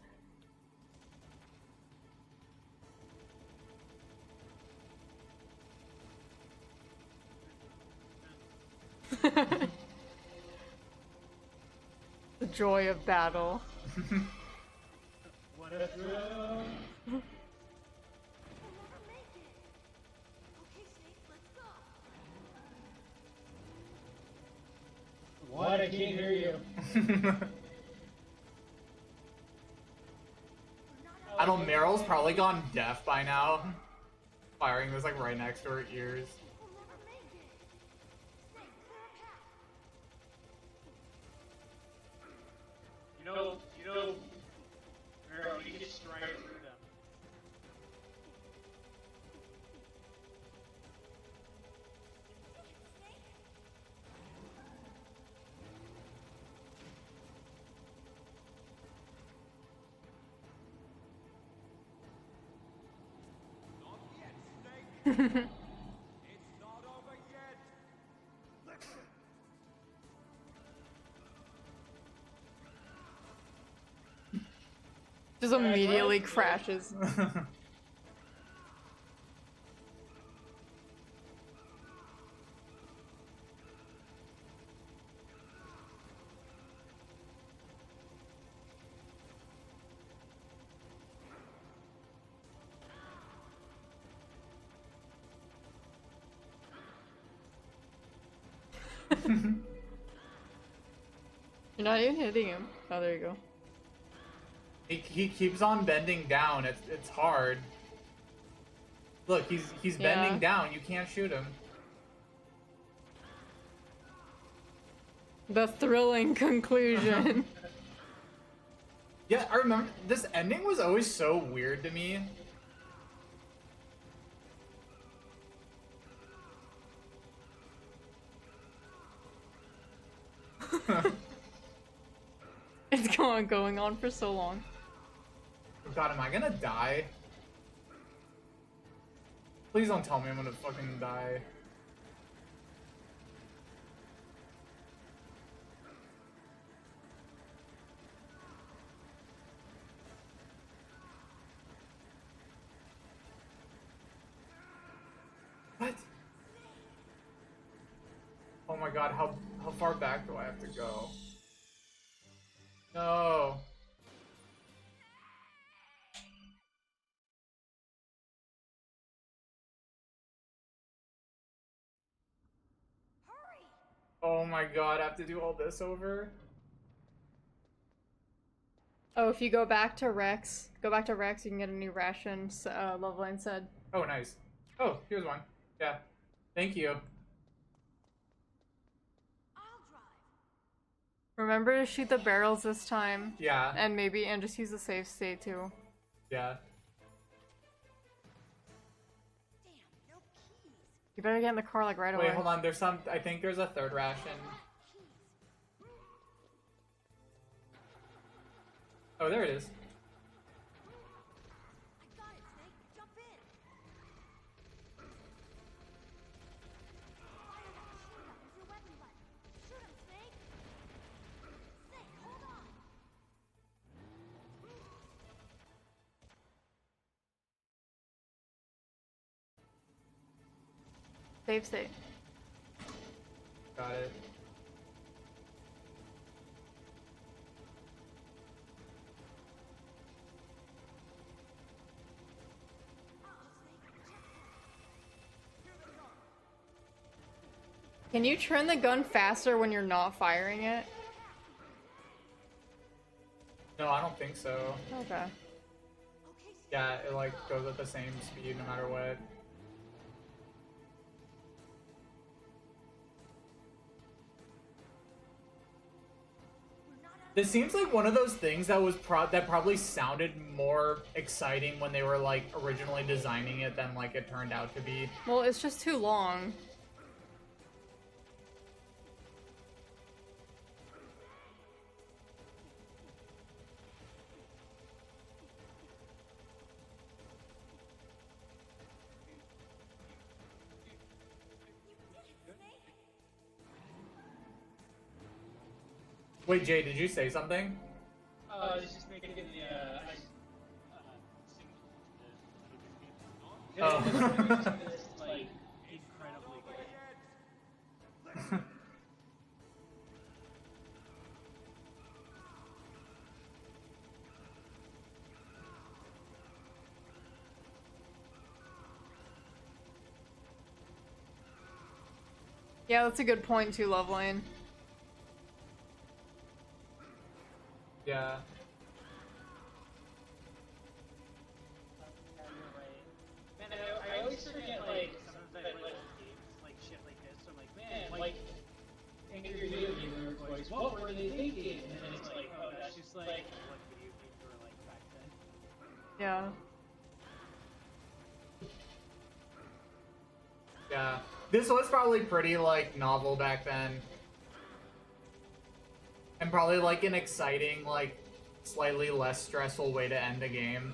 The joy of battle. What a thrill! What? I can't hear you. I don't know, Meryl's probably gone deaf by now. Firing this like right next to her ears. You know, Arrow, you can just strike through them. It's not over yet. Just immediately crashes. You're not even hitting him. Oh, there you go. He keeps on bending down. It's hard. Look, he's bending down. You can't shoot him. The thrilling conclusion. Yeah, I remember this ending was always so weird to me. It's going on for so long. God, am I gonna die? Please don't tell me I'm gonna fucking die. What? Oh my god, how far back do I have to go? No. Oh my god, I have to do all this over? Oh, if you go back to Rex, you can get a new ration, Loveline said. Oh, nice. Oh, here's one. Yeah. Thank you. Remember to shoot the barrels this time. Yeah. And just use the safe state too. Yeah. You better get in the car like right away. Wait, hold on. There's some. I think there's a third ration. Oh, there it is. Save state. Got it. Can you turn the gun faster when you're not firing it? No, I don't think so. Okay. Yeah, it like goes at the same speed no matter what. This seems like one of those things that was that probably sounded more exciting when they were like originally designing it than like it turned out to be. Well, it's just too long. Wait, Jay, did you say something? It's just making the Oh. like incredibly good. Yeah, that's a good point too, Loveline. Yeah. Man, I always forget, like, sometimes I play games, like, shit like this, so I'm like, man, like, angry video gamer voice, what were they thinking? And then it's like, oh, that's just, like, what video games were like back then. Yeah. Yeah. This was probably pretty, like, novel back then. And probably, like, an exciting, like, slightly less stressful way to end a game.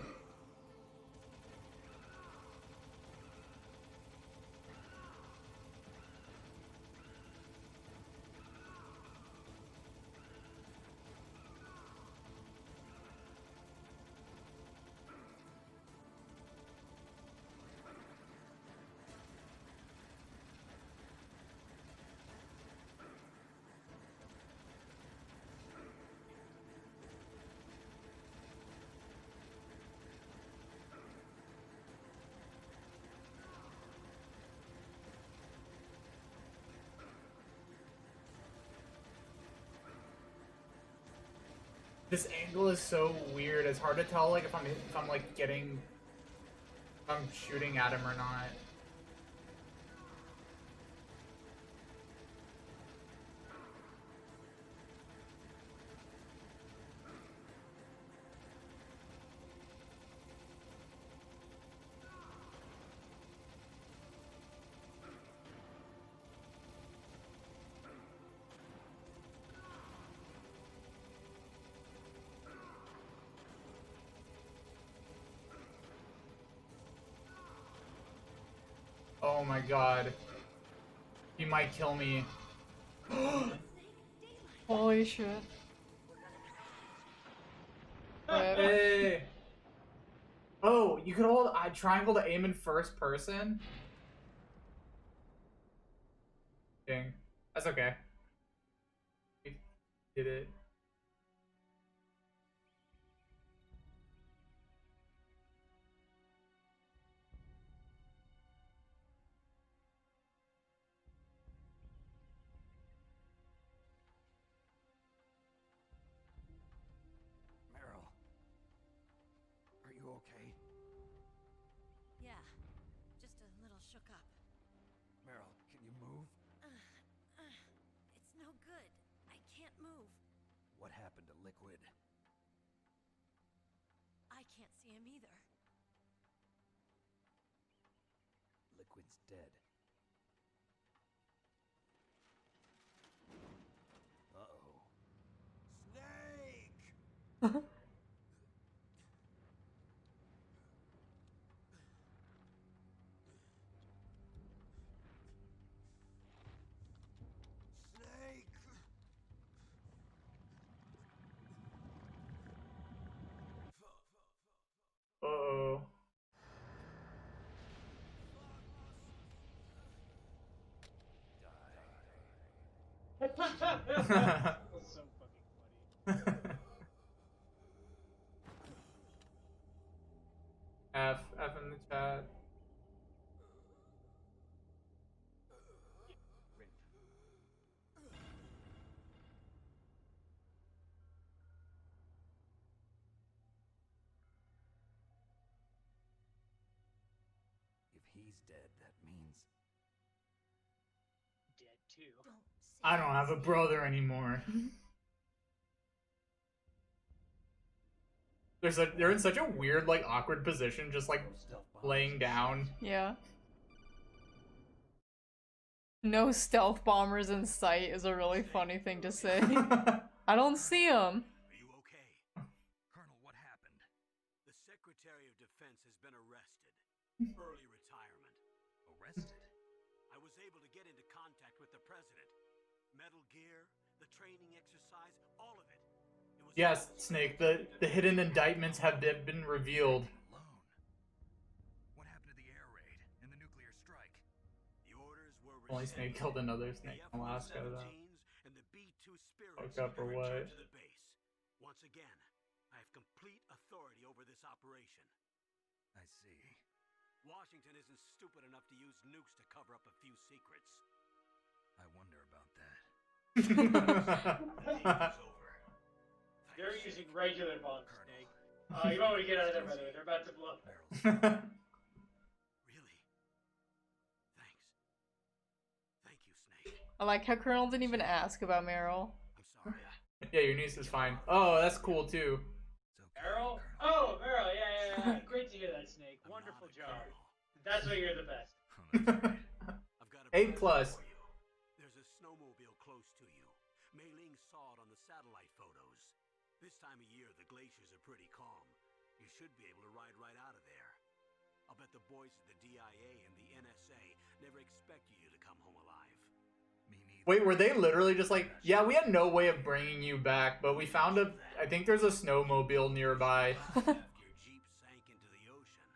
This angle is so weird. It's hard to tell, like, if I'm like getting, if I'm shooting at him or not. my god. He might kill me. Holy shit. Rip. Hey! Oh, you could hold triangle to aim in first person? Dang. That's okay. We did it. Meryl. Are you okay? Yeah, just a little shook up. Meryl, can you move? It's no good. I can't move. What happened to Liquid? I can't see him either. Liquid's dead. Uh-oh. Snake! Snake! Uh-oh. That's so fucking funny. F in the chat. If he's dead, that means... Dead too. Don't say I don't have a brother anymore. They're in such a weird, like, awkward position, just like laying down. Yeah. No stealth bombers in sight is a really funny thing to say. I don't see them. Are you okay? Colonel, what happened? The Secretary of Defense has been arrested. Early retirement. Arrested? I was able to get into contact with the president. Metal Gear, the training exercise, all of it. It was Yes, Snake, the hidden indictments have been revealed. Alone. What happened to the air raid and the nuclear strike? The orders were Only rescinded. Snake killed another The snake in Alaska, though. F-117s and the B-2 Spirits Fucked up or have returned what? to the base. Once again, I have complete authority over this operation. I see. Washington isn't stupid enough to use nukes to cover up a few secrets. I wonder about that. They're using regular bombs, Snake. You want me to get out of there, by the way. They're about to blow up. Really? Thanks. Thank you, Snake. I like how Colonel didn't even ask about Meryl. I'm sorry. Yeah, your niece is fine. Oh, that's cool too. It's okay, Meryl? Colonel. Oh, Meryl, yeah. Great to hear that, Snake. I'm Wonderful not a job. colonel. That's why you're the best. Oh, that's great. I've got a A present plus. for you. There's a snowmobile close to you. Mei Ling saw it on the satellite photos. This time of year, the glaciers are pretty calm. You should be able to ride right out of there. I'll bet the boys at the DIA and the NSA never expected you to come home alive. Me neither. Wait, were they literally just like, yeah, we had no way of bringing you back, but we found I think there's a snowmobile nearby. After your jeep sank into the ocean.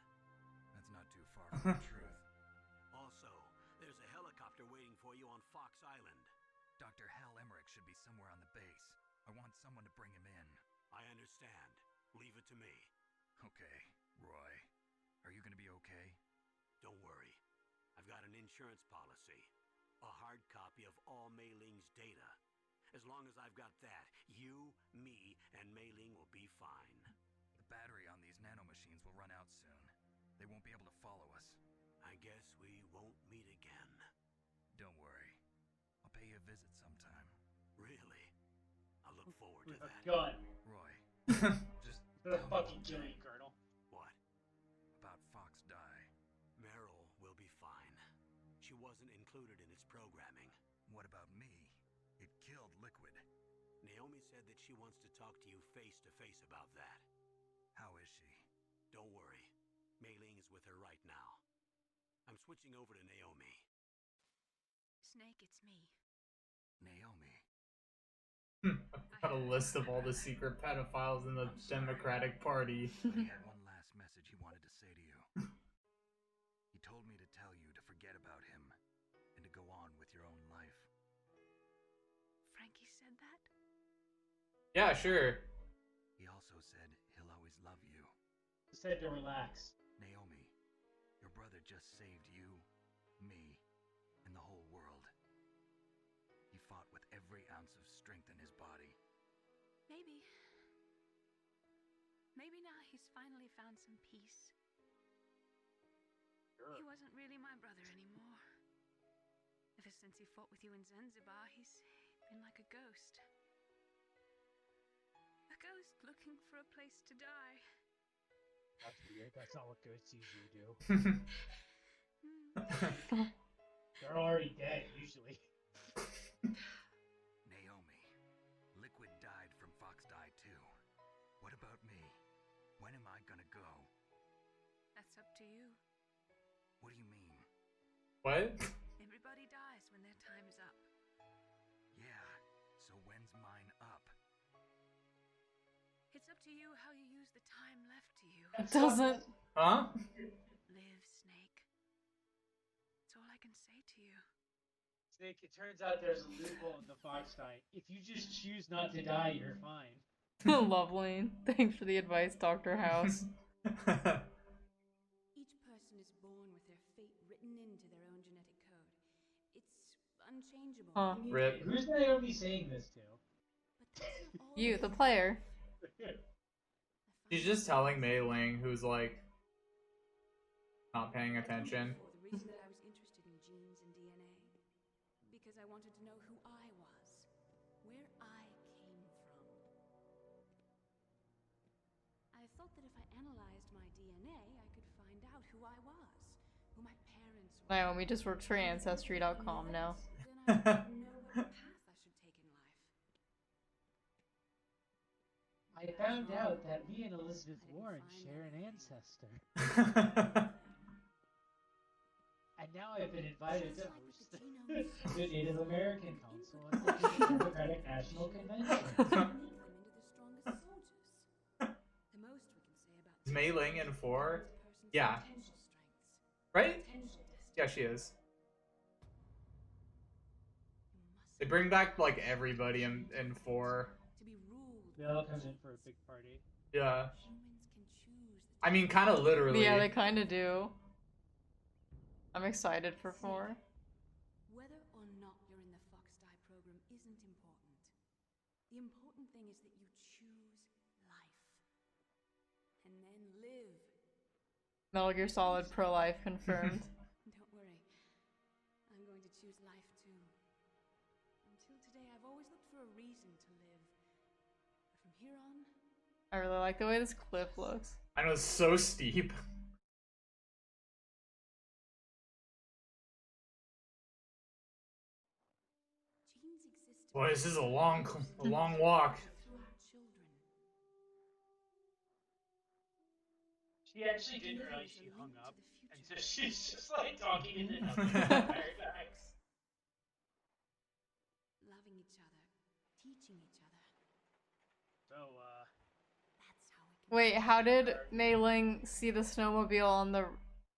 That's not too far from the truth. Also, there's a helicopter waiting for you on Fox Island. Dr. Hal Emmerich should be somewhere on the base. I want someone to bring him in. I understand. Leave it to me. Okay, Roy. Are you gonna be okay? Don't worry. I've got an insurance policy. A hard copy of all Mei Ling's data. As long as I've got that, you, me, and Mei Ling will be fine. The battery on these nanomachines will run out soon. They won't be able to follow us. I guess we won't meet again. Don't worry. I'll pay you a visit sometime. Really? I look forward to With a that. gun. Roy, just They're tell me fucking one killing thing you, Colonel. What? about Fox Die. Meryl will be fine. She wasn't included in its programming. What about me? It killed Liquid. Naomi said that she wants to talk to you face to face about that. How is she? Don't worry. Mei Ling is with her right now. I'm switching over to Naomi. Snake, it's me. Naomi. I've got a list of all the secret pedophiles in the Democratic Party. He had one last message he wanted to say to you. He told me to tell you to forget about him and to go on with your own life. Frankie said that? Yeah, sure. He also said he'll always love you. He said to relax. Naomi, your brother just saved you, me, and the whole world. He fought with every ounce of strength in his body. Maybe. Maybe now he's finally found some peace. Sure. He wasn't really my brother anymore. Ever since he fought with you in Zanzibar, he's been like a ghost. A ghost looking for a place to die. That's weird. That's not what ghosts usually do. They're already dead, usually. Naomi, Liquid died from Fox Die too. What about me? When am I gonna go? That's up to you. What do you mean? What? Everybody dies when their time is up. Yeah, so when's mine up? It's up to you how you use the time left to you. It doesn't. Huh? Live, Snake. That's all I can say to you. Snake, it turns out there's a loophole in the Fox Die. If you just choose not to die, you're fine. Lovely. Thanks for the advice, Dr. House. Each person is born with their fate written into their own genetic code. It's unchangeable. Huh. Rip. Who's Naomi saying this to? But that's not all You, the player. She's just telling Mei Ling, who's like not paying attention. The reason that I was interested in genes and DNA, because I wanted to know who I was, where I came from. I thought that if I analyzed my DNA, I could find out who I was, who my parents were. Naomi just works for Ancestry.com now. Then I would know what path I should take in life. I found out that me and Elizabeth Warren share an ancestor. And now I've been invited to host the Native American Council at the Democratic National Convention. Is Mei Ling in 4? Yeah. Right? Yeah, she is. They bring back like everybody in 4. They all come in for a big party. Yeah. I mean, kind of literally. Yeah, they kind of do. I'm excited for 4. Whether or not you're in the Fox Die program isn't important. The important thing is that you choose life. And then live. Metal Gear Solid pro-life confirmed. Don't worry. I'm going to choose life too. Until today, I've always looked for a reason to live. But from here on... I really like the way this cliff looks. I know, it's so steep. Boy, this is a long walk. She actually didn't realize she hung up, and so she's just like talking into nothing the entire time. Loving each other, teaching each other. So, That's how we can... Wait, how did Mei Ling see the snowmobile on the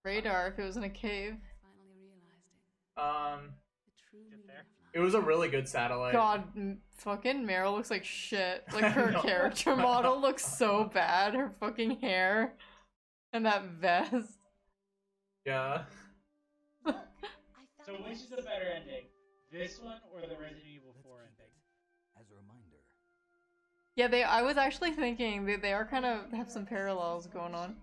radar if it was in a cave? finally realized it. The true meaning of life. It was a really good satellite. God, fucking Meryl looks like shit. Like, her character model looks so bad. Her fucking hair. And that vest. Yeah. so which is a better ending? This one or the Resident Evil 4 ending? As a reminder. Yeah, I was actually thinking they are kind of have some parallels going on.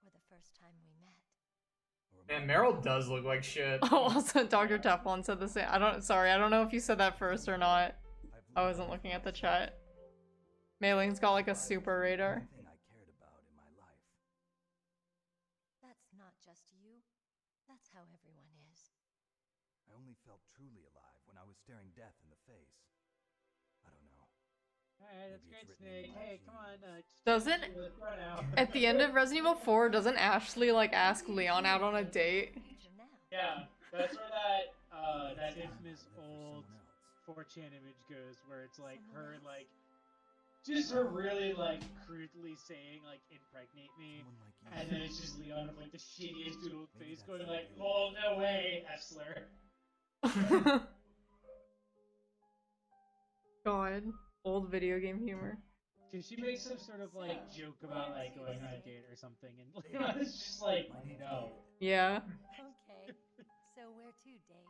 Or the first time we met. And Meryl does look like shit. Oh, also Dr. Teflon said the same. I don't know if you said that first or not. I wasn't looking at the chat. Mei Ling's got like a super radar. Thing I cared about in my life. That's not just you. That's how everyone is. I only felt truly alive when I was staring death in the face. I don't know. Alright, that's Maybe great, it's written in Snake. my Hey, genes. come on. Doesn't at the end of Resident Evil 4, doesn't Ashley like ask Leon out on a date? Future now. Yeah, that's where that infamous old 4chan image goes, where it's like her like just her really like crudely saying like impregnate me, and then it's just Leon with like the shittiest doodled face going like, "Lol, no way, F slur." God, old video game humor. Cause she makes some sort of like joke about like going on a date or something, and Leon is just like, no. Yeah. Okay. So where to, Dave?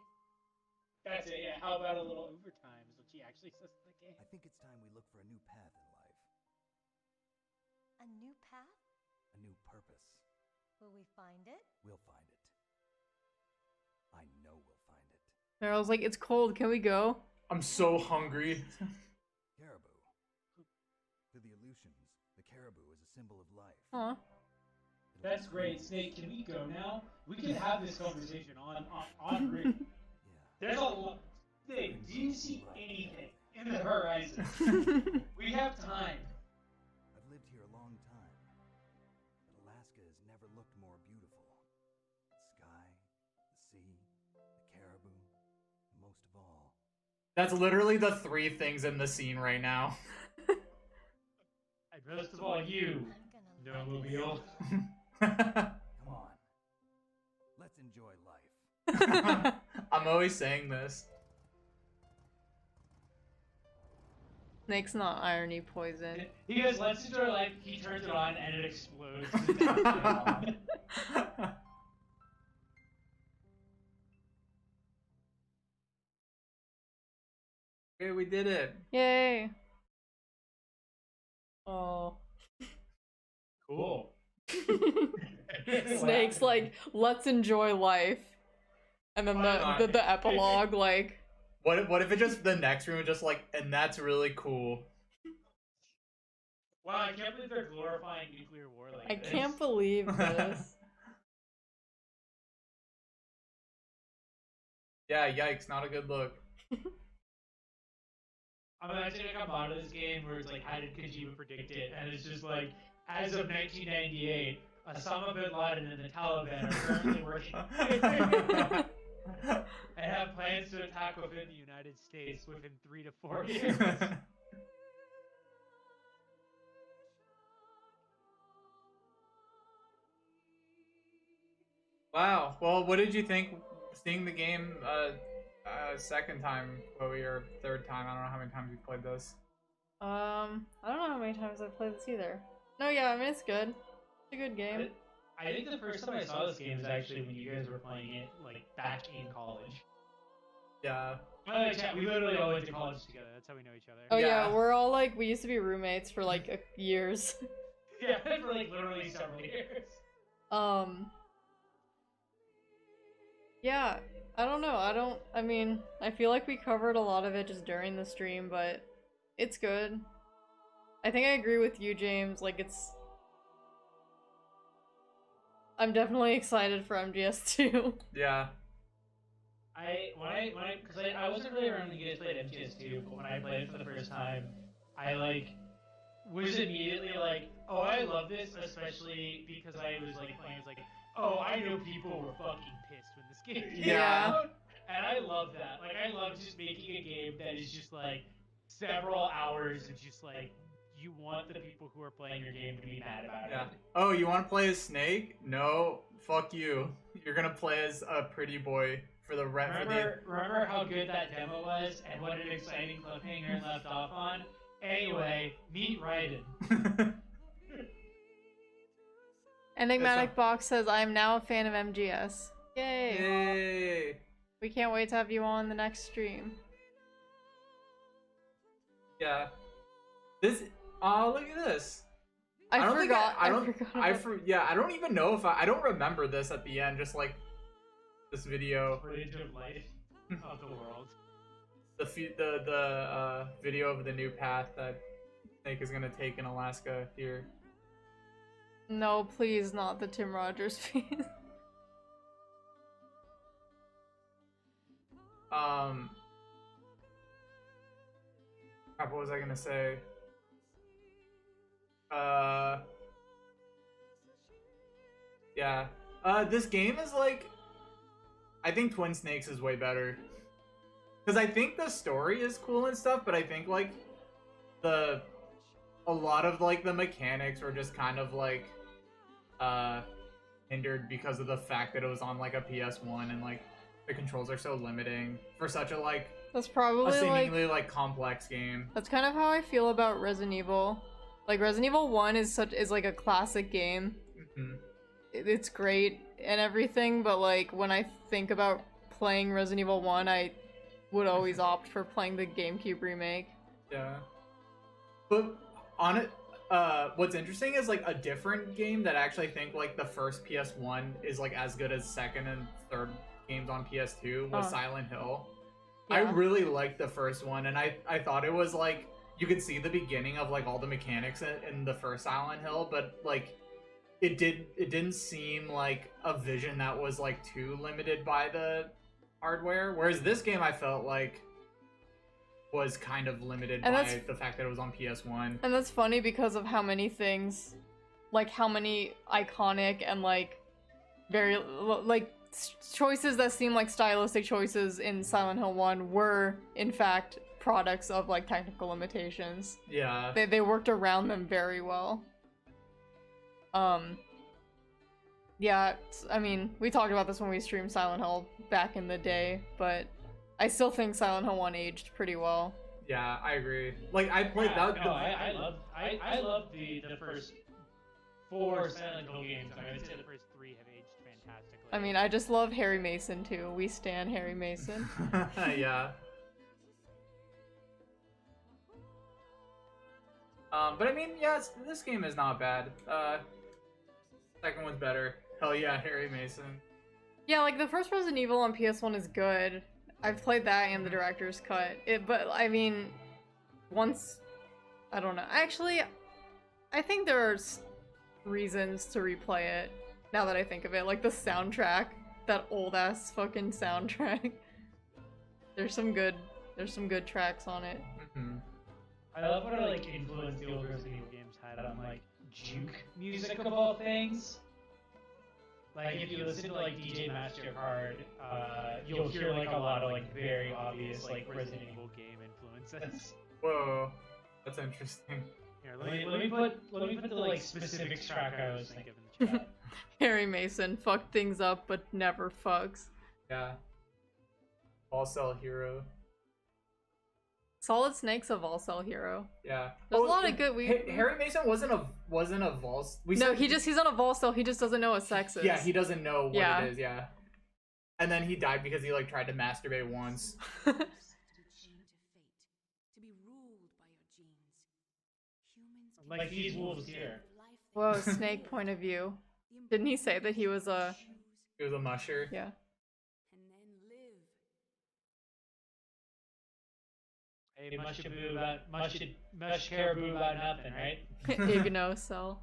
That's it. Yeah. How about a little overtime? Is what she actually says in the game. I think it's time we look for a new path in life. A new path? A new purpose. Will we find it? We'll find it. I know we'll find it. Meryl's like, it's cold, can we go? I'm so hungry. Caribou. To the Aleutians, the caribou is a symbol of life. Aw. That's great, Snake. Can we go now? We can have this conversation on grid. There's a lot. Snake, do you see anything in the horizon? We have time. I've lived here a long time, but Alaska has never looked more beautiful. The sky, the sea, the caribou, and most of all, That's literally the 3 things in the scene right now. And most of all, you, no mobile. come on. Let's enjoy life. I'm always saying this. Snake's not irony poison. He goes, let's enjoy life. He turns it on and it explodes. Okay, we did it. Yay. Oh. Cool. Snake's like, let's enjoy life. And then the epilogue, like, What if it just the next room was just like, and that's really cool. Wow, I can't believe they're glorifying nuclear war like I this. can't believe this. Yeah, yikes, not a good look. I'm imagining like a mod of this game where it's like, how did Kojima predict it? And it's just like, as of 1998, Osama bin Laden and the Taliban are currently working and have plans to attack within the United States within 3 to 4 years. Wow. Well, what did you think seeing the game second time, Chloe, or third time? I don't know how many times you played this. I don't know how many times I've played this either. No, yeah, I mean, it's good. It's a good game. I think the first time I saw this game was actually when you guys were playing it, like, back in college. Yeah. We literally all went to college together. That's how we know each other. Oh yeah, we're all like, we used to be roommates for like years. Yeah, for like literally several years. Yeah, I don't know. I mean, I feel like we covered a lot of it just during the stream, but it's good. I think I agree with you, James. Like, I'm definitely excited for MGS2. Yeah. I wasn't really around when you guys played MGS2, but when I played it for the first time, I like was immediately like, oh, I love this, especially because I was like playing as like, oh, I know people were fucking pissed when this game came out, and I love that. Like, I love just making a game that is just like several hours of just like you want the people who are playing your game to be mad about it. Oh, you want to play as Snake? No, fuck you. You're gonna play as a pretty boy for the rest. Remember how good that demo was, and what an exciting cliffhanger it left off on. Anyway, meet Raiden. Enigmatic Box says, I am now a fan of MGS. Yay! Yay! We can't wait to have you on the next stream. Yeah. This. Oh, look at this. I don't even know if I don't remember this at the end. Just like this video. Footage of life of the world. The video of the new path that Snake is gonna take in Alaska here. No, please, not the Tim Rogers piece. Crap, what was I gonna say? Yeah. This game is like, I think Twin Snakes is way better. Because I think the story is cool and stuff, but I think, like, a lot of, like, the mechanics were just kind of, like, hindered because of the fact that it was on, like, a PS1 and, like, the controls are so limiting for such a, like, That's probably a seemingly, like, complex game. That's kind of how I feel about Resident Evil. Like, Resident Evil 1 is like a classic game. Mm-hmm. It's great and everything, but, like, when I think about playing Resident Evil 1, I would always opt for playing the GameCube remake. Yeah. But on it, what's interesting is, like, a different game that I actually think, like, the first PS1 is, like, as good as second and third games on PS2 was Silent Hill. Yeah. I really liked the first one, and I thought it was, like, you could see the beginning of, like, all the mechanics in the first Silent Hill, but, like, it didn't seem like a vision that was, like, too limited by the hardware. Whereas this game, I felt like was kind of limited by the fact that it was on PS1. And that's funny because of how many things, like, how many iconic and, like, very, like, choices that seem like stylistic choices in Silent Hill 1 were, in fact, products of, like, technical limitations. Yeah. They worked around them very well. Yeah, I mean, we talked about this when we streamed Silent Hill back in the day, but I still think Silent Hill 1 aged pretty well. Yeah, I agree. Like, I played that. No, I love the first 4 Silent Hill games. I would say the first 3 have aged fantastically. I mean, I just love Harry Mason too. We stan Harry Mason. Yeah. But I mean, yeah, this game is not bad. Second one's better. Hell yeah, Harry Mason. Yeah, like the first Resident Evil on PS1 is good. I've played that and the director's cut. But I mean, once, I don't know. Actually, I think there's reasons to replay it. Now that I think of it, like the soundtrack, that old ass fucking soundtrack. There's some good tracks on it. Mm-hmm. I love what like influence the old Resident Evil games had on like juke music of all things. Like if you listen to like DJ Mastercard, you'll hear like a lot of like very obvious like Resident Evil game influences. Whoa, that's interesting. Here, let me put the like specific track I was thinking in the chat. Harry Mason fucked things up, but never fucks. Yeah. All Cell Hero. Solid Snake's a Vol-Cell hero. Yeah. There's a lot of good. Harry Mason wasn't a Vol. No, he's on a Vol-Cell. He just doesn't know what sex is. Yeah, he doesn't know what it is. Yeah. And then he died because he like tried to masturbate once. To be ruled by your genes. Humans like these wolves here. Whoa, Snake point of view. Didn't he say that he was a? He was a musher. Yeah. Hey, mush caribou about nothing, right? Igno-cell.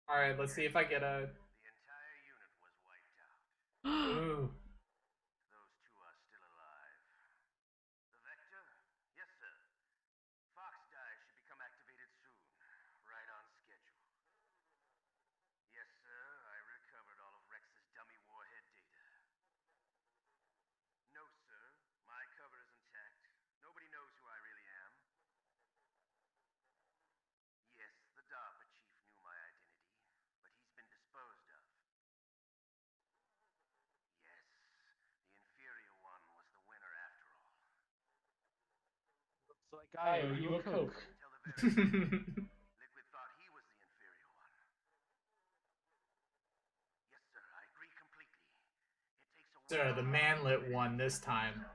Alright, let's see if I get a... The entire unit was wiped out. Ooh. Those two are still alive. The Vector? Yes, sir. Fox die should become activated soon. Right on schedule. Yes, sir. I recovered all of Rex's dummy warhead data. No, sir. My cover is intact. Nobody knows who I really am. Yes, the DARPA chief knew my identity, but he's been disposed of. Yes, the inferior one was the winner after all. Looks like I owe you a Coke. Tell the very Liquid thought he was the inferior one. Yes, sir, I agree completely. It takes a Sir, the manlet won this time.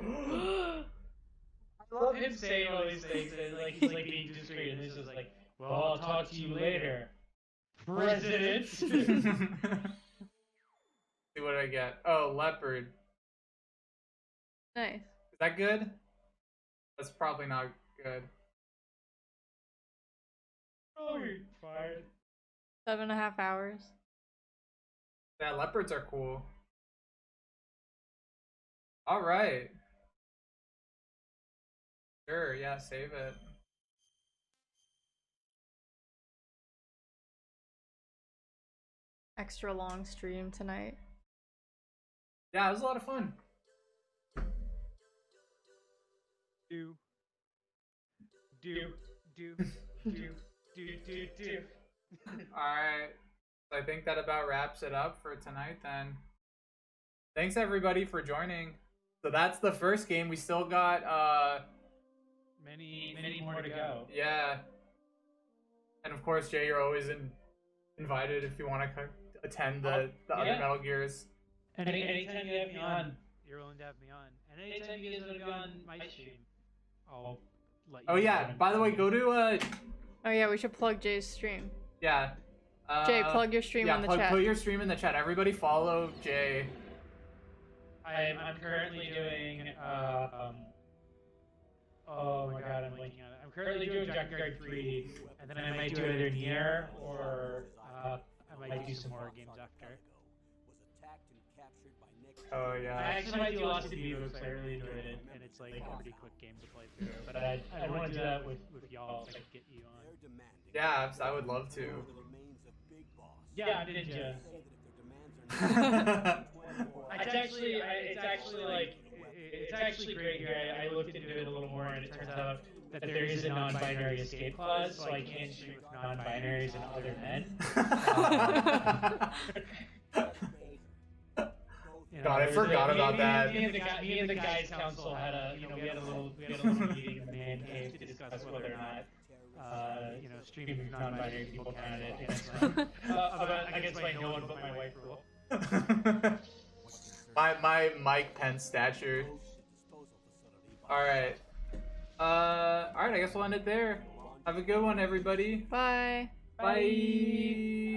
I love him saying all these things and like he's like being discreet and this is like, well, I'll talk to you later, President. See, what do I get? Oh, leopard. Nice. that good? That's probably not good. Probably fine. 7.5 hours. Yeah, leopards are cool. All right. Sure, yeah, save it. Extra long stream tonight. Yeah, it was a lot of fun. Do. Alright. So I think that about wraps it up for tonight then. Thanks everybody for joining. So that's the first game. We still got many more to go. Yeah. And of course, Jay, you're always invited if you want to attend the other Metal Gears. Anytime you have me on, you're willing to have me on. And anytime you guys want to be on my stream, I'll let you Oh yeah, by the way, go to Oh yeah, we should plug Jay's stream. yeah. Jay, plug your stream in the chat. Put your stream in the chat. Everybody follow Jay. I'm currently doing oh my god, I'm blanking on it. I'm currently doing Junkyard 3, and then I might do either Nier or I might do some horror games after. Oh yeah. I actually might do Lost in Vivo because I really enjoyed it, and it's like a pretty quick game to play through. But I want to do that with y'all so I can get you on. Yeah, I would love to. Yeah, Ninja. It's actually great here. I looked into it a little more, and it turns out that there is a non-binary escape clause, so I can shoot with non-binaries and other men. God, I forgot about that. Me and the guys' council had we had a little meeting in the man cave to discuss whether or not streaming with non-binary people counted against my no one but my wife rule. my Mike Pence stature. Alright. Alright, I guess we'll end it there. Have a good one, everybody. Bye. Bye.